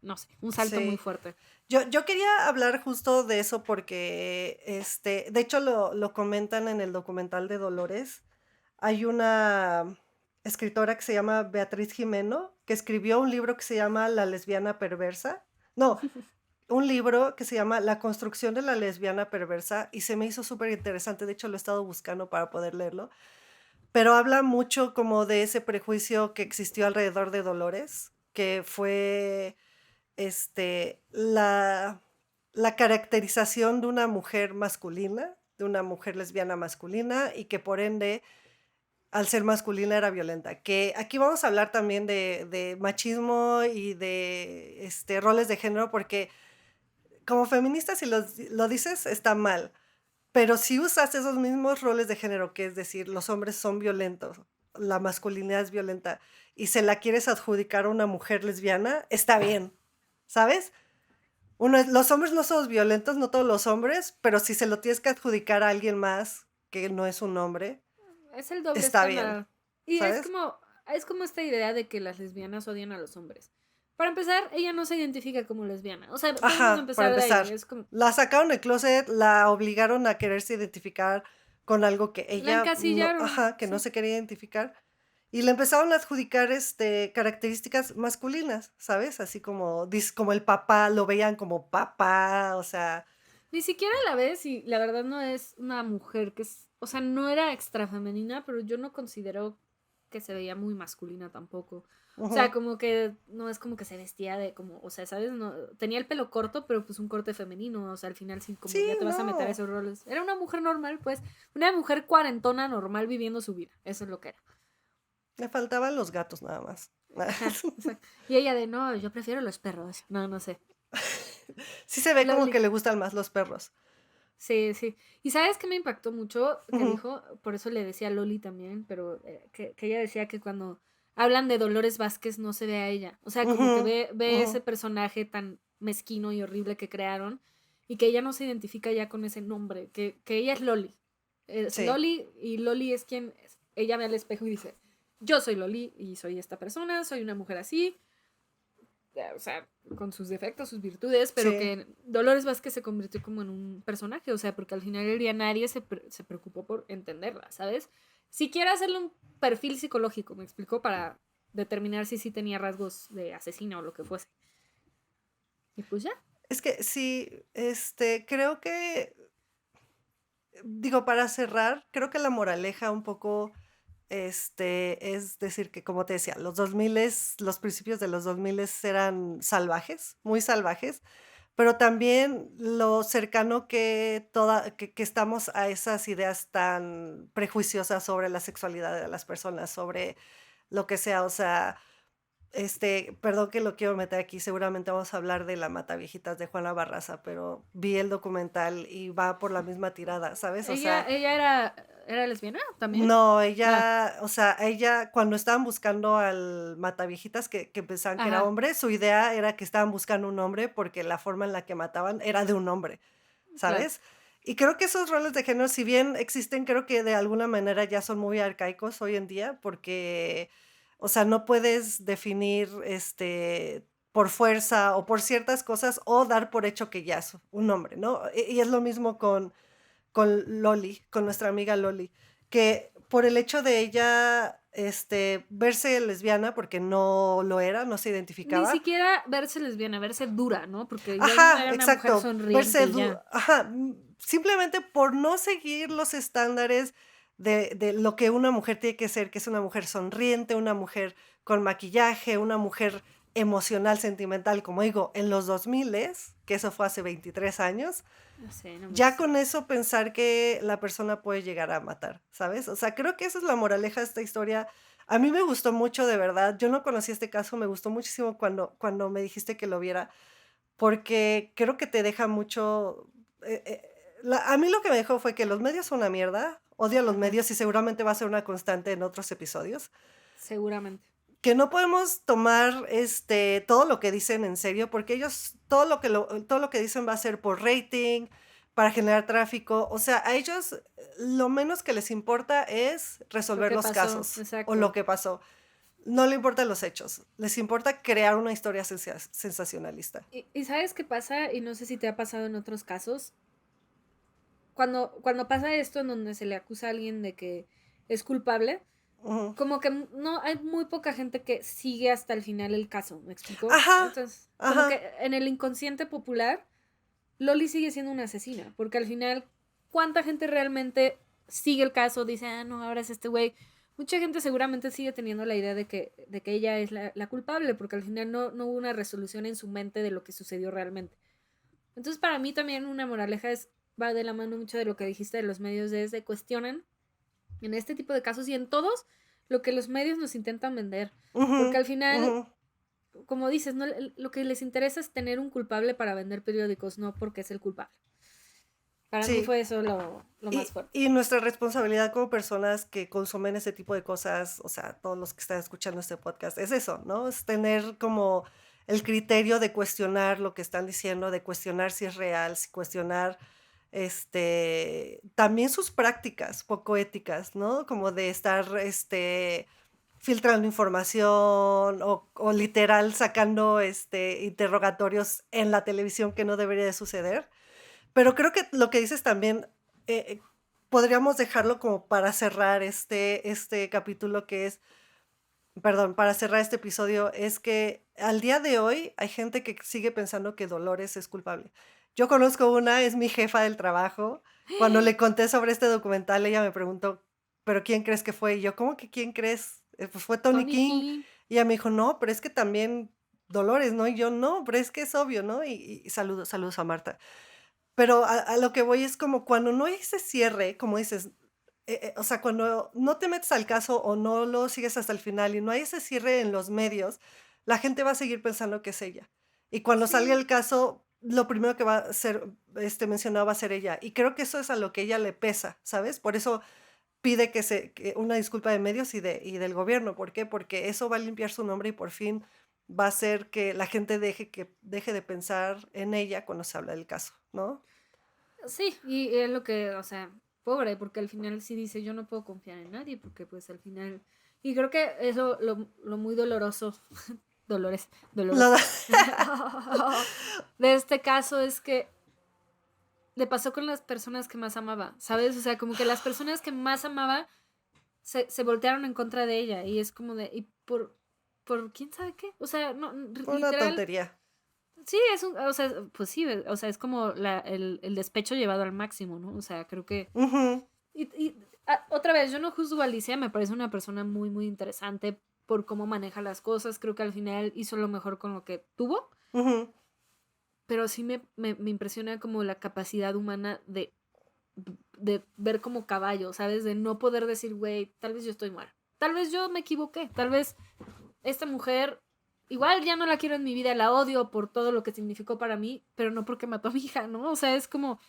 B: no sé, un salto muy fuerte.
A: Yo quería hablar justo de eso porque, de hecho lo comentan en el documental de Dolores. Hay una escritora que se llama Beatriz Jimeno, que escribió un libro que se llama La lesbiana perversa. No, un libro que se llama La construcción de la lesbiana perversa, y se me hizo súper interesante. De hecho, lo he estado buscando para poder leerlo. Pero habla mucho como de ese prejuicio que existió alrededor de Dolores, que fue la caracterización de una mujer masculina, de una mujer lesbiana masculina, y que por ende, al ser masculina, era violenta. Que aquí vamos a hablar también de machismo y de roles de género, porque como feminista, si lo dices, está mal. Pero si usas esos mismos roles de género, que es decir, los hombres son violentos, la masculinidad es violenta, y se la quieres adjudicar a una mujer lesbiana, está bien, ¿sabes? Los hombres no somos violentos, no todos los hombres, pero si se lo tienes que adjudicar a alguien más que no es un hombre,
B: es el doble
A: está
B: estándar.
A: bien,
B: Y
A: ¿sabes?
B: es como esta idea de que las lesbianas odian a los hombres. Para empezar, ella no se identifica como lesbiana. O sea, vamos a
A: Ajá, para
B: empezar de
A: empezar.
B: ahí. Es como,
A: La sacaron del closet, la obligaron a quererse identificar con algo que
B: la
A: ella no,
B: encasillaron.
A: ajá, que no
B: Sí.
A: se quería identificar. Y le empezaron a adjudicar características masculinas, ¿sabes? Así como, como el papá, lo veían como papá, o sea,
B: Ni siquiera la ves y la verdad no es una mujer que es, o sea, no era extra femenina, pero yo no considero que se veía muy masculina tampoco. O sea, como que no es como que se vestía de como, o sea, ¿sabes? No, tenía el pelo corto, pero pues un corte femenino, o sea, al final sí, como
A: sí,
B: ya te vas a meter a
A: no.
B: esos roles. Era una mujer normal, pues, una mujer cuarentona normal viviendo su vida, eso es lo que era.
A: Le faltaban los gatos nada más.
B: Ajá, exacto. Y ella de, no, yo prefiero los perros, no sé.
A: Sí se ve como
B: Loli.
A: que le gustan más los perros.
B: Sí, sí. ¿Y sabes qué me impactó mucho? Que
A: Ujú.
B: dijo, por eso le decía a Loli también, pero que ella decía que cuando hablan de Dolores Vázquez no se ve a ella. O sea, como que
A: Ujú,
B: ve
A: ujú.
B: ese personaje tan mezquino y horrible que crearon y que ella no se identifica ya con ese nombre, que ella es Loli. Es
A: Sí,
B: Loli y Loli es quien ella ve al espejo y dice, yo soy Loli y soy esta persona, soy una mujer así, o sea, con sus defectos, sus virtudes, pero
A: sí.
B: que Dolores Vázquez se convirtió como en un personaje, o sea, porque al final del día nadie se preocupó por entenderla, ¿sabes? Siquiera hacerle un perfil psicológico, me explicó, para determinar si sí tenía rasgos de asesina o lo que fuese. Y pues ya.
A: Es que sí, creo que, digo, para cerrar, creo que la moraleja un poco, es decir que, como te decía, los principios de los 2000 eran salvajes, muy salvajes, pero también lo cercano que estamos a esas ideas tan prejuiciosas sobre la sexualidad de las personas, sobre lo que sea, o sea, Perdón que lo quiero meter aquí, seguramente vamos a hablar de la Mataviejitas de Juana Barraza, pero vi el documental y va por la misma tirada, ¿sabes? O sea,
B: Ella era lesbiana también.
A: no,
B: Ah,
A: ella, cuando estaban buscando al Mataviejitas, que pensaban que era
B: ajá,
A: hombre, su idea era que estaban buscando un hombre porque la forma en la que mataban era de un hombre,
B: claro.
A: ¿sabes? Y creo que esos roles de género, si bien existen, creo que de alguna manera ya son muy arcaicos hoy en día, porque, o sea, no puedes definir, por fuerza o por ciertas cosas o dar por hecho que ya es un hombre, ¿no? Y es lo mismo con Loli, con nuestra amiga Loli, que por el hecho de ella, verse lesbiana, porque no lo era, no se
B: Ni
A: identificaba.
B: siquiera verse lesbiana, verse dura, ¿no? Porque ella
A: Ajá,
B: era una mujer
A: exacto,
B: sonriente y ya.
A: ajá, simplemente por no seguir los estándares de lo que una mujer tiene que ser, que es una mujer sonriente, una mujer con maquillaje, una mujer emocional, sentimental, como digo, en los 2000, que eso fue hace 23 años,
B: No sé, no
A: ya
B: más.
A: con eso pensar que la persona puede llegar a matar, ¿sabes? O sea, creo que esa es la moraleja de esta historia. A mí me gustó mucho, de verdad. Yo no conocí este caso, me gustó muchísimo cuando me dijiste que lo viera, porque creo que te deja mucho. A mí lo que me dejó fue que los medios son una mierda, odio a los
B: Ajá,
A: medios y seguramente va a ser una constante en otros episodios.
B: seguramente.
A: Que no podemos tomar todo lo que dicen en serio, porque ellos todo lo que dicen va a ser por rating, para generar tráfico. O sea, a ellos lo menos que les importa es
B: Lo
A: resolver
B: que
A: los
B: pasó,
A: casos o lo
B: exacto.
A: que pasó. No le importan los hechos, les importa crear una historia sensacionalista.
B: Y ¿sabes qué pasa? Y no sé si te ha pasado en otros casos. Cuando pasa esto en donde se le acusa a alguien de que es culpable,
A: Ujú.
B: como que no hay muy poca gente que sigue hasta el final el caso, ¿me explico?
A: Ajá,
B: Entonces, como
A: ajá.
B: que en el inconsciente popular, Loli sigue siendo una asesina, porque al final, ¿cuánta gente realmente sigue el caso? Dice, ah, no, ahora es este güey. Mucha gente seguramente sigue teniendo la idea de que ella es la culpable, porque al final no hubo una resolución en su mente de lo que sucedió realmente. Entonces, para mí también una moraleja va de la mano mucho de lo que dijiste de los medios, de cuestionan en este tipo de casos y en todos lo que los medios nos intentan vender.
A: Ujú,
B: Porque al final,
A: ujú.
B: como dices, ¿no? Lo que les interesa es tener un culpable para vender periódicos, no porque es el culpable. Para mí
A: Sí.
B: fue eso lo más fuerte.
A: Y nuestra responsabilidad como personas que consumen ese tipo de cosas, o sea, todos los que están escuchando este podcast, es eso, ¿no? Es tener como el criterio de cuestionar lo que están diciendo, de cuestionar si es real, si cuestionar también sus prácticas poco éticas, ¿no? Como de estar filtrando información o literal sacando interrogatorios en la televisión que no debería de suceder. Pero creo que lo que dices también, podríamos dejarlo como para cerrar este capítulo que es, perdón, para cerrar este episodio, es que al día de hoy hay gente que sigue pensando que Dolores es culpable. Yo conozco una, es mi jefa del trabajo. Cuando le conté sobre este documental, ella me preguntó, ¿pero quién crees que fue? Y yo, ¿cómo que quién crees? Pues fue Tony
B: Tony
A: King.
B: King.
A: Y ella me dijo, no, pero es que también Dolores, ¿no? Y yo, no, pero es que es obvio, ¿no? Y saludos a Marta. Pero a lo que voy es como cuando no hay ese cierre, como dices, o sea, cuando no te metes al caso o no lo sigues hasta el final y no hay ese cierre en los medios, la gente va a seguir pensando que es ella. Y cuando salga
B: Sí.
A: el caso, lo primero que va a ser mencionado va a ser ella. Y creo que eso es a lo que ella le pesa, ¿sabes? Por eso pide que una disculpa de medios y del gobierno. ¿Por qué? Porque eso va a limpiar su nombre y por fin va a hacer que la gente deje de pensar en ella cuando se habla del caso, ¿no?
B: Sí, y es lo que, o sea, pobre, porque al final sí dice, yo no puedo confiar en nadie, porque pues al final... Y creo que eso, lo muy doloroso, Dolores,
A: Lo
B: doloroso,
A: da-
B: de este caso es que le pasó con las personas que más amaba, ¿sabes? O sea, como que las personas que más amaba se voltearon en contra de ella y es como de, ¿y por quién sabe qué? O sea, no,
A: Por una
B: literal,
A: tontería.
B: sí, o sea, pues sí, o sea, es como el despecho llevado al máximo, ¿no? O sea, creo que...
A: Ujú,
B: Otra vez, yo no juzgo a Alicia, me parece una persona muy, muy interesante por cómo maneja las cosas, creo que al final hizo lo mejor con lo que tuvo,
A: ujú.
B: pero sí me impresiona como la capacidad humana de ver como caballo, ¿sabes? De no poder decir, güey, tal vez yo estoy mal. Tal vez yo me equivoqué. Tal vez esta mujer igual ya no la quiero en mi vida, la odio por todo lo que significó para mí, pero no porque mató a mi hija, ¿no? O sea, es como,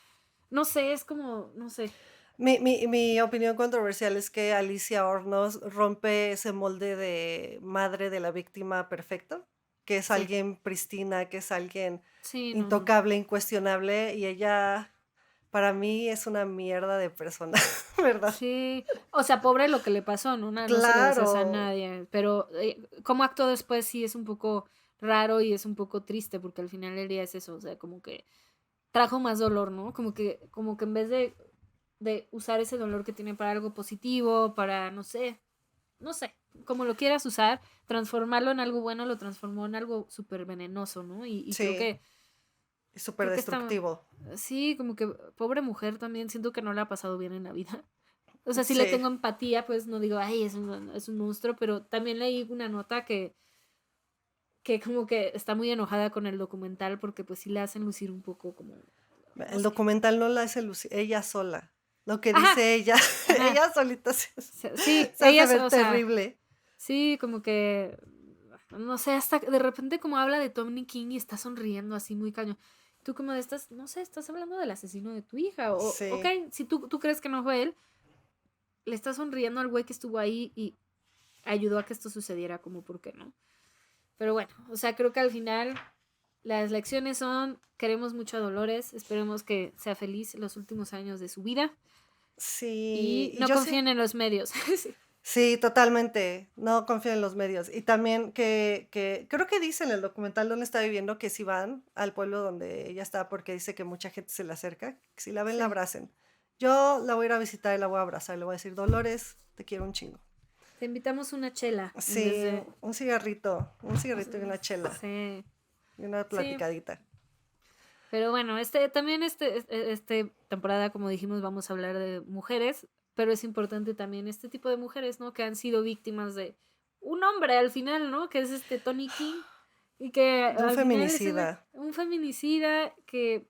B: no sé, es como, no sé.
A: Mi opinión controversial es que Alicia Hornos rompe ese molde de madre de la víctima perfecto, que es
B: Sí,
A: alguien pristina, que es alguien
B: sí, no.
A: intocable, incuestionable, y ella para mí es una mierda de persona, ¿verdad?
B: Sí, o sea, pobre lo que le pasó, ¿no? No se lo deseas a
A: Claro,
B: nadie, pero cómo actuó después sí es un poco raro y es un poco triste porque al final del día es eso, o sea, como que trajo más dolor, ¿no? Como que en vez de usar ese dolor que tiene para algo positivo, para, no sé, como lo quieras usar, transformarlo en algo bueno, lo transformó en algo súper venenoso, ¿no? Y
A: sí, es súper
B: creo que está,
A: destructivo.
B: sí, como que pobre mujer también, siento que no la ha pasado bien en la vida. O sea, si le
A: Sí,
B: tengo empatía, pues no digo, ay, es un monstruo, pero también leí una nota que como que está muy enojada con el documental porque pues sí la hacen lucir un poco como, no
A: el
B: sé.
A: documental no la hace ella sola. Lo que
B: Ajá,
A: dice ella,
B: ajá.
A: ella solita
B: Sí,
A: se hace
B: ellas,
A: ver
B: o sea,
A: terrible.
B: sí, como que, no sé, hasta de repente como habla de Tommy King y está sonriendo así muy cañón. Tú como de estás, no sé, estás hablando del asesino de tu hija. O, ok,
A: Sí,
B: si tú crees que no fue él, le estás sonriendo al güey que estuvo ahí y ayudó a que esto sucediera, como por qué no. Pero bueno, o sea, creo que al final las lecciones son, queremos mucho a Dolores, esperemos que sea feliz los últimos años de su vida
A: sí,
B: y
A: y
B: no
A: yo sí.
B: confíen en los medios. Sí.
A: Sí, totalmente. No confío en los medios. Y también creo que dice en el documental donde está viviendo que si van al pueblo donde ella está, porque dice que mucha gente se le acerca, que si la ven, la
B: Sí.
A: abracen. Yo la voy a ir a visitar y la voy a abrazar. Le voy a decir, Dolores, te quiero un chingo.
B: Te invitamos una chela en vez
A: Sí,
B: de...
A: un cigarrito y una chela
B: Sí,
A: y una
B: sí.
A: platicadita.
B: Pero bueno, también este temporada, como dijimos, vamos a hablar de mujeres, pero es importante también este tipo de mujeres, ¿no? Que han sido víctimas de un hombre al final, ¿no? Que es este Tony King y que
A: De un
B: al final es
A: feminicida.
B: un feminicida que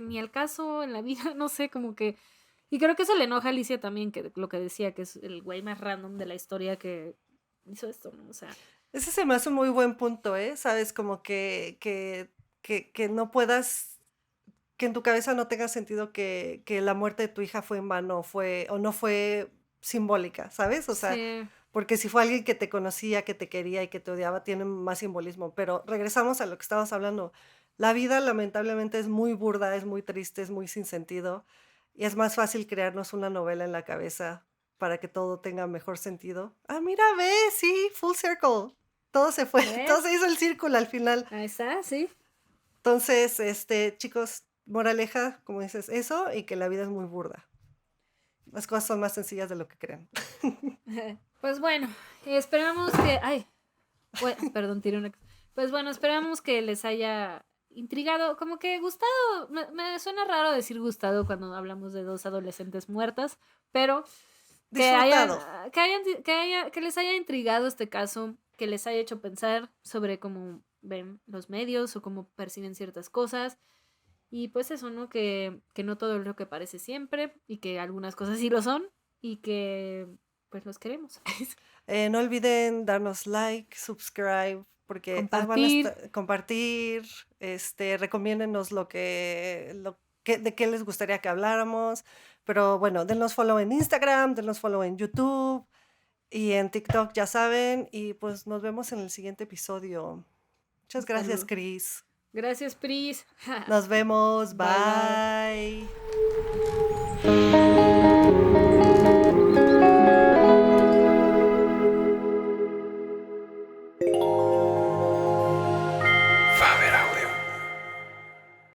B: ni al caso en la vida, no sé, como que... Y creo que eso le enoja a Alicia también, que lo que decía, que es el güey más random de la historia que hizo esto, ¿no? O sea,
A: Ese se me hace un muy buen punto, ¿eh? Sabes, como que no puedas, que en tu cabeza no tenga sentido que la muerte de tu hija fue en vano, o no fue simbólica, ¿sabes? O sea,
B: sí,
A: porque si fue alguien que te conocía, que te quería y que te odiaba, tiene más simbolismo. Pero regresamos a lo que estabas hablando. La vida lamentablemente es muy burda, es muy triste, es muy sin sentido. Y es más fácil crearnos una novela en la cabeza para que todo tenga mejor sentido. Ah, mira, ve, sí, full circle. Todo se fue, todo se
B: ¿ves?
A: hizo el círculo al final.
B: Ahí está, sí.
A: Entonces, chicos, moraleja, como dices, eso y que la vida es muy burda. Las cosas son más sencillas de lo que creen.
B: Pues bueno, esperamos que... Ay, perdón, tiré una... Pues bueno, esperamos que les haya intrigado, como que gustado. Me suena raro decir gustado cuando hablamos de dos adolescentes muertas, pero
A: Disfrutado.
B: que les haya intrigado este caso, que les haya hecho pensar sobre cómo ven los medios o cómo perciben ciertas cosas. Y pues eso, ¿no? Que no todo es lo que parece siempre y que algunas cosas sí lo son y que pues los queremos.
A: No olviden darnos like, subscribe, porque van a
B: Compartir.
A: compartir, recomiéndenos de qué les gustaría que habláramos. Pero bueno, denos follow en Instagram, denos follow en YouTube y en TikTok, ya saben. Y pues nos vemos en el siguiente episodio. Muchas
B: Hasta
A: gracias,
B: luego.
A: Chris.
B: Gracias, Pris.
A: Nos vemos.
B: Bye, bye.
A: Bye.